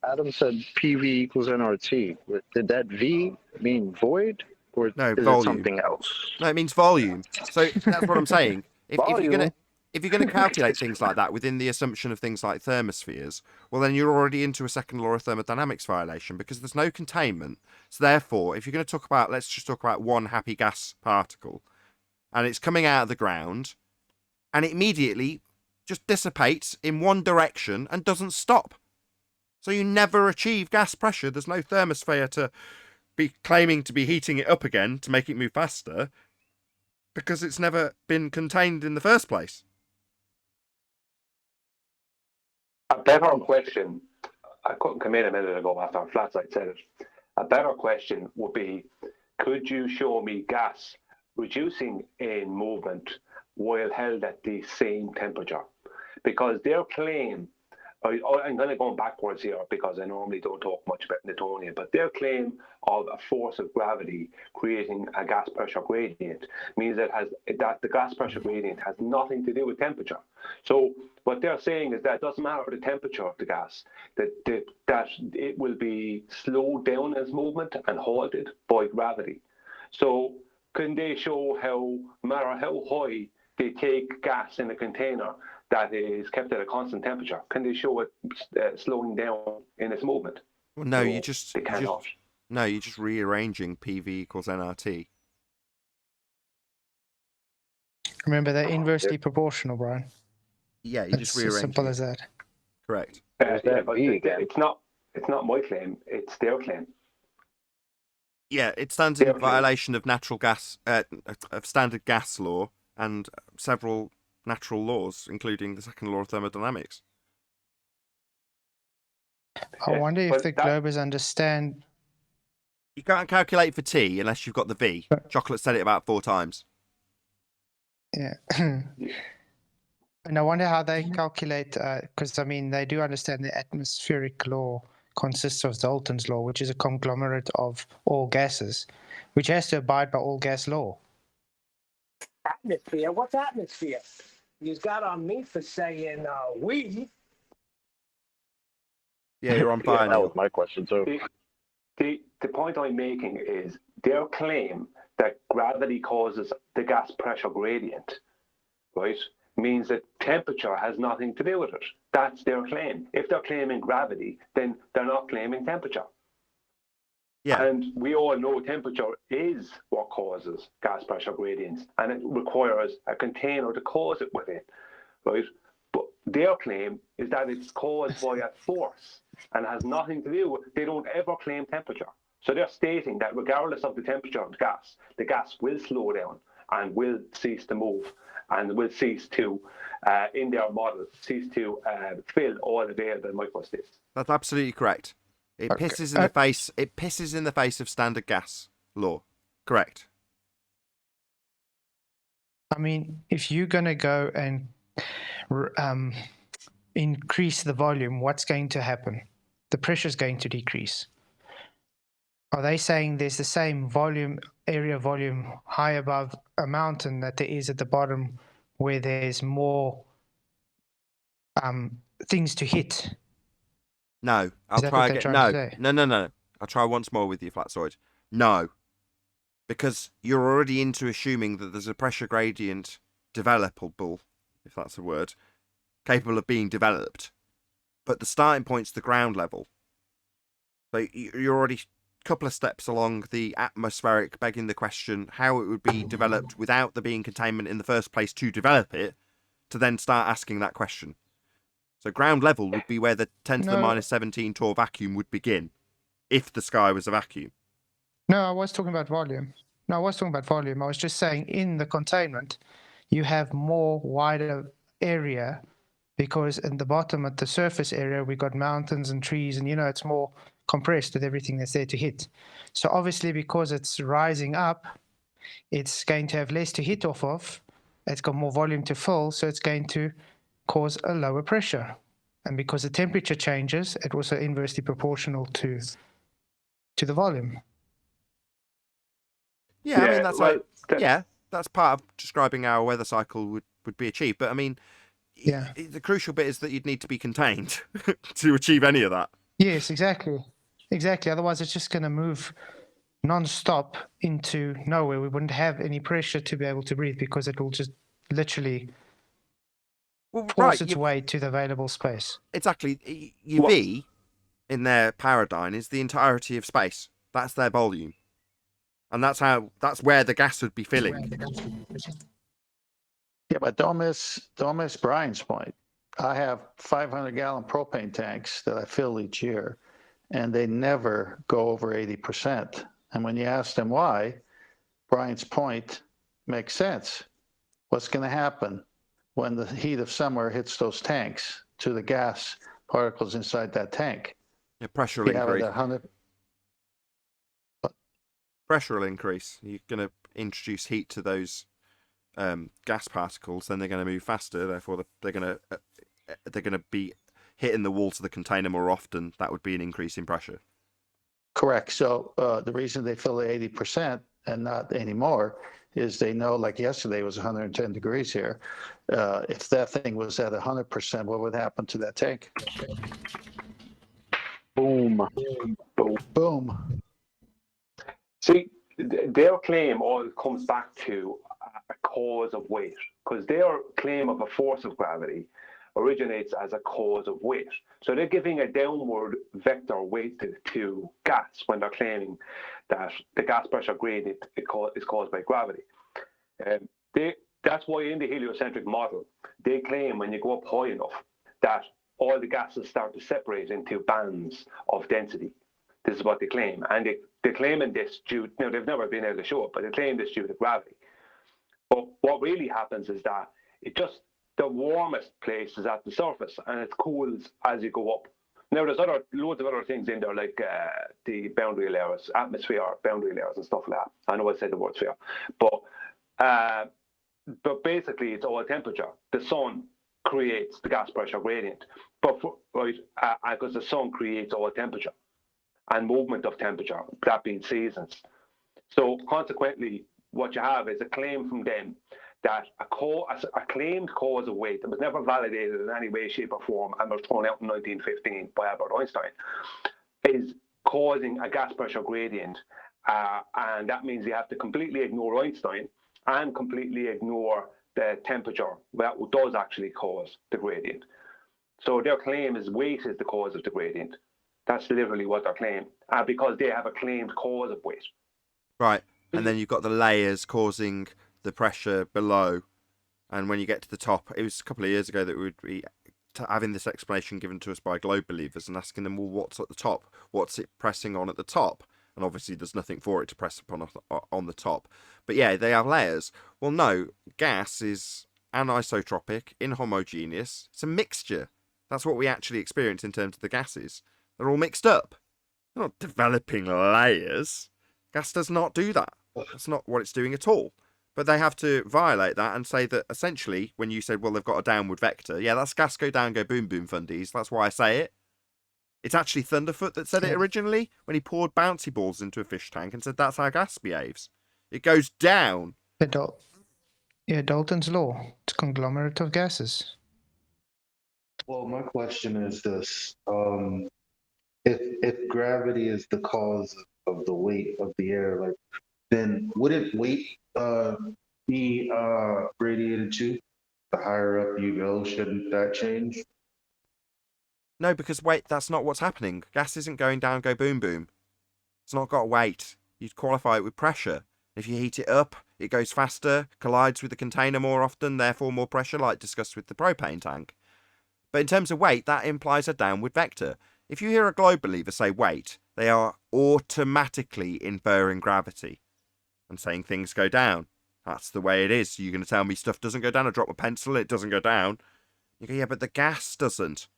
Adam said PV equals nRT. Did that V mean void, or No, is volume. it something else? No, it means volume. So that's what I'm saying. If you're gonna calculate things like that within the assumption of things like thermospheres, well then you're already into a second law of thermodynamics violation because there's no containment. So therefore, if you're going to talk about, let's just talk about one happy gas particle, and it's coming out of the ground, and it immediately just dissipates in one direction and doesn't stop. So you never achieve gas pressure. There's no thermosphere to be claiming to be heating it up again to make it move faster because it's never been contained in the first place. A better question, I couldn't come in a minute ago after Flatside said it. A better question would be, could you show me gas reducing in movement while held at the same temperature? Because their claim, I'm going to go backwards here because I normally don't talk much about Newtonian, but their claim of a force of gravity creating a gas pressure gradient means that the gas pressure gradient has nothing to do with temperature. So what they're saying is that it doesn't matter the temperature of the gas, that it will be slowed down as movement and halted by gravity. So can they show how, no matter how high they take gas in a container that is kept at a constant temperature, can they show it slowing down in its movement? Well, no, They cannot. you're just rearranging PV equals nRT. Remember, they're inversely proportional, Brian. Yeah, you just It's rearrange. as simple as that. Correct. Yeah, but it's not my claim, it's their claim. Yeah, it stands in violation of natural gas, of standard gas law, and several natural laws, including the second law of thermodynamics. I wonder if the globers understand. You can't calculate for T unless you've got the V. Chocolate said it about 4 times. Yeah. And I wonder how they calculate, because I mean, they do understand the atmospheric law consists of Dalton's law, which is a conglomerate of all gases, which has to abide by all gas law. Atmosphere? What's atmosphere? You got on me for saying we. Yeah, you're on fire. That was my question too. The point I'm making is their claim that gravity causes the gas pressure gradient, right, means that temperature has nothing to do with it. That's their claim. If they're claiming gravity, then they're not claiming temperature. Yeah. And we all know temperature is what causes gas pressure gradients, and it requires a container to cause it within, right? But their claim is that it's caused by a force and has nothing to do with, they don't ever claim temperature. So they're stating that regardless of the temperature of the gas will slow down and will cease to move and will cease to, in their model, cease to fill all available microstates. That's absolutely correct. It pisses in the face. It pisses in the face of standard gas law. Correct. I mean, if you're going to go and increase the volume, what's going to happen? The pressure is going to decrease. Are they saying there's the same area volume high above a mountain that there is at the bottom where there's more things to hit? No, I'll try again. No. I'll try once more with you, Flatsoid. No. Because you're already into assuming that there's a pressure gradient developable, if that's a word, capable of being developed. But the starting point's the ground level. So you're already a couple of steps along the atmospheric, begging the question how it would be developed without there being containment in the first place to develop it, to then start asking that question. So ground level would be where the 10 to the minus 17 torr vacuum would begin, if the sky was a vacuum. No, I was talking about volume. I was just saying in the containment, you have more wider area because in the bottom at the surface area, we got mountains and trees and, it's more compressed with everything that's there to hit. So obviously because it's rising up, it's going to have less to hit off of. It's got more volume to fill, so it's going to cause a lower pressure. And because the temperature changes, it also inversely proportional to the volume. Yeah, I mean, that's part of describing how a weather cycle would be achieved. But I mean, the crucial bit is that you'd need to be contained to achieve any of that. Yes, exactly. Otherwise, it's just going to move non-stop into nowhere. We wouldn't have any pressure to be able to breathe because it will just literally force its way to the available space. Exactly. Your V in their paradigm is the entirety of space. That's their volume. And that's where the gas would be filling. Yeah, but don't miss Brian's point. I have 500-gallon propane tanks that I fill each year, and they never go over 80%. And when you ask them why, Brian's point makes sense. What's going to happen when the heat of summer hits those tanks to the gas particles inside that tank? Yeah, pressure will increase. 100. Pressure will increase. You're going to introduce heat to those gas particles, then they're going to move faster. Therefore, they're going to be hitting the walls of the container more often. That would be an increase in pressure. Correct. So the reason they fill it 80% and not anymore is they know, like yesterday was 110 degrees here. If that thing was at 100%, what would happen to that tank? Boom. Boom. Boom. See, their claim all comes back to a cause of weight, because their claim of a force of gravity originates as a cause of weight. So they're giving a downward vector weight to gas when they're claiming that the gas pressure gradient is caused by gravity. That's why in the heliocentric model, they claim when you go up high enough that all the gases start to separate into bands of density. This is what they claim. And they're claiming this due, they've never been able to show it, but they claim this due to gravity. But what really happens is that it just the warmest place is at the surface, and it cools as you go up. Now, there's loads of other things in there, like the boundary layers, atmosphere, boundary layers, and stuff like that. I know I said the word sphere, but basically, it's all temperature. The sun creates the gas pressure gradient, because the sun creates all temperature and movement of temperature, that being seasons. So consequently, what you have is a claim from them that a claimed cause of weight that was never validated in any way, shape, or form and was thrown out in 1915 by Albert Einstein is causing a gas pressure gradient. And that means you have to completely ignore Einstein and completely ignore the temperature that does actually cause the gradient. So their claim is weight is the cause of the gradient. That's literally what they're claiming, because they have a claimed cause of weight. Right, and then you've got the layers causing the pressure below, and when you get to the top, it was a couple of years ago that we would be having this explanation given to us by globe believers and asking them, well, what's at the top? What's it pressing on at the top? And obviously there's nothing for it to press upon on the top. But yeah, they have layers. Well, no, gas is anisotropic, inhomogeneous. It's a mixture. That's what we actually experience in terms of the gases. They're all mixed up. They're not developing layers. Gas does not do that. That's not what it's doing at all. But they have to violate that and say that essentially, when you said, well, they've got a downward vector, yeah, that's gas go down, go boom, boom fundies. That's why I say it. It's actually Thunderfoot that said it originally when he poured bouncy balls into a fish tank and said that's how gas behaves. It goes down. Yeah, Dalton's law. It's a conglomerate of gases. Well, my question is this: if gravity is the cause of the weight of the air, like, then wouldn't weight be radiated too? The higher up you go, shouldn't that change? No, because wait, that's not what's happening. Gas isn't going down, go boom, boom. It's not got weight. You'd qualify it with pressure. If you heat it up, it goes faster, collides with the container more often, therefore more pressure, like discussed with the propane tank. But in terms of weight, that implies a downward vector. If you hear a globe believer say weight, they are automatically inferring gravity and saying things go down. That's the way it is. You're going to tell me stuff doesn't go down? I drop a pencil, it doesn't go down. You go, yeah, but the gas doesn't.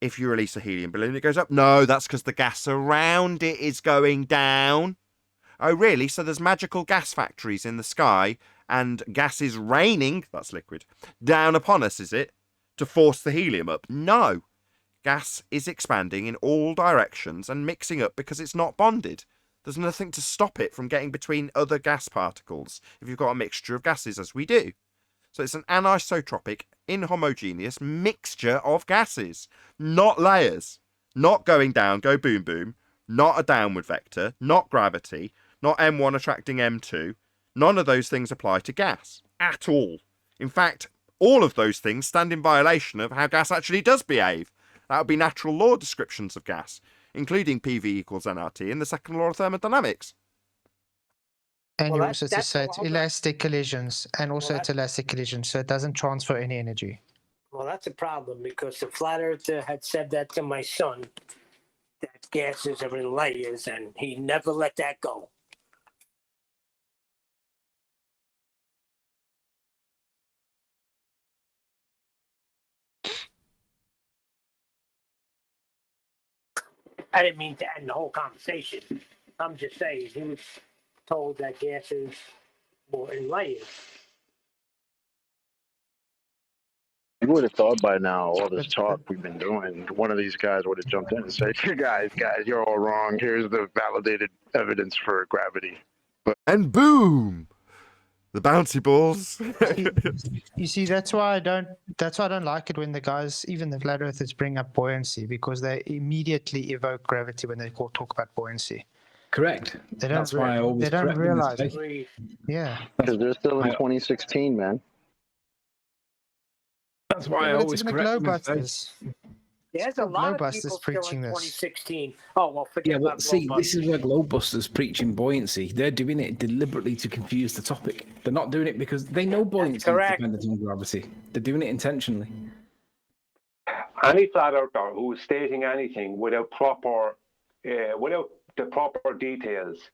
If you release a helium balloon, it goes up. No, that's because the gas around it is going down. Oh, really? So there's magical gas factories in the sky and gas is raining, that's liquid, down upon us, is it? To force the helium up? No. Gas is expanding in all directions and mixing up because it's not bonded. There's nothing to stop it from getting between other gas particles if you've got a mixture of gases, as we do. So it's an anisotropic, inhomogeneous mixture of gases, not layers, not going down, go boom boom, not a downward vector, not gravity, not M1 attracting M2. None of those things apply to gas at all. In fact, all of those things stand in violation of how gas actually does behave. That would be natural law descriptions of gas, including PV equals nRT in the second law of thermodynamics. And you also say it's elastic collisions, and also it's elastic collisions, so it doesn't transfer any energy. Well, that's a problem because the flat earther had said that to my son, that gases are in layers, and he never let that go. I didn't mean to end the whole conversation. I'm just saying he was told that gases were in layers. You would have thought by now, all this talk we've been doing, one of these guys would have jumped in and said, guys, you're all wrong. Here's the validated evidence for gravity. And boom! The bouncy balls. You see, that's why I don't like it when the guys, even the flat earthers, bring up buoyancy, because they immediately evoke gravity when they talk about buoyancy. Correct. They don't. That's why I always they don't correct them and realize. say- Yeah. Because they're still in 2016, man. That's why I But it's always even the correct them and Globebusters. say- There's a lot of Globebusters people still preaching in this. 2016. Oh, well, forget Yeah, about but see, this Globebusters. is where Globebusters preaching buoyancy. They're doing it deliberately to confuse the topic. They're not doing it because they know buoyancy is correct. dependent on gravity. They're doing it intentionally. Any flat earther who is stating anything without without the proper details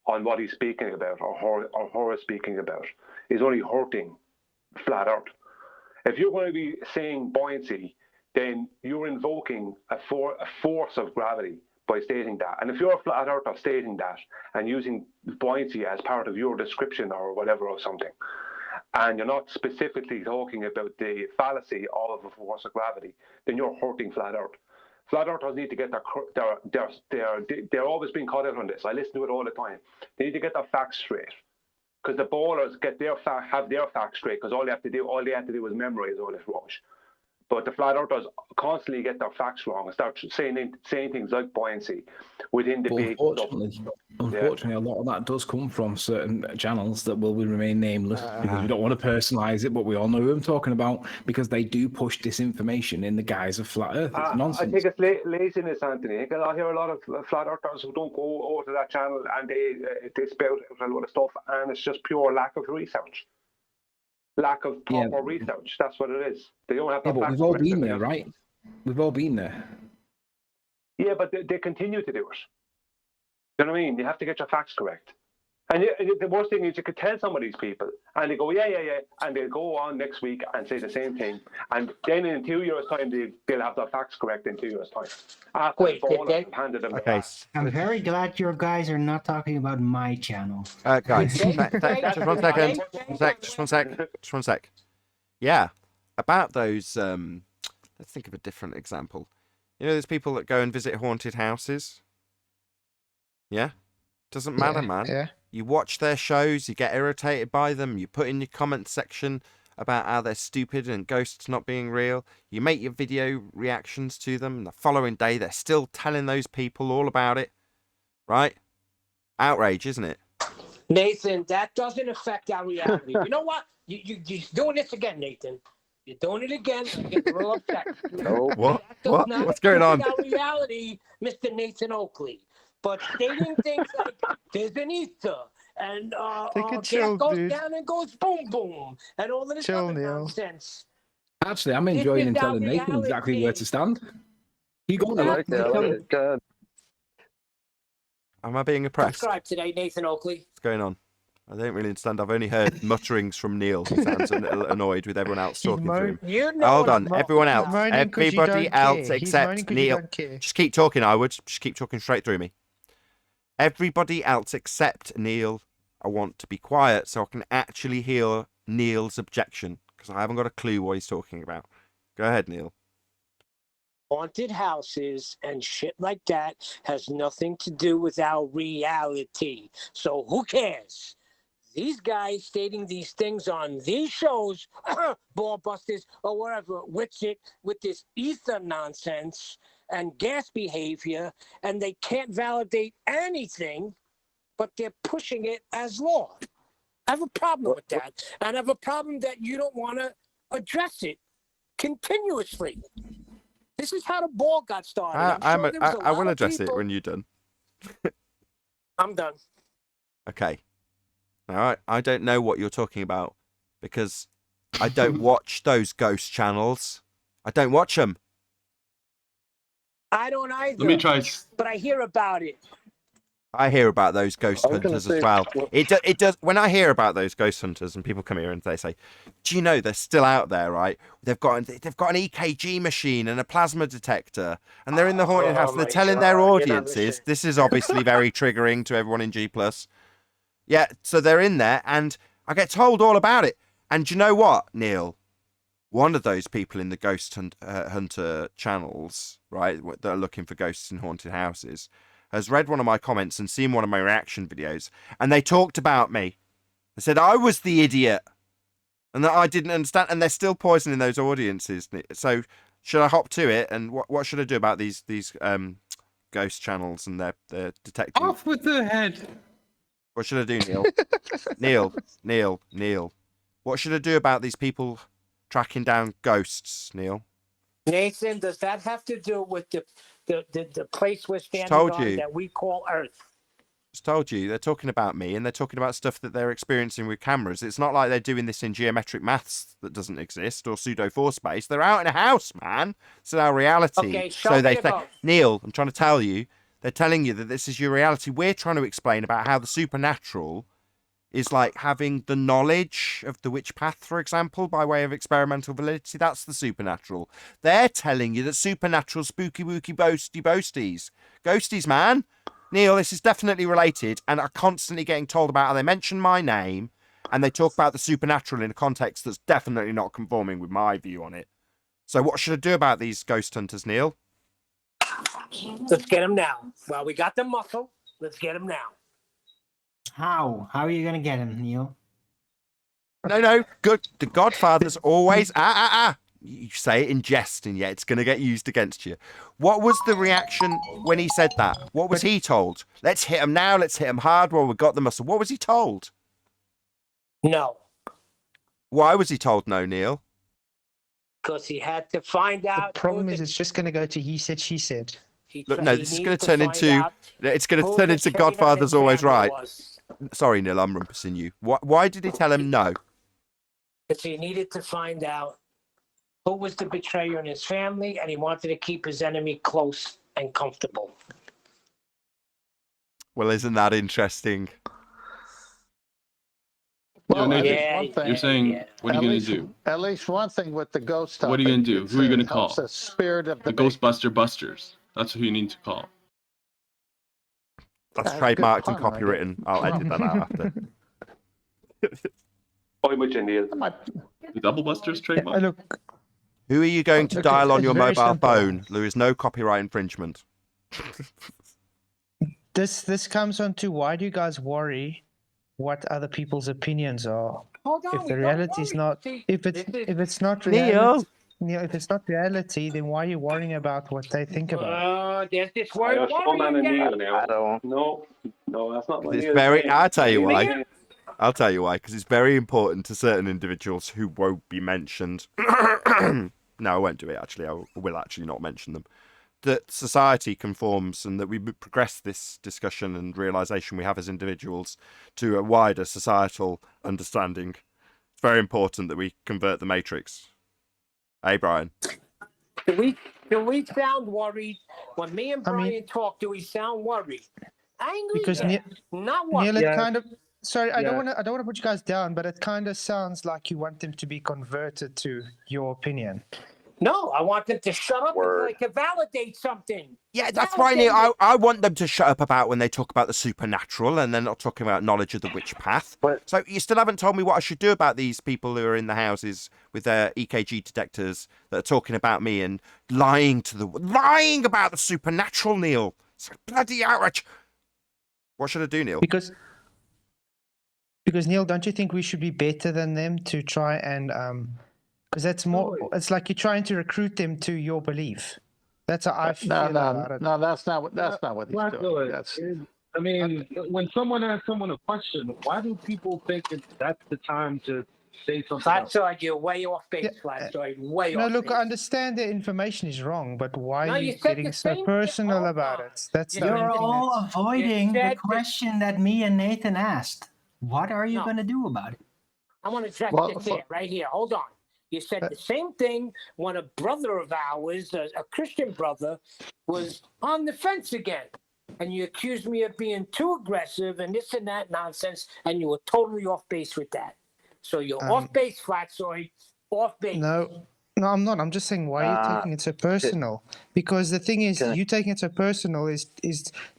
on what he's speaking about or her is speaking about is only hurting flat earth. If you're going to be saying buoyancy, then you're invoking a force of gravity by stating that. And if you're a flat earther stating that and using buoyancy as part of your description or whatever or something, and you're not specifically talking about the fallacy of a force of gravity, then you're hurting flat earth. Flat earthers need to get they're always being caught out on this. I listen to it all the time. They need to get their facts straight. Because the ballers have their facts straight, because all they have to do is memorize all this rubbish. But the flat earthers constantly get their facts wrong and start saying things like buoyancy within debate. Unfortunately, a lot of that does come from certain channels that will remain nameless because we don't want to personalize it, but we all know who I'm talking about because they do push disinformation in the guise of flat Earth. It's nonsense. I think it's laziness, Anthony. I hear a lot of flat earthers who don't go over to that channel and they spout out a lot of stuff, and it's just pure lack of research. Lack of proper research. That's what it is. They don't have. Yeah, but we've all been there, right? We've all been there. Yeah, but they continue to do it. You know what I mean? You have to get your facts correct. And the worst thing is you could tell some of these people, and they go, yeah, and they'll go on next week and say the same thing. And then in 2 years' time, they'll have their facts correct in 2 years' time. Wait, handed them Okay. I'm very glad you guys are not talking about my channel. Guys, just one second. Just one sec. Yeah, about those. Let's think of a different example. You know, there's people that go and visit haunted houses. Yeah, doesn't matter, man. Yeah. You watch their shows, you get irritated by them, you put in your comment section about how they're stupid and ghosts not being real. You make your video reactions to them, and the following day they're still telling those people all about it. Right? Outrage, isn't it? Nathan, that doesn't affect our reality. You know what? You're doing this again, Nathan. You're doing it again. I'm getting real upset. What? That does What? not What's going on? affect our reality, Mr. Nathan Oakley. But stating things like there's an ether and chill, goes dude. down and goes boom boom and all of this other nonsense. Actually, I'm enjoying and telling Nathan exactly where to stand. You got I like that. I like it. Go ahead. Am I being oppressed? Subscribe today, Nathan Oakley. What's going on? I don't really understand. I've only heard mutterings from Neil. He sounds a little annoyed with everyone else talking to him. Hold on, everyone else. Everybody else except Neil. Just keep talking, I would. Just keep talking straight through me. Everybody else except Neil, I want to be quiet so I can actually hear Neil's objection, because I haven't got a clue what he's talking about. Go ahead, Neil. Haunted houses and shit like that has nothing to do with our reality. So who cares? These guys stating these things on these shows, Ballbusters or wherever, with this ether nonsense and gas behavior, and they can't validate anything, but they're pushing it as law. I have a problem with that, and I have a problem that you don't want to address it continuously. This is how the ball got started. I will address it when you're done. I'm done. Okay. Now, I don't know what you're talking about because I don't watch those ghost channels. I don't watch them. I don't either. Let me try. But I hear about it. I hear about those ghost hunters as well. It does. When I hear about those ghost hunters and people come here and they say, "Do you know they're still out there? Right? They've got an EKG machine and a plasma detector, and they're in the haunted house. And they're telling their audiences. This is obviously very triggering to everyone in G+. Yeah, so they're in there, and I get told all about it. And do you know what, Neil? One of those people in the ghost hunter channels, right, that are looking for ghosts in haunted houses, has read one of my comments and seen one of my reaction videos, and they talked about me. They said I was the idiot, and that I didn't understand, and they're still poisoning those audiences. So should I hop to it, and what should I do about these ghost channels and their detecting? Off with the head. What should I do, Neil? Neil. What should I do about these people tracking down ghosts, Neil? Nathan, does that have to do with the place we're standing told on you. that we call Earth? Just told you, they're talking about me, and they're talking about stuff that they're experiencing with cameras. It's not like they're doing this in geometric maths that doesn't exist or pseudo four space. They're out in a house, man. It's our reality. Okay, show so me they about. Neil, I'm trying to tell you, they're telling you that this is your reality. We're trying to explain about how the supernatural is like having the knowledge of the witch path, for example, by way of experimental validity. That's the supernatural. They're telling you that supernatural, spooky, wooky, boasties. Ghosties, man. Neil, this is definitely related, and are constantly getting told about how they mention my name, and they talk about the supernatural in a context that's definitely not conforming with my view on it. So what should I do about these ghost hunters, Neil? Let's get them now. Well, we got the muscle. Let's get them now. How? How are you gonna get him, Neil? No. Good. The Godfather's always You say it in jest, and yet it's going to get used against you. What was the reaction when he said that? What was he told? Let's hit him now. Let's hit him hard while we've got the muscle. What was he told? No. Why was he told no, Neil? Because he had to find out. The problem is, it's just going to go to he said, she said. Look, no, this is going to turn into. It's going to turn into Godfather's always right. Sorry, Neil, I'm rumpusing you. Why did he tell him no? Because he needed to find out who was the betrayer in his family, and he wanted to keep his enemy close and comfortable. Well, isn't that interesting? Well, Nathan, you're saying, what are you going to do? At least one thing with the ghost topic. What are you going to do? Who are you going to call? The spirit of the Ghostbuster Busters. That's who you need to call. That's trademarked and copywritten. I'll edit that out after. The Double Busters trademark? Who are you going to dial on your mobile phone? There is no copyright infringement. This comes on to, why do you guys worry what other people's opinions are? Hold on, If the reality is not, if it's not Neil. Neil, if it's not reality, then why are you worrying about what they think about? There's this word. No, that's not what It's Neil very. is saying. I'll tell you why. I'll tell you why. Because it's very important to certain individuals who won't be mentioned. No, I won't do it. Actually, I will actually not mention them. That society conforms, and that we progress this discussion and realization we have as individuals to a wider societal understanding. It's very important that we convert the matrix. Hey, Brian. Do we sound worried when me and Brian talk? Do we sound worried? Angry? Because not worried. Neil, it kind of. Sorry, I don't want to put you guys down, but it kind of sounds like you want them to be converted to your opinion. No, I want them to shut up and like to validate something. Yeah, that's right, Neil. I want them to shut up about when they talk about the supernatural, and they're not talking about knowledge of the witch path. So you still haven't told me what I should do about these people who are in the houses with their EKG detectors that are talking about me and lying about the supernatural, Neil. It's a bloody outrage. What should I do, Neil? Because Neil, don't you think we should be better than them to try and because that's more. It's like you're trying to recruit them to your belief. That's how I feel about it. No, that's not what he's doing. That's, I mean, when someone asks someone a question, why do people think that's the time to say something else? Flatsoid, you're way off base, Flatsoid. Way off No, look, base. I understand the information is wrong, but why No, are you you said getting the so same personal about it? That's the You're only thing all that's- avoiding the said question that me and Nathan asked. What are you going to do about it? I want to address Well, this here, right here. Hold on. You said the same thing when a brother of ours, a Christian brother, was on the fence again. And you accused me of being too aggressive and this and that nonsense, and you were totally off base with that. So you're off base, Flatsoid. Off base. No, I'm not. I'm just saying, why are you taking it so personal? Because the thing is, you taking it so personal is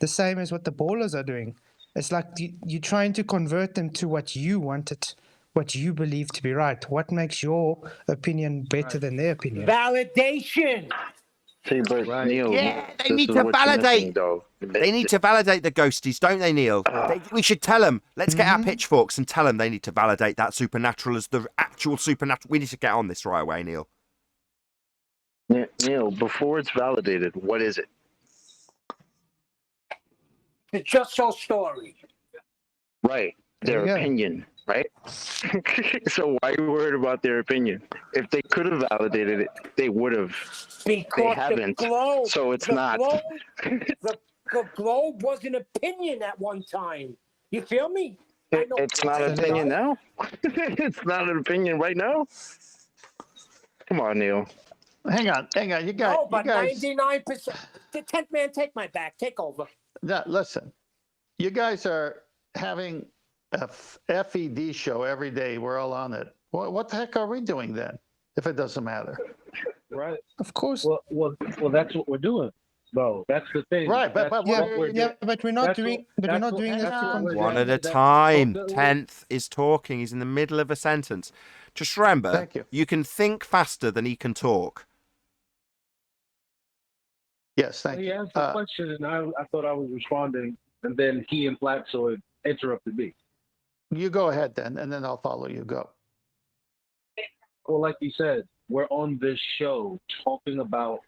the same as what the ballers are doing. It's like you're trying to convert them to what you wanted, what you believe to be right. What makes your opinion better than their opinion? Validation. See, but Neil, Yeah, they this need is to what you're missing, validate. though. They need to validate the ghosties, don't they, Neil? We should tell them. Let's get our pitchforks and tell them they need to validate that supernatural as the actual supernatural. We need to get on this right away, Neil. Neil, before it's validated, what is it? The just so story. Right. Their opinion, right? So why are you worried about their opinion? If they could have validated it, they would have. Because they haven't. The globe, so it's the not. Globe, the globe was an opinion at one time. You feel me? It's not an opinion now? It's not an opinion right now? Come on, Neil. hang on. You guys. Oh, but 99%. The 10th man, take my back. Take over. Listen, you guys are having FED show every day. We're all on it. What the heck are we doing then? If it doesn't matter, Right. Of course. Well, that's what we're doing. though. That's the thing. Right, but That's what what are we're you- doing. but we're not That's doing. what- But we're that's not what- doing this hang to on. convert. One at a That- time. that- 10th is talking. He's in the middle of a sentence. Just remember, Thank you. can think faster than he can talk. Yes, thank He you. asked a question, and I thought I was responding, and then he and Flatsoid interrupted me. You go ahead then, and then I'll follow you. Go. Well, like you said, we're on this show talking about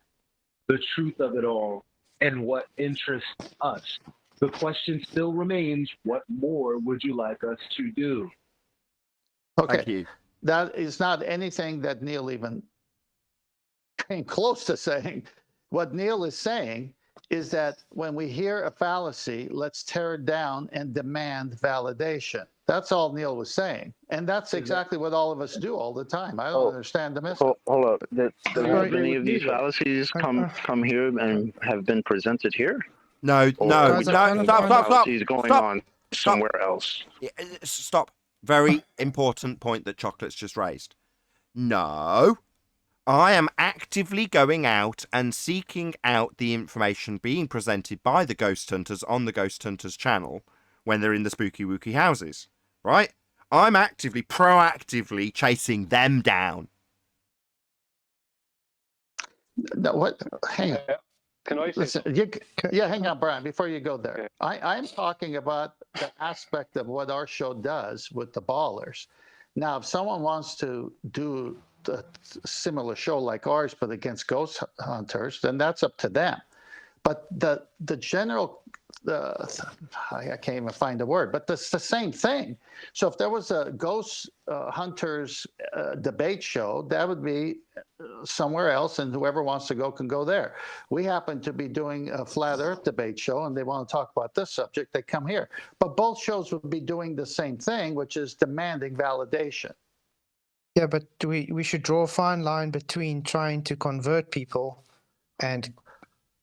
the truth of it all and what interests us. The question still remains, what more would you like us to do? Okay. Thank you. That is not anything that Neil even came close to saying. What Neil is saying is that when we hear a fallacy, let's tear it down and demand validation. That's all Neil was saying. And that's exactly what all of us do all the time. I don't understand the message. Hold up. Does Sorry. any of these fallacies come here and have been presented here? No, Or no, are we no, talking stop, about stop, stop. fallacies going Stop. on somewhere else? Stop. Very important point that Chocolate's just raised. No, I am actively going out and seeking out the information being presented by the Ghost Hunters on the Ghost Hunters channel when they're in the spooky wooky houses, right? I'm actively, proactively chasing them down. No, what? Hang on. Can I say Listen, yeah, hang on, Brian, before you go there. I'm talking about the aspect of what our show does with the ballers. Now, if someone wants to do a similar show like ours, but against ghost hunters, then that's up to them. But the general, I can't even find a word, but it's the same thing. So if there was a ghost hunters debate show, that would be somewhere else, and whoever wants to go can go there. We happen to be doing a flat earth debate show, and they want to talk about this subject, they come here. But both shows would be doing the same thing, which is demanding validation. Yeah, but we should draw a fine line between trying to convert people and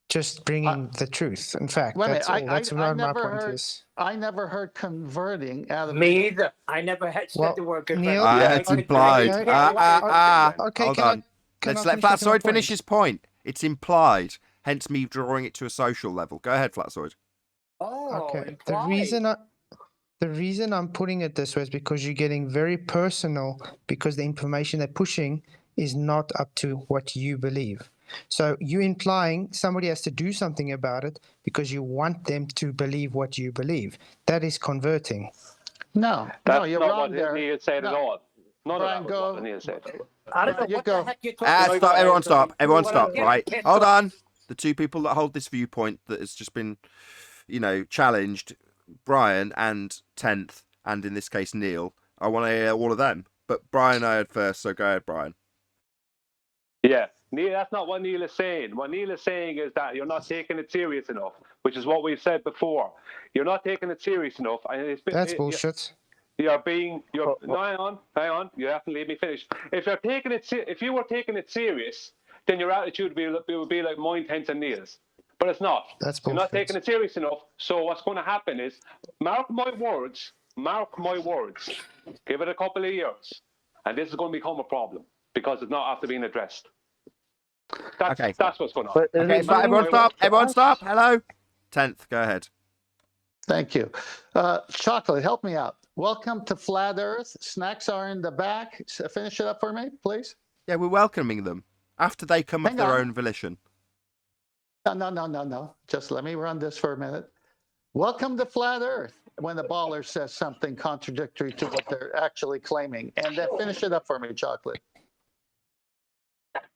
just bringing the truth. In fact, Wait a that's minute, all. That's around my never point heard, is. I never heard converting out of Me either. I never had said Well, the word Neil, convert. It's implied. Okay, Hold can I- on. can Let's I let finish my Flatsoid finish point? his point. It's implied, hence me drawing it to a social level. Go ahead, Flatsoid. Oh, Okay. The reason I'm putting it this way is because you're getting very personal because the information they're pushing is not up to what you believe. So you implying somebody has to do something about it because you want them to believe what you believe. That is converting. No, That's you're not wrong what there. Neil said at all. None Brian, of that was what Neil said. I don't know You what go. the heck you're talking about. Stop, everyone stop. Everyone What stop, I'm getting right? pissed Hold off- on. The two people that hold this viewpoint that has just been, challenged, Brian and 10th, and in this case, Neil. I want to hear all of them. But Brian I heard first, so go ahead, Brian. Yeah, Neil, that's not what Neil is saying. What Neil is saying is that you're not taking it serious enough, which is what we've said before. You're not taking it serious enough, and That's bullshit. No, hang on. You have to let me finish. If you were taking it serious, then your attitude would be like mine, Tenth, and Neil's. But it's not. That's You're not bullshit. taking it serious enough. So what's going to happen is, mark my words. Give it a couple of years, and this is going to become a problem because it's not after being addressed. That's what's going on. Okay, everyone stop. Everyone stop. Hello. 10th, go ahead. Thank you. Chocolate, help me out. Welcome to Flat Earth. Snacks are in the back. Finish it up for me, please. Yeah, we're welcoming them after they come of Hang their on. own volition. No. Just let me run this for a minute. Welcome to Flat Earth when the baller says something contradictory to what they're actually claiming. And then finish it up for me, Chocolate.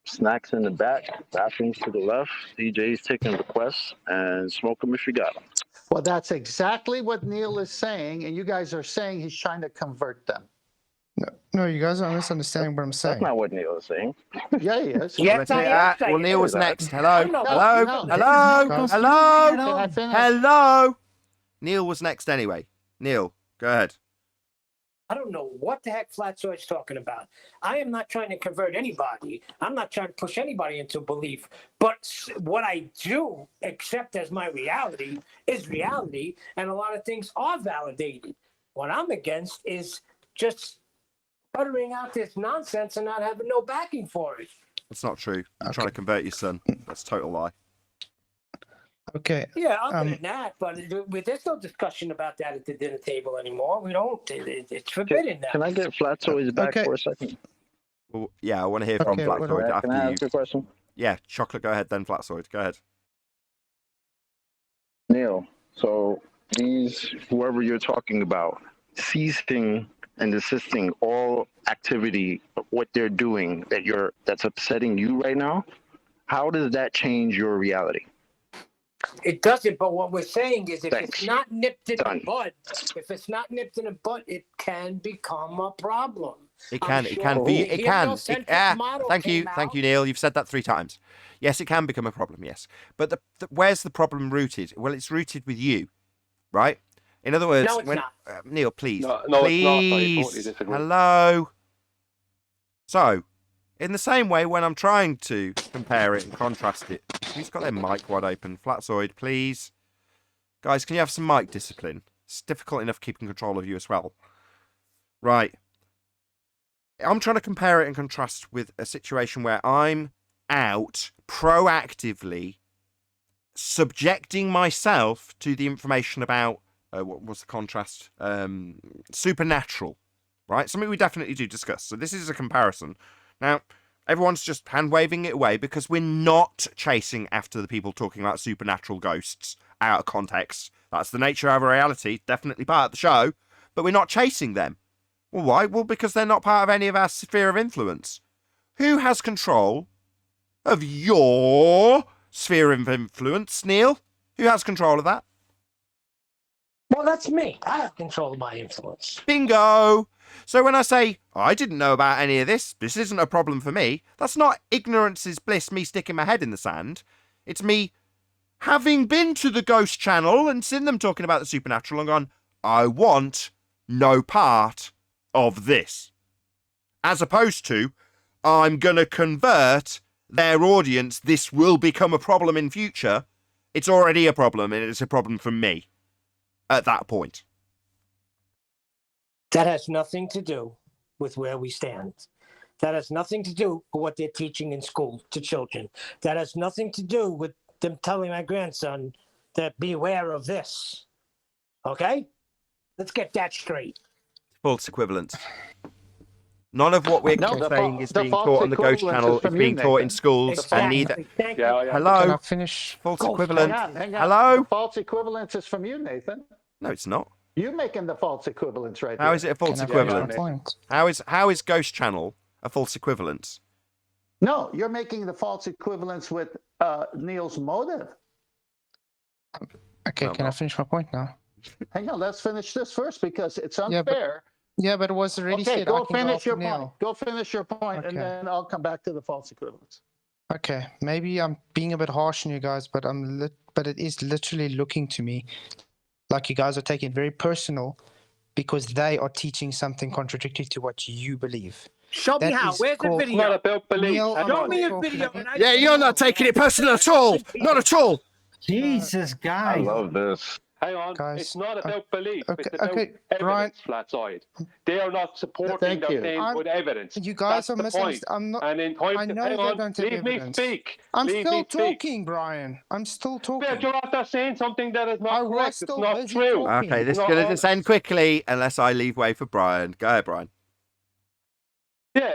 Snacks in the back, bathrooms to the left, DJs taking requests, and smoke them if you got them. Well, that's exactly what Neil is saying. And you guys are saying he's trying to convert them. No, you guys are misunderstanding what I'm saying. That's not what Neil is saying. Yeah, he is. Yes, I am saying Well, Neil was that. next. Hello. No, Hello. no. Hello. Hello. Can I finish? Hello. Neil was next anyway. Neil, go ahead. I don't know what the heck Flatsoid's talking about. I am not trying to convert anybody. I'm not trying to push anybody into belief. But what I do accept as my reality is reality, and a lot of things are validated. What I'm against is just uttering out this nonsense and not having no backing for it. That's not true. You're trying to convert your son. That's a total lie. Okay. Yeah, other than that, but there's no discussion about that at the dinner table anymore. We don't. It's forbidden now. Can I get Flatzoid's back for a second? Well, yeah, I want to hear from Flatzoid after Can I you. ask a question? Yeah, Chocolate, go ahead then, Flatzoid. Go ahead. Neil, so whoever you're talking about, ceasing and desisting all activity of what they're doing that's upsetting you right now, how does that change your reality? It doesn't, but what we're saying is if Thanks. it's not nipped in the bud, it can become a problem. It can be. It can. Thank you, Neil. You've said that 3 times. Yes, it can become a problem. Yes, but where's the problem rooted? Well, it's rooted with you, right? In other words, No, it's not. Neil, please, No, it's not. I please, totally disagree. hello. So, in the same way, when I'm trying to compare it and contrast it, who's got their mic wide open? Flatzoid, please. Guys, can you have some mic discipline? It's difficult enough keeping control of you as well. Right. I'm trying to compare it and contrast with a situation where I'm out proactively subjecting myself to the information about what was the contrast? Supernatural, right? Something we definitely do discuss. So this is a comparison. Now, everyone's just hand-waving it away because we're not chasing after the people talking about supernatural ghosts out of context. That's the nature of our reality, definitely part of the show, but we're not chasing them. Well, why? Well, because they're not part of any of our sphere of influence. Who has control of your sphere of influence, Neil? Who has control of that? Well, that's me. I have control of my influence. Bingo! So when I say, I didn't know about any of this isn't a problem for me, that's not ignorance is bliss, me sticking my head in the sand. It's me having been to the Ghost Channel and seen them talking about the supernatural and gone, I want no part of this. As opposed to, I'm going to convert their audience, this will become a problem in future. It's already a problem, and it's a problem for me at that point. That has nothing to do with where we stand. That has nothing to do with what they're teaching in school to children. That has nothing to do with them telling my grandson that beware of this. Okay? Let's get that straight. False equivalence. None of what we're saying is being taught on the Ghost Channel. It's being taught in schools, and neither. Hello. Can I finish? False Hang equivalent. on, hang on. Hello. The false equivalence is from you, Nathan. No, it's not. You're making the false equivalence right How there. is it a false equivalence? How is Ghost Channel a false equivalence? No, you're making the false equivalence with Neil's motive. Okay, can I finish my point now? Hang on, let's finish this first because it's unfair. Yeah, but it was already Okay, said. go I can finish your after point. Neil. Go finish your point, and Okay. then I'll come back to the false equivalence. Okay, maybe I'm being a bit harsh on you guys, but but it is literally looking to me like you guys are taking it very personal because they are teaching something contradictory to what you believe. Show me That how. is Where's the called- video? Not about belief. Neil, I'm Show not me a talking video. about- and I Yeah, you're not taking it personal at all. Not at all. Jesus, I guys. love this. Hang on, Guys, it's not about belief. It's okay, about okay, Brian. evidence, Flatzoid. They are not supporting Thank their you. claims with evidence. You guys That's are the point. misunderstanding. I'm not. And in point, I know hang they on, don't have leave me evidence. speak. I'm Leave still me speak. talking, Brian. I'm still talking. But you're after saying something that is I not was correct. It's still not busy true. talking. Okay, this is No, going to descend quickly unless I leave way for Brian. Go ahead, Brian. Yeah,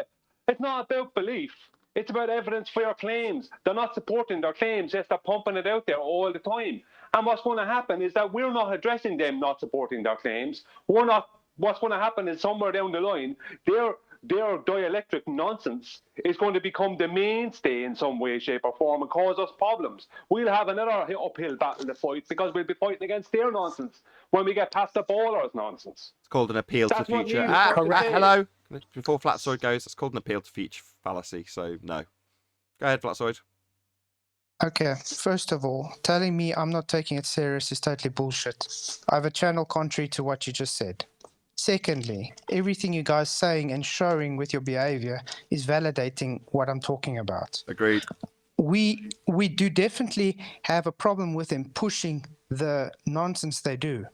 it's not about belief. It's about evidence for your claims. They're not supporting their claims, just they're pumping it out there all the time. And what's going to happen is that we're not addressing them not supporting their claims. We're not. What's going to happen is somewhere down the line, their dielectric nonsense is going to become the mainstay in some way, shape, or form and cause us problems. We'll have another uphill battle to fight because we'll be fighting against their nonsense when we get past the ballers' nonsense. It's called an appeal to That's what future. Neil's trying to say. Hello. Before Flatzoid goes, it's called an appeal to future fallacy. So no. Go ahead, Flatzoid. Okay, first of all, telling me I'm not taking it serious is totally bullshit. I have a channel contrary to what you just said. Secondly, everything you guys saying and showing with your behavior is validating what I'm talking about. Agreed. We do definitely have a problem with them pushing the nonsense they do,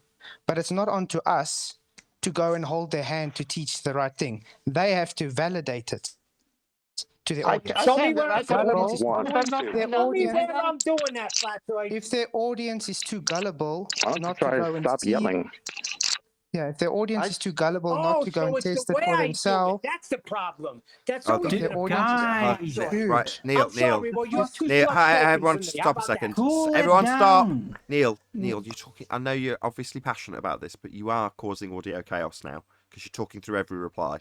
but it's not onto us to go and hold their hand to teach the right thing. They have to validate it to the audience. Show me where I'm doing that, Flatboy. If their audience is too gullible Why don't you not to try go to and stop see, yelling? yeah, if their audience is too gullible not to go and it's test the it way for I do it. themselves, That's the problem. That's Okay. always if been their a audience problem. is Right, Neil, I'm sorry, well, you're too Neil, soft-spoken everyone for me. How stop a about second. that? Cool it Everyone stop. down. Neil, you're talking. I know you're obviously passionate about this, but you are causing audio chaos now because you're talking through every reply.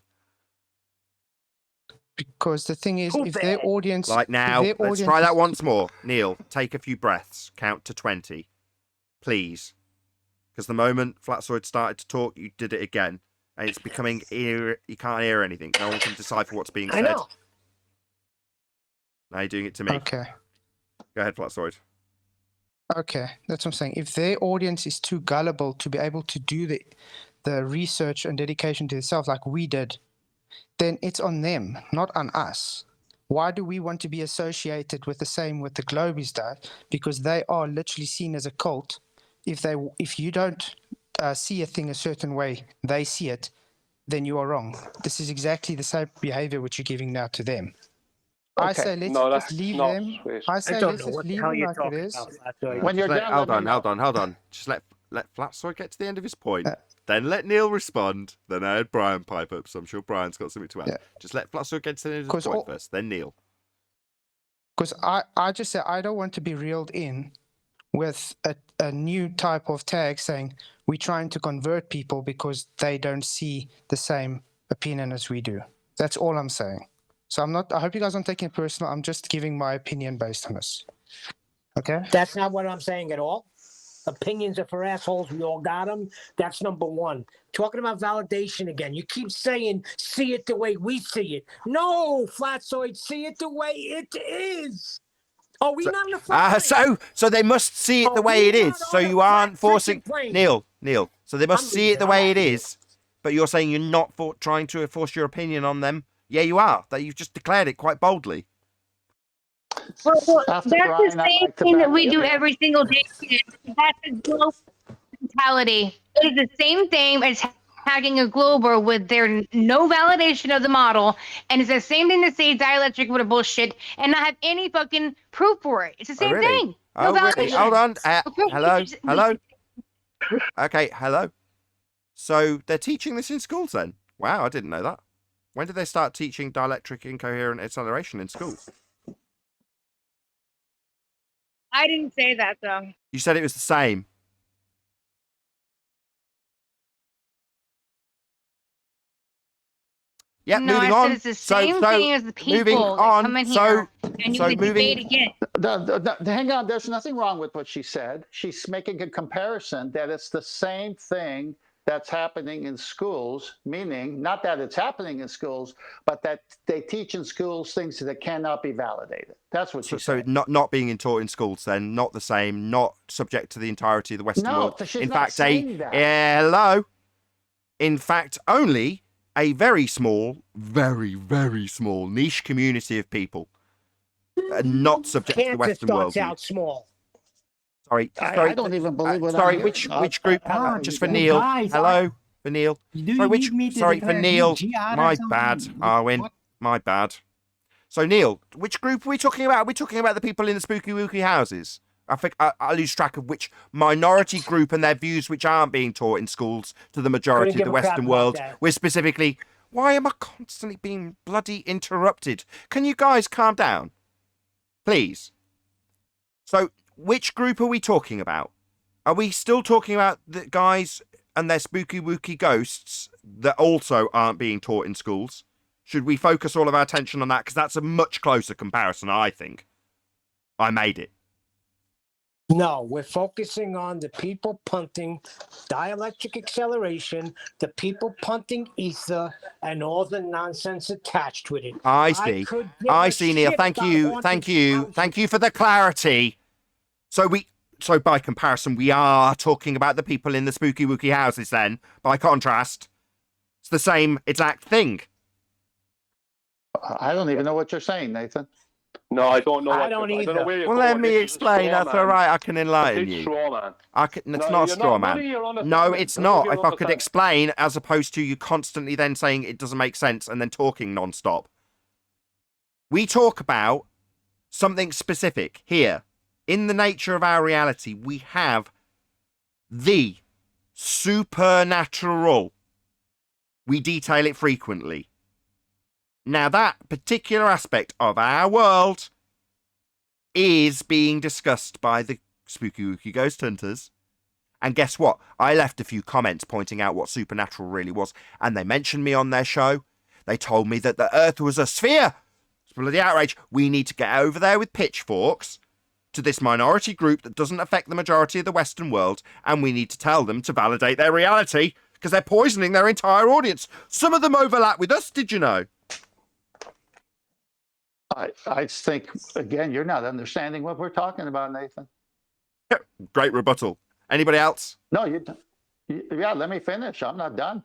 because the thing is, if their audience, Like now, if their let's audience try that is once more. Neil, take a few breaths. Count to 20, please. Because the moment Flatsoid started to talk, you did it again, and it's becoming you can't hear anything. No one can decipher what's being said. I know. Now you're doing it to me. Okay. Go ahead, Flatsoid. Okay, that's what I'm saying. If their audience is too gullible to be able to do the research and dedication to themselves like we did, then it's on them, not on us. Why do we want to be associated with the same with the Globies does? Because they are literally seen as a cult. If you don't see a thing a certain way, they see it, then you are wrong. This is exactly the same behavior which you're giving now to them. I say let's just leave them. I say let's just leave them like it is. When you're done, hold let me on, know. hold on. Just let Flatsoid get to the end of his point. Then let Neil respond. Then I had Brian pipe up, so I'm sure Brian's got something to add. Yeah. Just let Flatsoid get to the end of his point first. Then Neil. Because I just say I don't want to be reeled in with a new type of tag saying we're trying to convert people because they don't see the same opinion as we do. That's all I'm saying. So I hope you guys aren't taking it personal. I'm just giving my opinion based on this. Okay? That's not what I'm saying at all. Opinions are for assholes. We all got them. That's number one. Talking about validation again. You keep saying, see it the way we see it. No, Flatsoid, see it the way it is. Are we not in the front? So they must see it the way it is. So you aren't forcing Neil. So they must see it the way it is. But you're saying you're not trying to force your opinion on them. Yeah, you are. That you've just declared it quite boldly. Well, that's the same thing that we do every single day. That's a globe mentality. It is the same thing as tagging a glober with their no validation of the model, and it's the same thing to say dielectric with a bullshit and not have any fucking proof for it. It's the same thing. No validation. Really? Hold on. Hello. Okay, hello. So they're teaching this in schools then? Wow, I didn't know that. When did they start teaching dielectric incoherent acceleration in schools? I didn't say that though. You said it was the same. Yeah, no, moving I on. said it's the same thing as the people moving that on. come in here and you would debate again. Hang on, there's nothing wrong with what she said. She's making a comparison that it's the same thing that's happening in schools, meaning not that it's happening in schools, but that they teach in schools things that cannot be validated. That's what she's saying. So not being taught in schools then, not the same, not subject to the entirety of the Western world. No, she's in not fact, saying that. Hello. In fact, only a very small, very, very small niche community of people are not subject to the Western world. Starts out small. Sorry, I don't even believe what sorry, I'm which group? Just for you Neil. guys, Hello, for Neil. Sorry, for Neil. My bad, Arwen. My bad. So Neil, which group are we talking about? Are we talking about the people in the spooky wooky houses? I think I lose track of which minority group and their views which aren't being taught in schools to the majority of the Western world. We're specifically, why am I constantly being bloody interrupted? Can you guys calm down? Please. So, which group are we talking about? Are we still talking about the guys and their spooky wooky ghosts that also aren't being taught in schools? Should we focus all of our attention on that? Because that's a much closer comparison, I think. I made it. No, we're focusing on the people punting dielectric acceleration, the people punting ether, and all the nonsense attached with it. I see, Neil. Thank you for the clarity. So by comparison, we are talking about the people in the spooky wooky houses then, by contrast. It's the same exact thing. I don't even know what you're saying, Nathan. No, I don't know. I What don't I don't know either. where you're Well, going. let me This is a explain. straw That's man. all right. I can A enlighten big you. straw man. It's No, not a you're straw none man. of you are No, understanding. it's None of not. you If I could understand. explain, as opposed to you constantly then saying it doesn't make sense and then talking non-stop. We talk about something specific here. In the nature of our reality, we have the supernatural. We detail it frequently. Now, that particular aspect of our world is being discussed by the Spooky Wooky Ghost Hunters. And guess what? I left a few comments pointing out what supernatural really was, and they mentioned me on their show. They told me that the Earth was a sphere. It's bloody outrage. We need to get over there with pitchforks to this minority group that doesn't affect the majority of the Western world, and we need to tell them to validate their reality because they're poisoning their entire audience. Some of them overlap with us, did you know? I think, again, you're not understanding what we're talking about, Nathan. Great rebuttal. Anybody else? No, you don't. Yeah, let me finish. I'm not done.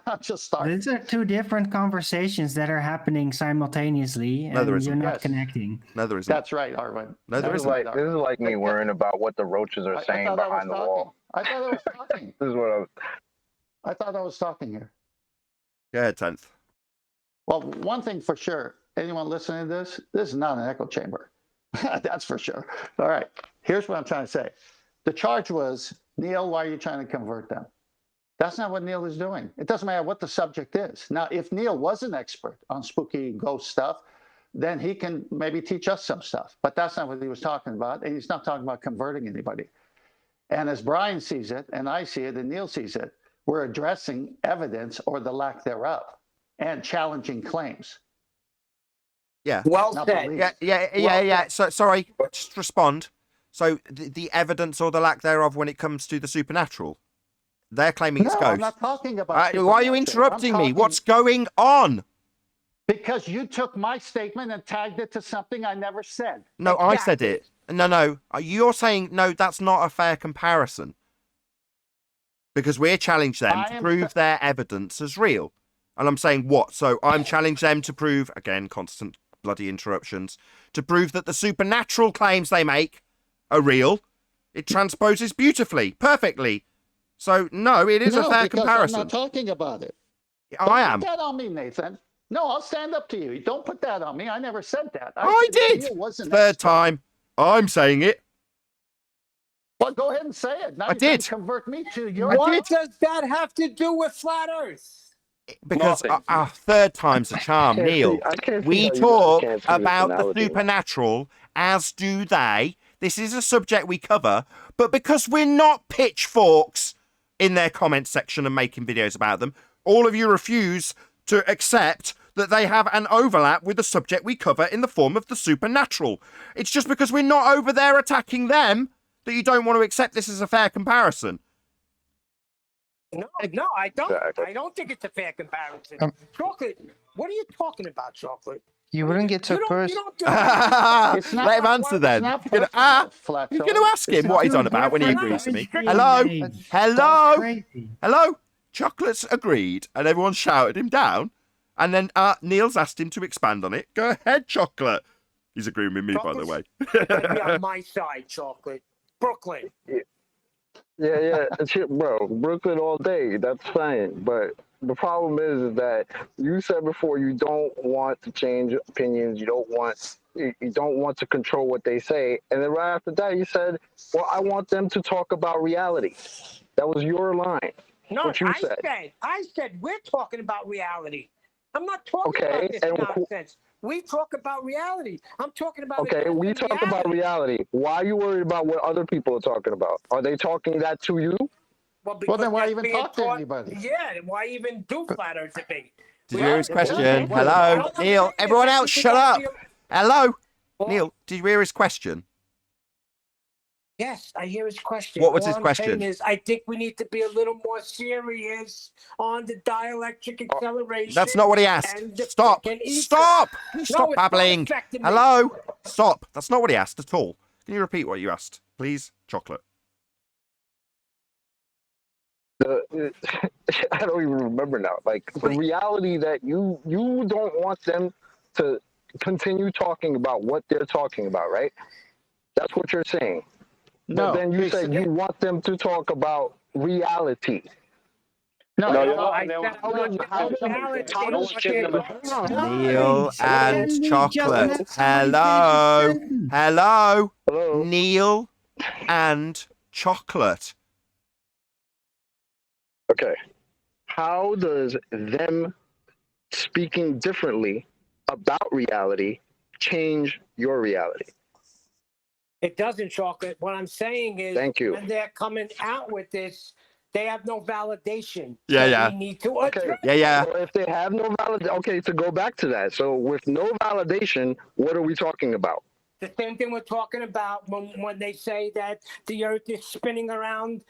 I'm just starting. These are two different conversations that are happening simultaneously, No, there and isn't. you're not Yes. connecting. No, there isn't. That's right, Arwen. No, there This is isn't. like me worrying about what the roaches are saying thought I behind the was wall. talking. I thought I was talking. This is what I thought I was talking here. Go ahead, 10th. Well, one thing for sure, anyone listening to this is not an echo chamber. That's for sure. All right. Here's what I'm trying to say. The charge was, Neil, why are you trying to convert them? That's not what Neil is doing. It doesn't matter what the subject is. Now, if Neil was an expert on spooky ghost stuff, then he can maybe teach us some stuff. But that's not what he was talking about. And he's not talking about converting anybody. And as Brian sees it, and I see it, and Neil sees it, we're addressing evidence or the lack thereof and challenging claims. Yeah. Well Not said. beliefs. Yeah. So, sorry, just respond. So, the evidence or the lack thereof when it comes to the supernatural, they're claiming it's No, ghosts. I'm not talking about Why are you supernatural. interrupting I'm me? talking- What's going on? Because you took my statement and tagged it to something I never said. No, I said it. No. You're saying, no, that's not a fair comparison. Because we're challenging them to prove their evidence as real. And I'm saying what? So I'm challenging them to prove, again, constant bloody interruptions, to prove that the supernatural claims they make are real. It transposes beautifully, perfectly. So, no, it is a fair comparison. I'm not talking about it. I Don't am. put that on me, Nathan. No, I'll stand up to you. Don't put that on me. I never said that. I said did. Neil was an Third expert. time. I'm saying it. Well, go ahead and say it. Now you're trying to convert me to your. What does that have to do with flat Earth? Because our third time's a charm, can't see- Neil. I can't see We how you guys talk can't see this about the analogy. supernatural, as do they. This is a subject we cover, but because we're not pitchforks in their comment section and making videos about them, all of you refuse to accept that they have an overlap with the subject we cover in the form of the supernatural. It's just because we're not over there attacking them that you don't want to accept this as a fair comparison. No, I don't. Exactly. I don't think it's a fair comparison. Chocolate, what are you talking about, Chocolate? You wouldn't get so You personal. don't do that. It's not- Let him answer then. not You're personal, Flatzo. going to ask him It's what he's not on about when he different agrees with me. extreme Hello? names. Hello? That's crazy. Hello? Chocolate's agreed, and everyone shouted him down. And then Neil's asked him to expand on it. Go ahead, Chocolate. He's agreeing with me, by the way. Be on my side, Chocolate. Brooklyn. Yeah, shit, bro. Brooklyn all day. That's fine. But the problem is that you said before you don't want to change opinions. You don't want to control what they say. And then right after that, you said, "Well, I want them to talk about reality." That was your line. No, what you I said we're talking about reality. I'm not talking Okay, about this and nonsense. We talk about reality. I'm talking about Okay, we talk about reality. Why are you worried about what other people are talking about? Are they talking that to you? Well, then why that's even being talk to taught- anybody? Yeah, why even do flat Earth debate? Did you hear his question? Well, Hello? I'm Neil, saying everyone that else, because shut I up. feel- Hello? Neil, did you hear his question? Yes, I hear his question. What was All his I'm question? saying is, I think we need to be a little more serious on the dielectric acceleration. That's not what he asked. and the Stop. frickin' ether. Stop. No, Stop it's not babbling. affecting me. Hello? Stop. That's not what he asked at all. Can you repeat what you asked, please? Chocolate. I don't even remember now. Like the reality that you don't want them to continue talking about what they're talking about, right? That's what you're saying. No, But then you he's- said you want them to talk about reality. No, No, no, you're I not. said How does Neil and Can we just chocolate. let somebody finish his Hello. sentence? Hello. Hello. Neil and chocolate. Okay. How does them speaking differently about reality change your reality? It doesn't, chocolate. What I'm saying is, Thank you. when they're coming out with this, they have no validation. Yeah, So yeah. we need to Okay. address. Yeah, yeah. So if they have no okay, to go back to that. So with no validation, what are we talking about? The same thing we're talking about when they say that the Earth is spinning around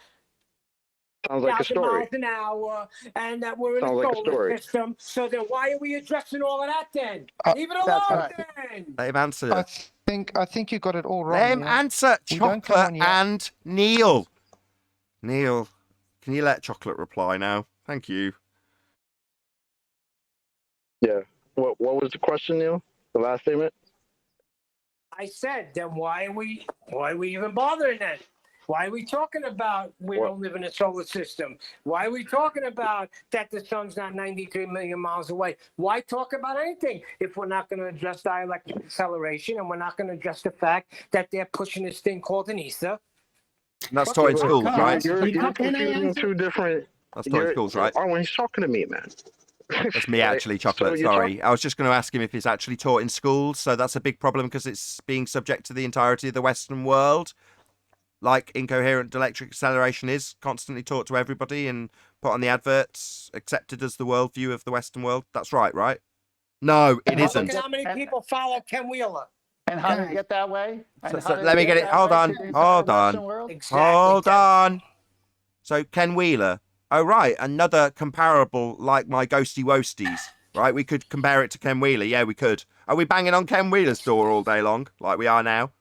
Sounds like a 1,000 story. miles an hour, and that we're in Sounds a like a solar story. system. So then, why are we addressing all of that then? Leave it that's alone right. then. Let him answer. I think you got it all wrong. Let him Neil. answer. We don't come Chocolate on yet. and Neil. Neil, can you let Chocolate reply now? Thank you. Yeah. What was the question, Neil? The last statement? I said, then why are we even bothering then? Why are we talking about we don't live in a solar system? Why are we talking about that the sun's not 93 million miles away? Why talk about anything if we're not going to address dielectric acceleration and we're not going to address the fact that they're pushing this thing called an ether? And that's taught in schools, right? You're confusing two different. That's taught in schools, right? Oh, when he's talking to me, man. That's me Right. actually, Chocolate. So you're Sorry. I was just going to ask him if it's actually taught in schools. So that's a big problem because it's being subject to the entirety of the Western world. Like incoherent dielectric acceleration is constantly taught to everybody and put on the adverts, accepted as the worldview of the Western world. That's right, right? No, it Look isn't. at how many people follow Ken Wheeler. And how did it get that way? So, And how did let me it get it. that Hold way on. to the entire Hold on. Western world? Hold on. So Ken Wheeler. Oh, right. Another comparable like my ghosty woasties. Right? We could compare it to Ken Wheeler. Yeah, we could. Are we banging on Ken Wheeler's door all day long like we are now?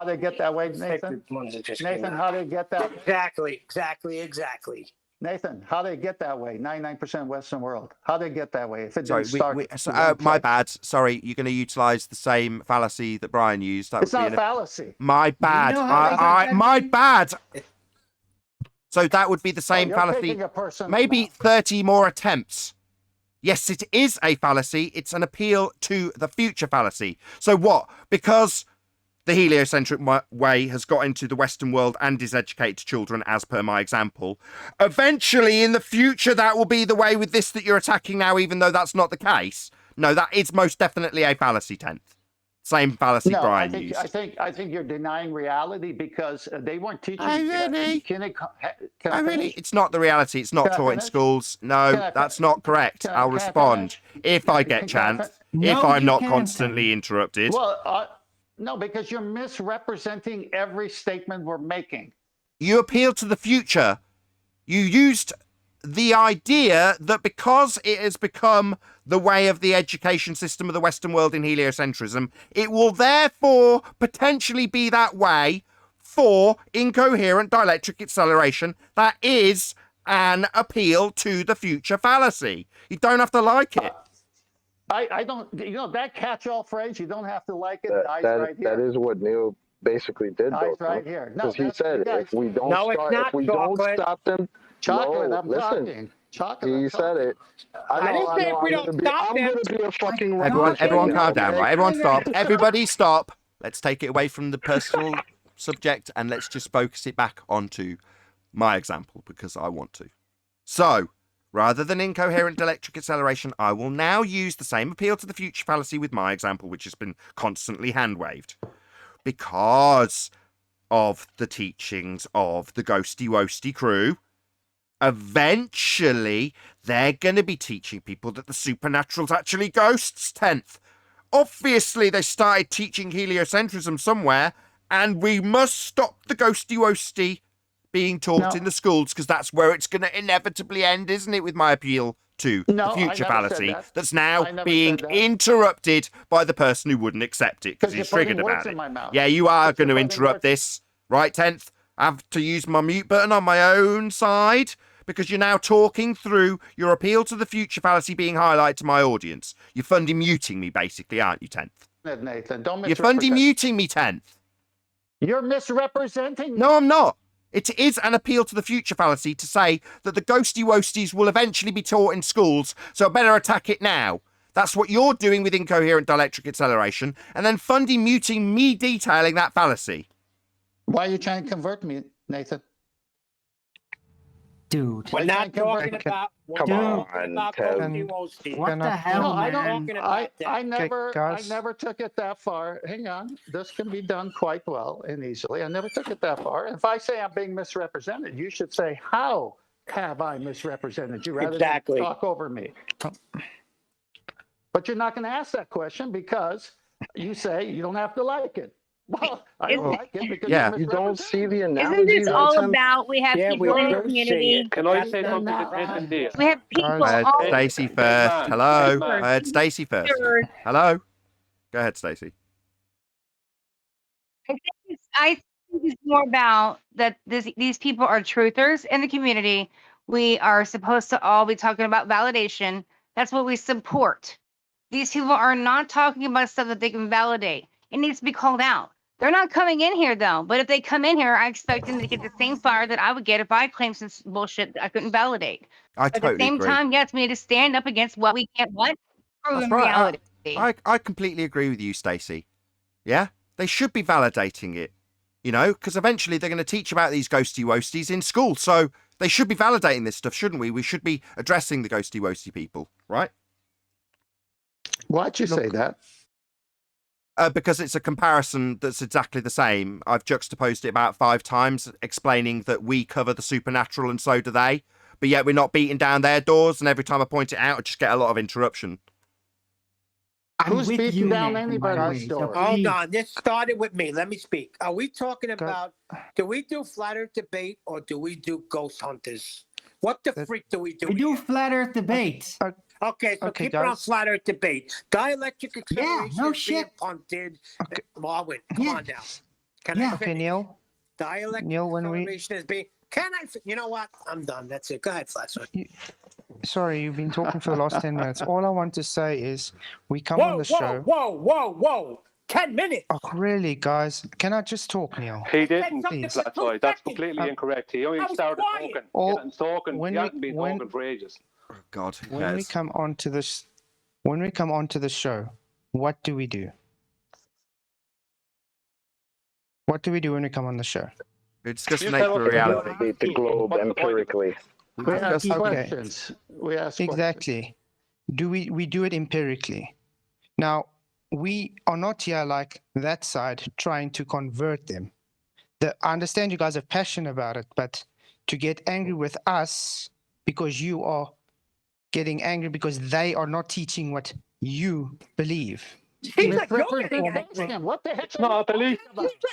How did it get that way, Nathan? Nathan, how did it get that way? Exactly. Nathan, how did it get that way? 99% Western world. How did it get that way? If it Sorry, didn't start. with my one place? bad. Sorry, you're going to utilise the same fallacy that Brian used. That It's would not be a fallacy. My bad. know how they got that My bad. So that would be the same you're fallacy. taking a personal Maybe 30 more attempts. Yes, it is a fallacy. It's an appeal to the future fallacy. So what? Because the heliocentric way has got into the Western world and is educated children, as per my example. Eventually, in the future, that will be the way with this that you're attacking now, even though that's not the case. No, that is most definitely a fallacy, 10th. Same fallacy No, Brian used. I think you're denying reality because they weren't teaching. Really? Can I Really? finish? It's not the reality. It's not Can I taught in finish? schools. No, Can I that's fin- not correct. can I- I'll can I respond if I get Can I chance. fin- If No, I'm you not can't, constantly interrupted. Well, no, because you're misrepresenting every statement we're making. You appeal to the future. You used the idea that because it has become the way of the education system of the Western world in heliocentrism, it will therefore potentially be that way for incoherent dielectric acceleration. That is an appeal to the future fallacy. You don't have to like it. I don't, that catch-all phrase, you don't have to like it. Dies That right here. that is what Neil basically did, Dies though. right here. No, Because he that's- said you guys- if we don't No, it's start, not if we chocolate. don't stop them, Chocolate, no, I'm listen. talking. Chocolate, He I'm said it. I didn't say if we don't stop I'm them. gonna be a fucking Everyone calm down, right? Everyone stop. Okay? Everybody stop. Let's take it away from the personal subject and let's just focus it back onto my example because I want to. So, rather than incoherent dielectric acceleration, I will now use the same appeal to the future fallacy with my example, which has been constantly hand-waved. Because of the teachings of the ghosty woasty crew, eventually they're going to be teaching people that the supernatural's actually ghosts, 10th. Obviously, they started teaching heliocentrism somewhere, and we must stop the ghosty woasty being taught in the schools because that's where it's going to inevitably end, isn't it, with my appeal to No, the I future never said fallacy that. that's I now never being said that. interrupted by the person who wouldn't accept it because 'Cause he's you're putting triggered words about in it. my mouth. Yeah, you are going to putting interrupt words- this, right, 10th? I have to use my mute button on my own side because you're now talking through your appeal to the future fallacy being highlighted to my audience. You're funding muting me, basically, aren't you, 10th? Nathan, don't You're misrepresent. funding muting me, 10th. You're misrepresenting. No, I'm not. It is an appeal to the future fallacy to say that the ghosty woasties will eventually be taught in schools, so I better attack it now. That's what you're doing with incoherent dielectric acceleration, and then funding muting me detailing that fallacy. Why are you trying to convert me, Nathan? Dude. We're not talking about. Come on, ghosty woasties. What the hell, No, I man? don't. Talking I about that. I never took it that far. Hang on, this can be done quite well and easily. I never took it that far. If I say I'm being misrepresented, you should say, "How have I misrepresented you?" Rather than talk over me. But you're not going to ask that question because you say you don't have to like it. Well, I don't like it because you don't see the analogy. Isn't this all about we have people in the community? Can I say something to Nathan there? We have people. I heard all Stacey first. Hello. Sure. I heard Stacey first. Sure. Hello. Go ahead, Stacey. I think it's more about that these people are truthers in the community. We are supposed to all be talking about validation. That's what we support. These people are not talking about stuff that they can validate. It needs to be called out. They're not coming in here though. But if they come in here, I expect them to get the same fire that I would get if I claimed some bullshit that I couldn't validate. I At totally the same agree. time, yes, we need to stand up against what we can't prove That's in right. reality. I completely agree with you, Stacey. Yeah, they should be validating it, you know, because eventually they're going to teach about these ghosty woasties in school. So they should be validating this stuff, shouldn't we? We should be addressing the ghosty woasty people, right? Why'd you say that? Because it's a comparison that's exactly the same. I've juxtaposed it about 5 times, explaining that we cover the supernatural and so do they. But yet we're not beating down their doors, and every time I point it out, I just get a lot of interruption. Who's beating down anybody's door? Hold on. This started with me. Let me speak. Are we talking about, do we do flat earth debate or do we do ghost hunters? What the freak do we do? We do flat earth debate. Okay, so keep it on flat earth debate. Dielectric acceleration no is being shit. punted. Marvin, come on now. Can I Okay, finish? Neil. Dielectric Neil, when we acceleration is being. Can I? You know what? I'm done. That's it. Go ahead, Flatfoot. Sorry, you've been talking for the last 10 minutes. All I want to say is we come on the show. Whoa. 10 minutes. Oh, really, guys? Can I just talk, Neil? He didn't. Please. That's completely incorrect. He only started talking. He hasn't been talking for ages. Oh God, who When we cares? come onto this, when we come onto the show, what do we do? What do we do when we come on the show? We discuss the nature of reality. The globe empirically. We ask Okay. questions. We ask Exactly. Do we do it empirically? Now, we are not here like that side trying to convert them. I understand you guys are passionate about it, but to get angry with us because you are getting angry because they are not teaching what you believe. Misrepresentation. What the heck? It's not a belief.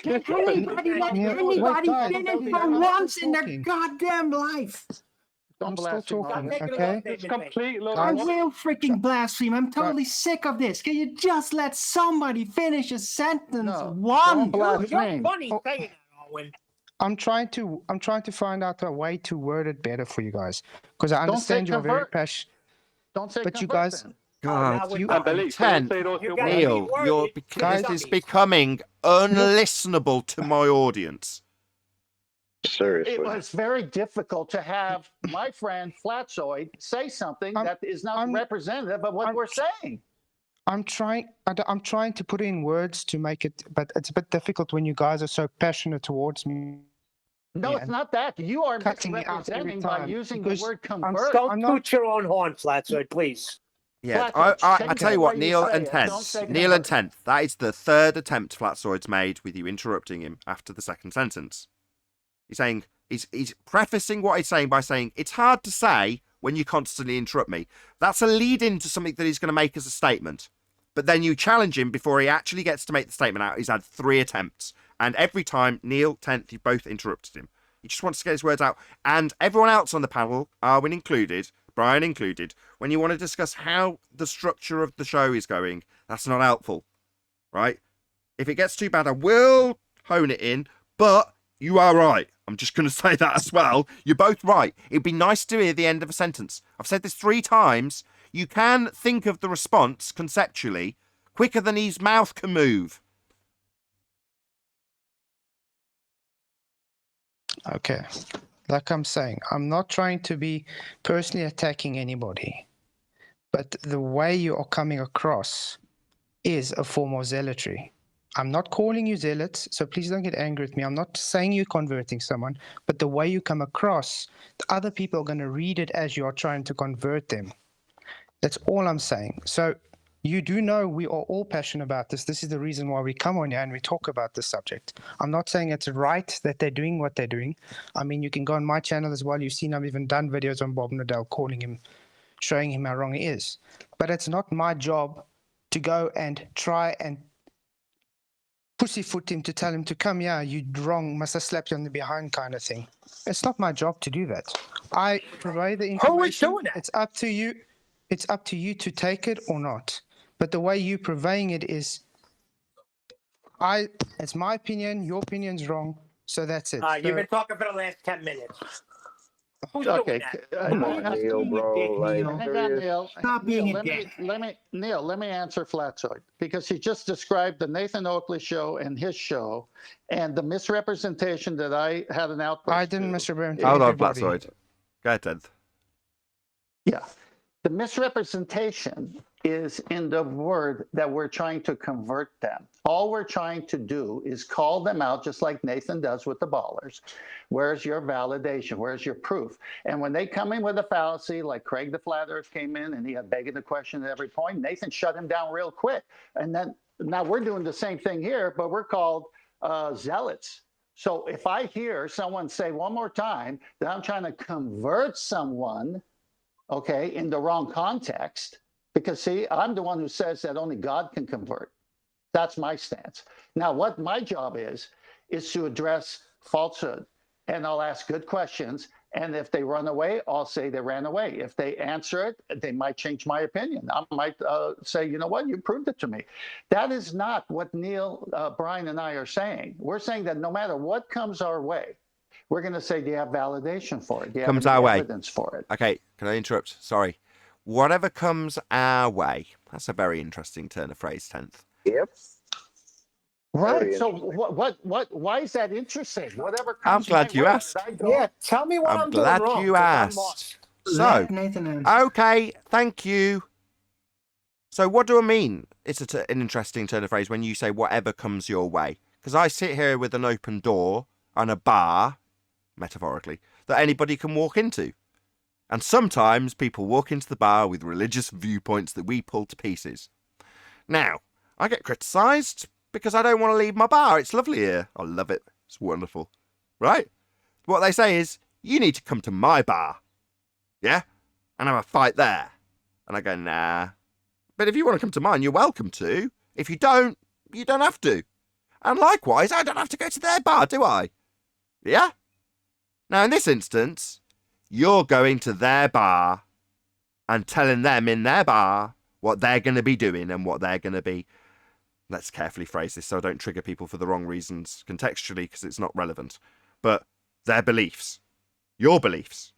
Anybody let Yeah, anybody wait, finish guys, for I'm once still in their talking. goddamn life. I'm still talking, Take it okay? off, It's David complete load I of will freaking blaspheme. I'm totally sick of this. Can you just let somebody finish a sentence? No, One. don't blaspheme. You're funny saying that, Owen. I'm trying to find out a way to word it better for you guys because I understand you're very convert. passionate. Don't say But you convert guys, then. God, you, Unbelief. Ten. Don't say those You two guys- words. Neil, Guys, this is becoming unlistenable to my audience. Seriously. It was very difficult to have my friend Flatzoid say something that is not representative of what we're saying. I'm trying to put it in words to make it, but it's a bit difficult when you guys are so passionate towards me. No, it's not that. You are Cutting me out every misrepresenting by time using the because word I'm convert. Don't I'm not- toot your own horn, Flatfoot, please. Yeah, Flatfoot, I take tell it you the what, way you Neil say and it. Don't Tenth. say Neil and convert. Tenth. That is the 3rd attempt Flatzoid's made with you interrupting him after the 2nd sentence. He's saying he's prefacing what he's saying by saying it's hard to say when you constantly interrupt me. That's a lead into something that he's going to make as a statement. But then you challenge him before he actually gets to make the statement out. He's had 3 attempts, and every time Neil, Tenth, you both interrupted him. He just wants to get his words out, and everyone else on the panel, Arwin included, Brian included, when you want to discuss how the structure of the show is going, that's not helpful, right? If it gets too bad, I will hone it in, but you are right. I'm just going to say that as well. You're both right. It'd be nice to hear the end of a sentence. I've said this 3 times. You can think of the response conceptually quicker than his mouth can move. Okay. Like I'm saying, I'm not trying to be personally attacking anybody, but the way you are coming across is a form of zealotry. I'm not calling you zealots, so please don't get angry with me. I'm not saying you're converting someone, but the way you come across, the other people are going to read it as you are trying to convert them. That's all I'm saying. So you do know we are all passionate about this. This is the reason why we come on here and we talk about this subject. I'm not saying it's right that they're doing what they're doing. I mean, you can go on my channel as well. You've seen I've even done videos on Bob Nadell calling him, showing him how wrong he is. But it's not my job to go and try and pussyfoot him to tell him to come, yeah, you're wrong, must have slapped you on the behind kind of thing. It's not my job to do that. I provide the information. Who is doing that? It's up to you. It's up to you to take it or not. But the way you purveying it is, it's my opinion, your opinion's wrong, so that's it. You've been talking for the last 10 minutes. Who's Okay, doing that? Come on, Neil, bro. Like, hang on, Neil. Stop being a Neil, dick. let me answer Flatzoid, because he just described the Nathan Oakley show and his show, and the misrepresentation that I had an outburst. I didn't misrepresent Hold on, everybody. Flatzoid. Go ahead, Ted. Yeah. The misrepresentation is in the word that we're trying to convert them. All we're trying to do is call them out, just like Nathan does with the ballers. Where's your validation? Where's your proof? And when they come in with a fallacy, like Craig the Flat Earth came in and he had begging the question at every point, Nathan shut him down real quick. And then now we're doing the same thing here, but we're called zealots. So if I hear someone say one more time that I'm trying to convert someone, okay, in the wrong context, because see, I'm the one who says that only God can convert. That's my stance. Now, what my job is to address falsehood, and I'll ask good questions, and if they run away, I'll say they ran away. If they answer it, they might change my opinion. I might say, you know what, you proved it to me. That is not what Neil, Brian, and I are saying. We're saying that no matter what comes our way, we're going to say, do you have validation for it? Do you Comes have our way. evidence for it? Okay, can I interrupt? Sorry. Whatever comes our way. That's a very interesting turn of phrase, 10th. Yep. Right. So why is that interesting? Whatever I'm comes glad my you way, asked. I don't- Yeah, tell me what I'm doing glad wrong. you 'cause I'm asked. lost. So, Let Nathan answer. okay, thank you. So what do I mean? It's an interesting turn of phrase when you say whatever comes your way. Because I sit here with an open door and a bar, metaphorically, that anybody can walk into. And sometimes people walk into the bar with religious viewpoints that we pull to pieces. Now, I get criticised because I don't want to leave my bar. It's lovely here. I love it. It's wonderful. Right? What they say is, you need to come to my bar. Yeah? And have a fight there. And I go, nah. But if you want to come to mine, you're welcome to. If you don't have to. And likewise, I don't have to go to their bar, do I? Yeah? Now, in this instance, you're going to their bar and telling them in their bar what they're going to be doing and what they're going to be. Let's carefully phrase this so I don't trigger people for the wrong reasons contextually because it's not relevant. But their beliefs. Your beliefs.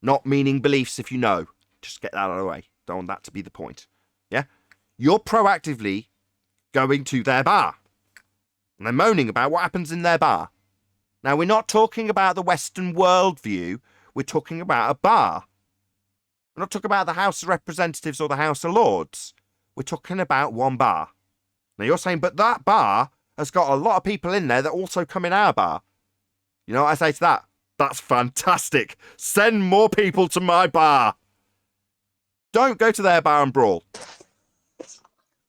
Not meaning beliefs if you know. Just get that out of the way. Don't want that to be the point. Yeah? You're proactively going to their bar. And they're moaning about what happens in their bar. Now, we're not talking about the Western worldview. We're talking about a bar. We're not talking about the House of Representatives or the House of Lords. We're talking about one bar. Now, you're saying, but that bar has got a lot of people in there that also come in our bar. You know what I say to that? That's fantastic. Send more people to my bar. Don't go to their bar and brawl.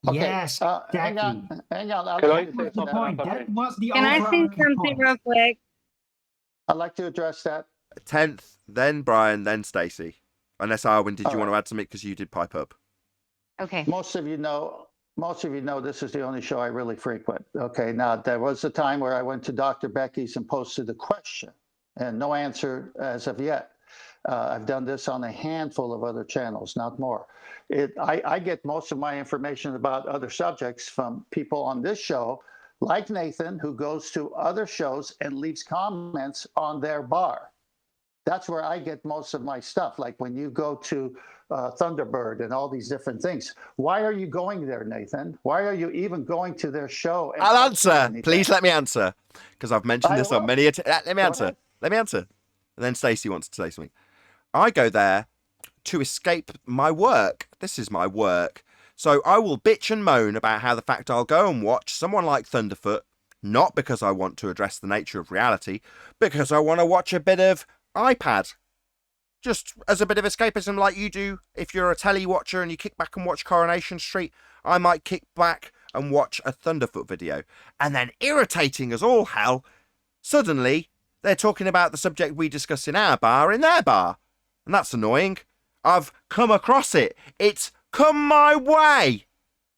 Okay, Yes, hang on. Can I That was say the something? point. That was the Can I say overarching something point. real quick? I'd like to address that. 10th, then Brian, then Stacey. Unless Arwin, did All you want right. to add something because you did pipe up? Okay. Most of you know this is the only show I really frequent. Okay, now there was a time where I went to Dr. Becky's and posted a question and no answer as of yet. I've done this on a handful of other channels, not more. I get most of my information about other subjects from people on this show like Nathan, who goes to other shows and leaves comments on their bar. That's where I get most of my stuff. Like when you go to Thunderbird and all these different things. Why are you going there, Nathan? Why are you even going to their show? I'll answer. Please let me answer, because I've mentioned this on many. Let me answer. Let me answer. And then Stacey wants to say something. I go there to escape my work. This is my work. So I will bitch and moan about how the fact I'll go and watch someone like Thunderfoot, not because I want to address the nature of reality, because I want to watch a bit of iPad. Just as a bit of escapism, like you do if you're a telly watcher and you kick back and watch Coronation Street. I might kick back and watch a Thunderfoot video. And then, irritating as all hell, suddenly they're talking about the subject we discuss in our bar in their bar. And that's annoying. I've come across it. It's come my way.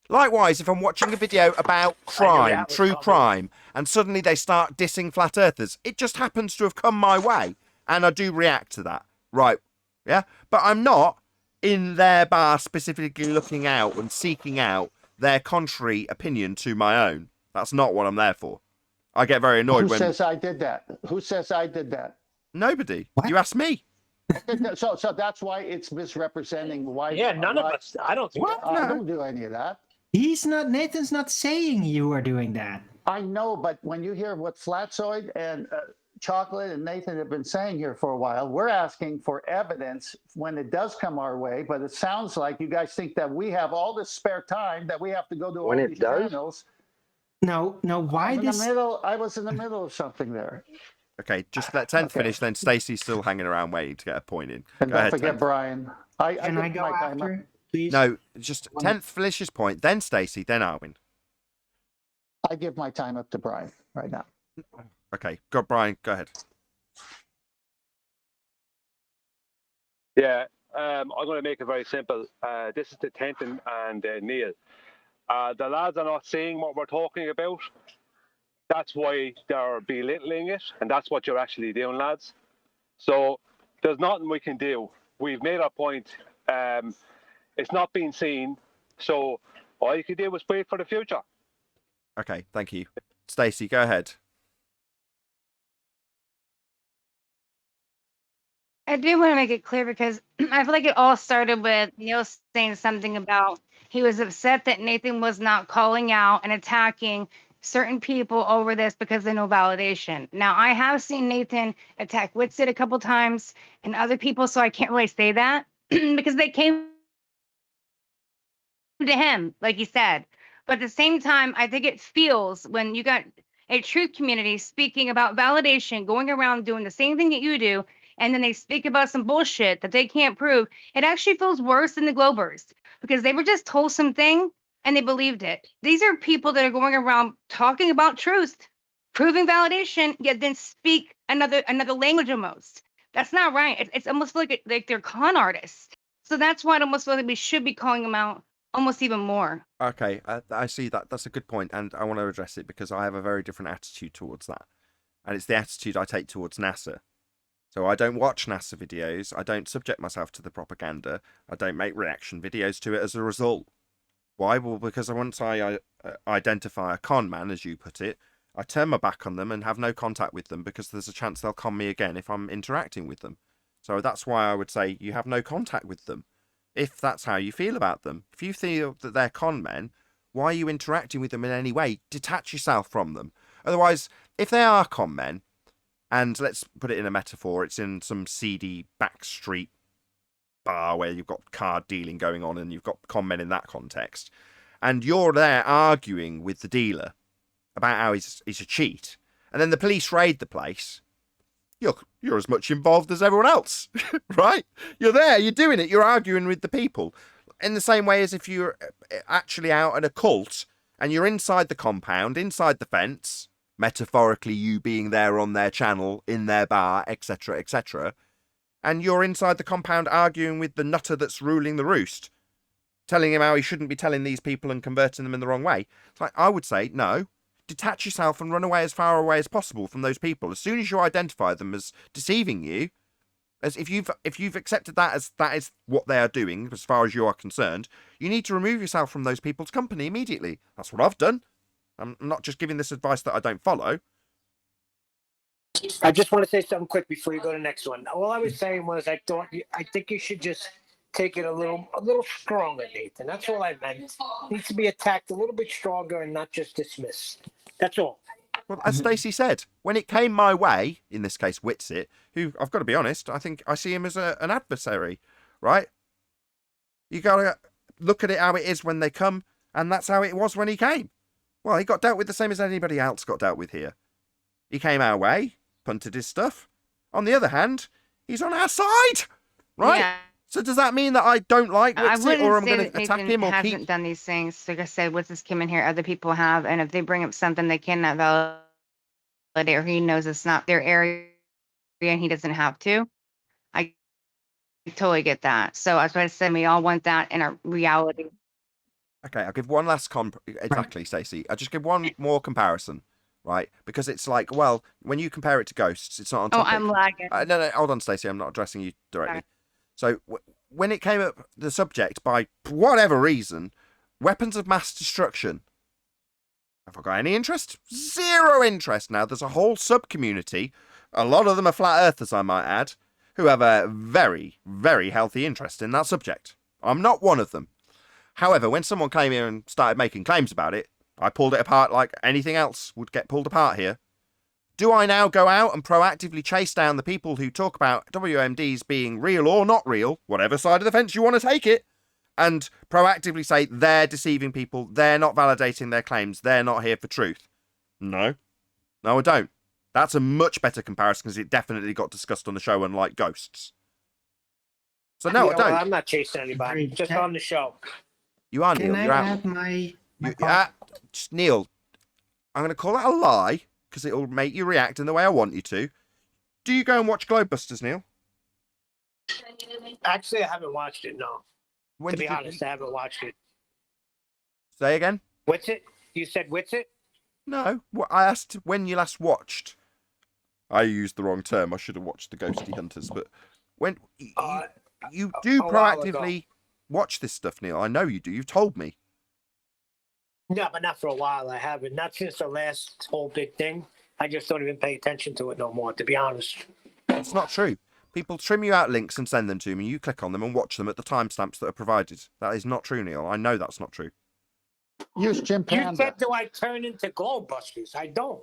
Likewise, if I'm watching a video about crime, true crime, and suddenly they start dissing flat earthers, it just happens to have come my way. And I do react to that. Right, yeah? But I'm not in their bar specifically looking out and seeking out their contrary opinion to my own. That's not what I'm there for. I get very annoyed when... Who says I did that? Who says I did that? Nobody. What? You asked me. So that's why it's misrepresenting why... Yeah, none of us. I don't do that. I don't do any of that. Nathan's not saying you are doing that. I know, but when you hear what Flatzoid and... Chocolate and Nathan have been saying here for a while, we're asking for evidence when it does come our way, but it sounds like you guys think that we have all this spare time that we have to go to all these channels. No, why this? I was in the middle of something there. Okay, just let 10th finish, then Stacey's still hanging around waiting to get a point in. And don't forget 10th. Brian. Can I go after, please? No, just 10th finishes point, then Stacey, then Arwin. I give my time up to Brian right now. Okay, go Brian, go ahead. Yeah, I'm going to make it very simple. This is the 10th and Neil. The lads are not seeing what we're talking about. That's why they're belittling it, and that's what you're actually doing, lads. So there's nothing we can do. We've made our point. It's not being seen, so all you can do is wait for the future. Okay, thank you. Stacey, go ahead. I do want to make it clear because I feel like it all started with Neil saying something about he was upset that Nathan was not calling out and attacking certain people over this because of no validation. Now, I have seen Nathan attack Witsit a couple times and other people, so I can't really say that because they came to him, like he said. But at the same time, I think it feels when you got a truth community speaking about validation, going around doing the same thing that you do, and then they speak about some bullshit that they can't prove, it actually feels worse than the Globers because they were just told something and they believed it. These are people that are going around talking about truth, proving validation, yet then speak another language almost. That's not right. It's almost like they're con artists. So that's why I almost feel like we should be calling them out almost even more. Okay, I see that. That's a good point, and I want to address it because I have a very different attitude towards that. And it's the attitude I take towards NASA. So I don't watch NASA videos, I don't subject myself to the propaganda, I don't make reaction videos to it as a result. Why? Well, because once I identify a con man, as you put it, I turn my back on them and have no contact with them because there's a chance they'll con me again if I'm interacting with them. So that's why I would say you have no contact with them, if that's how you feel about them. If you feel that they're con men, why are you interacting with them in any way? Detach yourself from them. Otherwise, if they are con men, and let's put it in a metaphor, it's in some seedy backstreet bar where you've got card dealing going on and you've got con men in that context, and you're there arguing with the dealer about how he's a cheat, and then the police raid the place, you're as much involved as everyone else, right? You're there, you're doing it, you're arguing with the people. In the same way as if you're actually out at a cult and you're inside the compound, inside the fence, metaphorically you being there on their channel, in their bar, etc., etc., and you're inside the compound arguing with the nutter that's ruling the roost, telling him how he shouldn't be telling these people and converting them in the wrong way. It's like, I would say, no, detach yourself and run away as far away as possible from those people. As soon as you identify them as deceiving you, as if you've accepted that as that is what they are doing, as far as you are concerned, you need to remove yourself from those people's company immediately. That's what I've done. I'm not just giving this advice that I don't follow. I just want to say something quick before you go to the next one. All I was saying was I think you should just take it a little stronger, Nathan. That's all I meant. It needs to be attacked a little bit stronger and not just dismissed. That's all. Well, as Stacey said, when it came my way, in this case Whitsit, who I've got to be honest, I think I see him as an adversary, right? You got to look at it how it is when they come, and that's how it was when he came. Well, he got dealt with the same as anybody else got dealt with here. He came our way, punted his stuff. On the other hand, he's on our side, right? Yeah. So does that mean that I don't like I Whitsit, wouldn't or I'm say going that to attack Nathan him or hasn't keep... done these things. Like I said, what's this came in here, other people have, and if they bring up something they cannot validate, or he knows it's not their area and he doesn't have to, I totally get that. So that's why I said we all want that in our reality. Okay, I'll give one last exactly, Stacey. I'll just give one more comparison, right? Because it's like, well, when you compare it to ghosts, it's not on Oh, topic. I'm lagging. No, hold on, Stacey. I'm not addressing you directly. Sorry. So when it came up the subject, by whatever reason, weapons of mass destruction, have I got any interest? Zero interest. Now, there's a whole sub-community, a lot of them are flat earthers, I might add, who have a very, very healthy interest in that subject. I'm not one of them. However, when someone came here and started making claims about it, I pulled it apart like anything else would get pulled apart here. Do I now go out and proactively chase down the people who talk about WMDs being real or not real, whatever side of the fence you want to take it, and proactively say they're deceiving people, they're not validating their claims, they're not here for truth? No. No, I don't. That's a much better comparison because it definitely got discussed on the show, unlike ghosts. So no, I don't. Well, I'm not chasing anybody. Just on the show. You are, Can Neil. I You're out. add my Just, Neil, I'm going to call that a lie because it'll make you react in the way I want you to. Do you go and watch Globebusters, Neil? Actually, I haven't watched it, no. When to be did you- honest, I haven't watched it. Say again? Whitsit? You said Whitsit? No. I asked when you last watched. I used the wrong term. I should have watched the Ghosty Hunters. But when you do a while ago. proactively watch this stuff, Neil. I know you do. You've told me. No, but not for a while. I haven't. Not since the last whole big thing. I just don't even pay attention to it no more, to be honest. It's not true. People trim you out links and send them to me. You click on them and watch them at the timestamps that are provided. That is not true, Neil. I know that's not true. Use Jim You Panda. said, do I turn into Globebusters? I don't.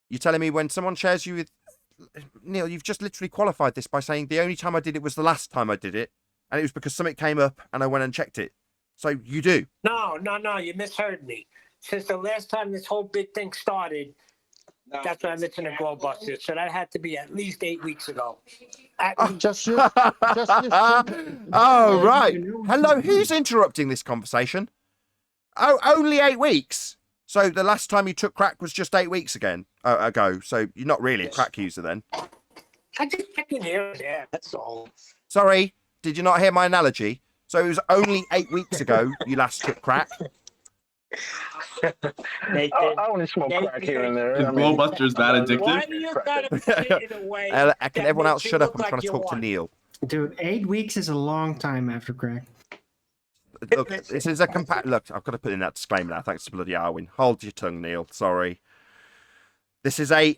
You're telling me when someone shares you with... Neil, you've just literally qualified this by saying the only time I did it was the last time I did it, and it was because something came up and I went and checked it. So you do. No, you misheard me. Since the last time this whole big thing started, that's when I listened to Globebusters. So that had to be at least 8 weeks ago. Just use Oh, right. Hello, who's interrupting this conversation? Oh, only 8 weeks. So the last time you took crack was just 8 weeks ago. So you're not really a crack user then. I just checking here and there. That's all. Sorry, did you not hear my analogy? So it was only 8 weeks ago you last took crack. I only smoke crack here and there. Is Globebusters that addictive? Why do you gotta say it in a way? Can everyone else shut up? I'm trying to talk to Neil. Dude, 8 weeks is a long time after crack. Look, this is a Look, I've got to put in that disclaimer now. Thanks to bloody Arwin. Hold your tongue, Neil. Sorry. This is an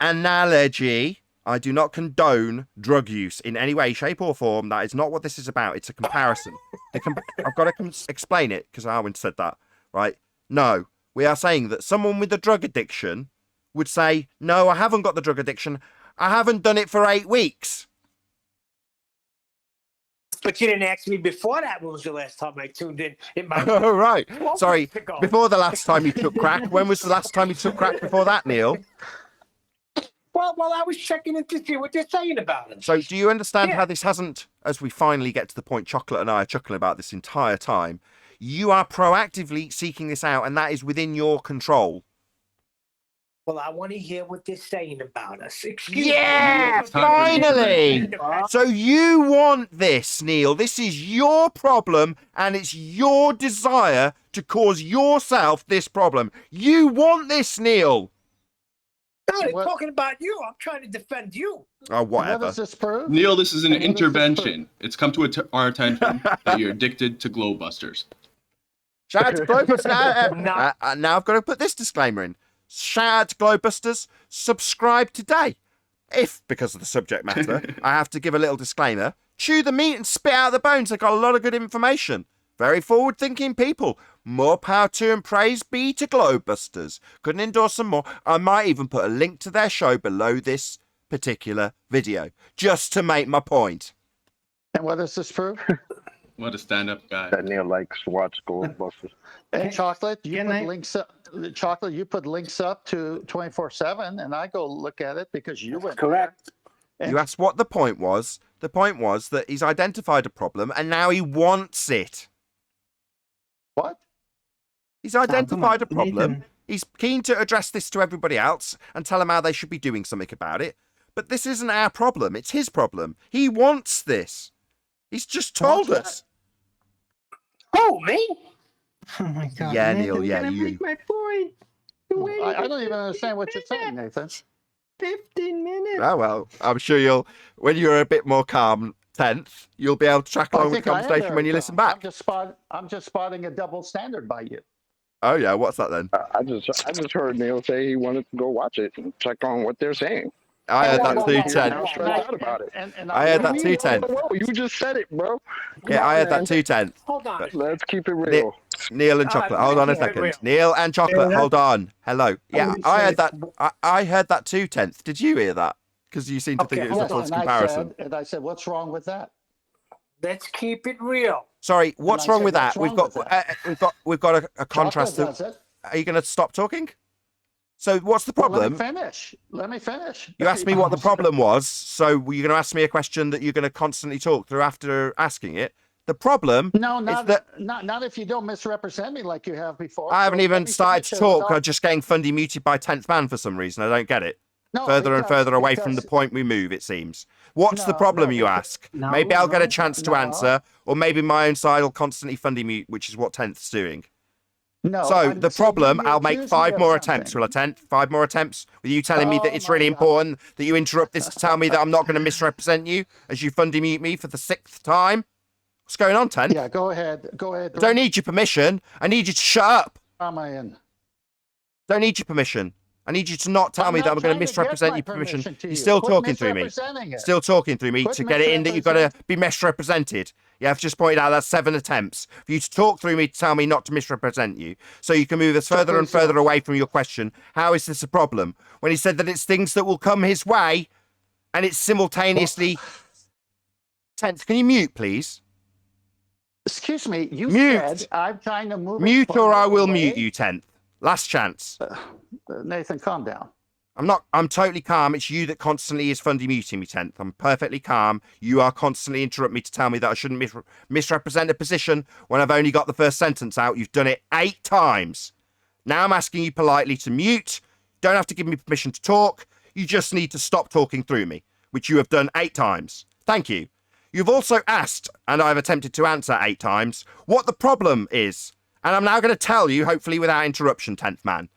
analogy. I do not condone drug use in any way, shape, or form. That is not what this is about. It's a comparison. I've got to explain it because Arwin said that, right? No, we are saying that someone with a drug addiction would say, no, I haven't got the drug addiction. I haven't done it for 8 weeks. But you didn't ask me before that. When was the last time I tuned in? Oh, right. 12 Sorry. weeks ago. Before the last time you took crack. When was the last time you took crack before that, Neil? Well, I was checking in to see what they're saying about it. So do you understand how this hasn't, as we finally get to the point Chocolate and I are chuckling about this entire time, you are proactively seeking this out and that is within your control. Well, I want to hear what they're saying about us. Excuse Yeah, me. finally. So you want this, Neil. This is your problem and it's your desire to cause yourself this problem. You want this, Neil. No, they're talking about you. I'm trying to defend you. Oh, whatever. What does this prove? Neil, this is an And what does this intervention. It's come to our attention that you're addicted to Globebusters. Shout out to Globusters. Now I've got to put this disclaimer in. Shout out to Globusters. Subscribe today. If, because of the subject matter, I have to give a little disclaimer, chew the meat and spit out the bones. They've got a lot of good information. Very forward-thinking people. More power to and praise be to Globusters. Couldn't endorse them more. I might even put a link to their show below this particular video, just to make my point. And what does this prove? What a stand-up guy. That Neil likes to watch Ghostbusters. And Chocolate, you put links up. Chocolate, you put links up to 24/7, and I go look at it because you went. Correct. You asked what the point was. The point was that he's identified a problem and now he wants it. What? He's identified a problem. He's keen to address this to everybody else and tell them how they should be doing something about it. But this isn't our problem. It's his problem. He wants this. He's just told us. Oh, me? Oh my God. Yeah, Nathan, Neil, yeah, can I you. make my point? I don't even understand what you're saying, Nathan. 15 minutes. Oh, well, I'm sure you'll, when you're a bit more calm, 10th, you'll be able to track along with the conversation when you listen back. I'm just spotting a double standard by you. Oh, yeah, what's that then? I just heard Neil say he wanted to go watch it and check on what they're saying. I heard that too, Ted. 10th. I heard that too, 10th. You just said it, bro. Yeah, I heard that too, 10th. Hold on. Let's keep it real. Neil and Chocolate, hold on a second. Neil and Chocolate, hold on. Hello. Yeah, I heard that. I heard that too, 10th. Did you hear that? Because you seem to think it was a false comparison. And I said, what's wrong with that? Let's keep it real. Sorry, what's wrong with that? We've got a contrast. Are you going to stop talking? So what's the problem? Let me finish. You asked me what the problem was, so you're going to ask me a question that you're going to constantly talk through after asking it. The problem is that not if you don't misrepresent me like you have before. I haven't even started to talk. I'm just getting fundy muted by 10th man for some reason. I don't get it. Further and further away from the point we move, it seems. What's the problem, you ask? Maybe I'll get a chance to answer, or maybe my own side will constantly fundy mute, which is what 10th's doing. So the problem, I'll make 5 more attempts. Will I 10th? 5 more attempts with you telling me that it's really important that you interrupt this to tell me that I'm not going to misrepresent you as you fundy mute me for the 6th time. What's going on, 10th? Yeah, go ahead. Go ahead. I don't need your permission. I need you to shut up. Where am I in? Don't need your permission. I need you to not tell me that I'm going to misrepresent your permission. You're still talking through me. Still talking through me to get it in that you've got to be misrepresented. Yeah, I've just pointed out that's 7 attempts for you to talk through me to tell me not to misrepresent you. So you can move us further and further away from your question. How is this a problem? When he said that it's things that will come his way and it's simultaneously... 10th, can you mute, please? Excuse me, you mute. said I'm trying to move. Mute or I will mute you, 10th. Last chance. Nathan, calm down. I'm totally calm. It's you that constantly is fundy muting me, 10th. I'm perfectly calm. You are constantly interrupting me to tell me that I shouldn't misrepresent a position when I've only got the first sentence out. You've done it 8 times. Now I'm asking you politely to mute. Don't have to give me permission to talk. You just need to stop talking through me, which you have done 8 times. Thank you. You've also asked, and I've attempted to answer 8 times, what the problem is. And I'm now going to tell you, hopefully without interruption, 10th man.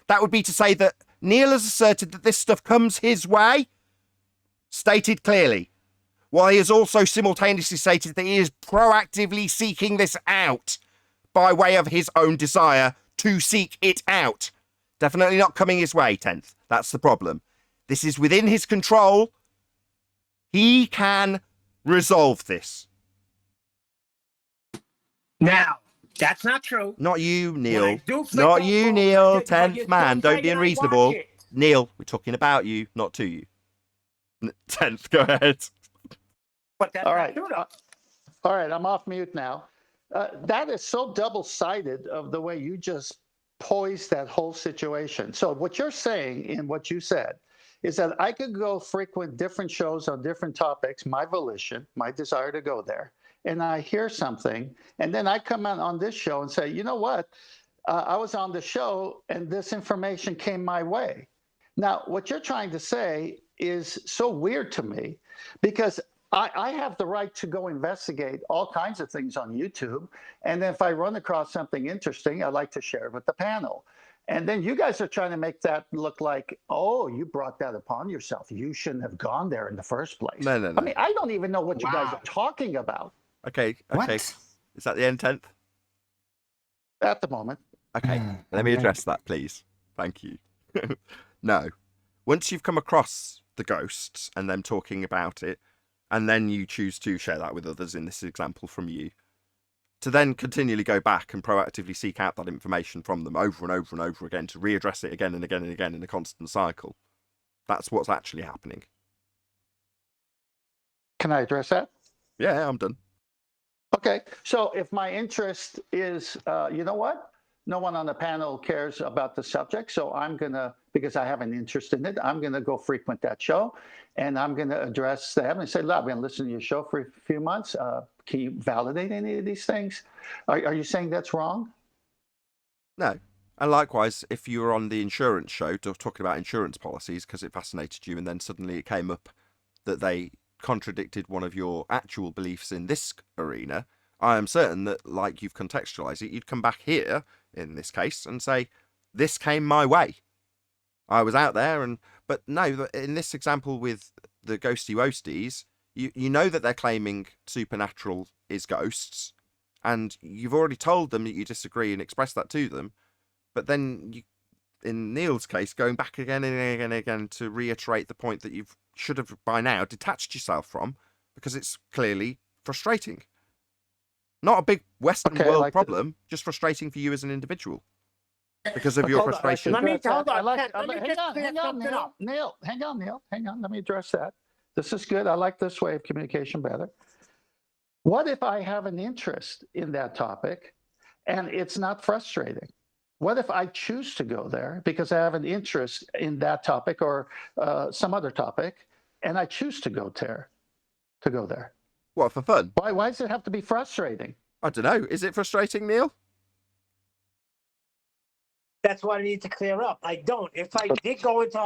That would be to say that Neil has asserted that this stuff comes his way, stated clearly, while he has also simultaneously stated that he is proactively seeking this out by way of his own desire to seek it out. Definitely not coming his way, 10th. That's the problem. This is within his control. He can resolve this. Now, that's not true. Not you, Neil. Not you, Neil. 10th man. Don't be unreasonable. Neil, we're talking about you, not to you. 10th, go ahead. But that's all right. not true, All right, I'm off mute now. That is so double-sided of the way you just poised that whole situation. So what you're saying in what you said is that I could go frequent different shows on different topics, my volition, my desire to go there, and I hear something, and then I come out on this show and say, you know what? I was on the show, and this information came my way. Now, what you're trying to say is so weird to me, because I have the right to go investigate all kinds of things on YouTube, and then if I run across something interesting, I like to share it with the panel. And then you guys are trying to make that look like, oh, you brought that upon yourself. You shouldn't have gone there in the first place. No. I mean, I don't even know what you guys are talking about. Okay. Is that the end, 10th? At the moment. Okay, let me address that, please. Thank you. No. Once you've come across the ghosts and them talking about it, and then you choose to share that with others, in this example from you, to then continually go back and proactively seek out that information from them over and over and over again to readdress it again and again and again in a constant cycle. That's what's actually happening. Can I address that? Yeah, I'm done. Okay, so if my interest is, you know what? No one on the panel cares about the subject, so I'm gonna, because I have an interest in it, I'm gonna go frequent that show, and I'm gonna address them and say, look, I've been listening to your show for a few months. Can you validate any of these things? Are you saying that's wrong? No. And likewise, if you were on the insurance show talking about insurance policies because it fascinated you, and then suddenly it came up that they contradicted one of your actual beliefs in this arena, I am certain that, like you've contextualized it, you'd come back here, in this case, and say, this came my way. I was out there, but no, in this example with the ghosty woasties, you know that they're claiming supernatural is ghosts, and you've already told them that you disagree and expressed that to them, but then you, in Neil's case, going back again and again and again to reiterate the point that you should have by now detached yourself from, because it's clearly frustrating. Not a big Western world problem, just frustrating for you as an individual because of your frustration. Let me just clear something up. Neil, hang on. Let me address that. This is good. I like this way of communication better. What if I have an interest in that topic and it's not frustrating? What if I choose to go there because I have an interest in that topic or some other topic, and I choose to go there? What, for fun? Why does it have to be frustrating? I don't know. Is it frustrating, Neil? That's what I need to clear up. I don't. If I did go into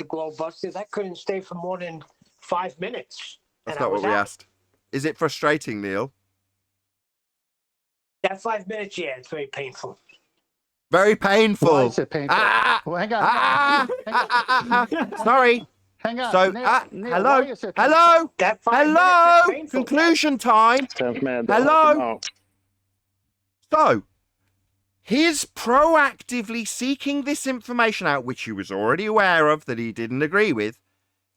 Glowbusters, I couldn't stay for more than 5 minutes. That's not what we asked. Is it frustrating, Neil? That 5 minutes, yeah, it's very painful. Very painful. Why is it painful? Well, hang on. Sorry. Hang on. So, Neil, hello. why is it painful? Hello. Conclusion time. Hello. So, his proactively seeking this information out, which he was already aware of that he didn't agree with,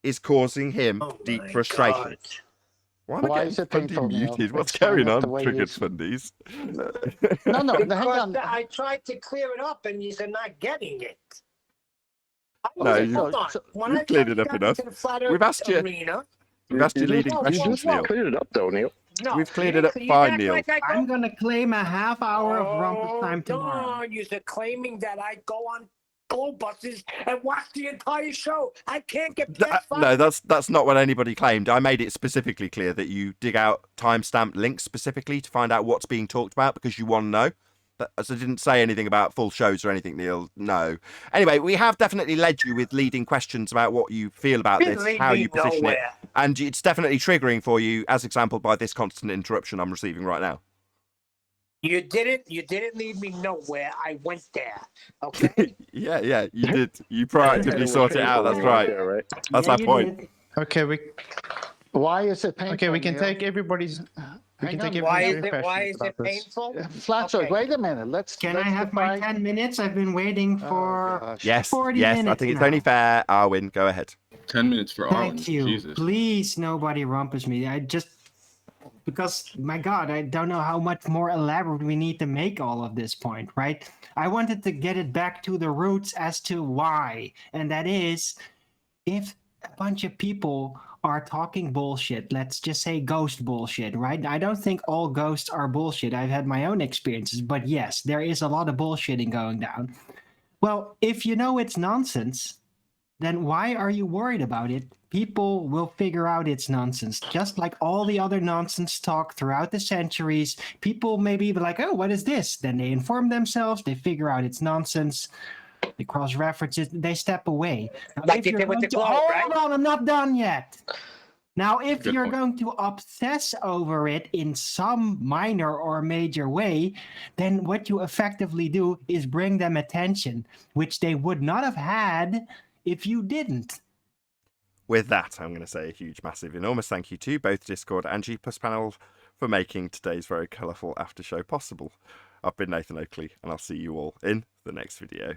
is causing him deep frustration. God. Why is it painful, Neil? Muted. What's Explain going it on? the way Triggered you- fundies. No, hang Because on. I tried to clear it up and you're not getting it. No, Hold on. When I you've cleared it up got enough. into the flat We've Earth asked you. arena, We've asked you You leading just- questions, Neil. cleared it up, though, Neil. no, We've cleared you it up didn't- you fine, act Neil. like I go- I'm gonna claim a half hour of rumpus time Hold tomorrow. on, you're claiming that I go on Glowbusters and watch the entire show. I can't get past No, that's not what anybody claimed. I made it specifically clear that you dig out timestamp links specifically to find out what's being talked about because you want to know. So I didn't say anything about full shows or anything, Neil. No. Anyway, we have definitely led you with leading questions about what you feel about Didn't this, lead how me you position nowhere. it, and it's definitely triggering for you, as exampled by this constant interruption I'm receiving right now. You didn't lead me nowhere. I went there. Okay. Yeah, you did. You proactively sort it out. That's right. That's our point. Okay, Why is it painful? Okay, we can Neil? take everybody's. We can take Why is everybody's it questions about this. painful? Flatsoid, wait a minute. Can I have my 10 minutes? I've been waiting for Yes, 40 yes. minutes I think it's now. only fair. Arwin, go ahead. 10 minutes for Arwen. Thank you. Jesus. Please, nobody rumpus me. Because, my God, I don't know how much more elaborate we need to make all of this point, right? I wanted to get it back to the roots as to why. And that is, if a bunch of people are talking bullshit, let's just say ghost bullshit, right? I don't think all ghosts are bullshit. I've had my own experiences, but yes, there is a lot of bullshitting going down. Well, if you know it's nonsense, then why are you worried about it? People will figure out it's nonsense. Just like all the other nonsense talk throughout the centuries, people maybe be like, oh, what is this? Then they inform themselves, they figure out it's nonsense, they cross-reference it, they step away. Now, Like if they you're did with going the to- globe, right? Hold on, I'm not done yet. Now, if Good you're point. going to obsess over it in some minor or major way, then what you effectively do is bring them attention, which they would not have had if you didn't. With that, I'm going to say a huge, massive, enormous thank you to both Discord and G Plus panel for making today's very colourful after show possible. I've been Nathan Oakley, and I'll see you all in the next video.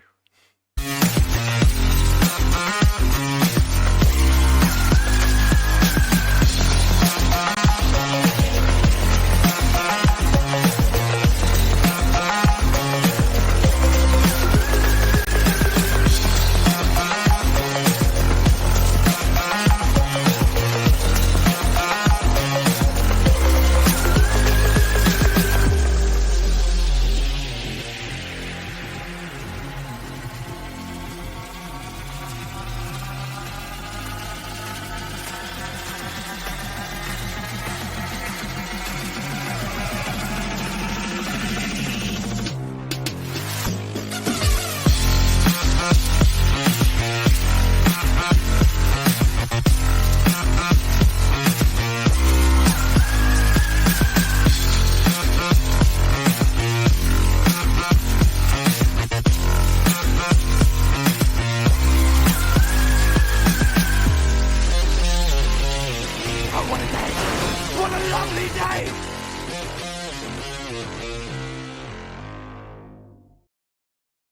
What a day! What a lovely day!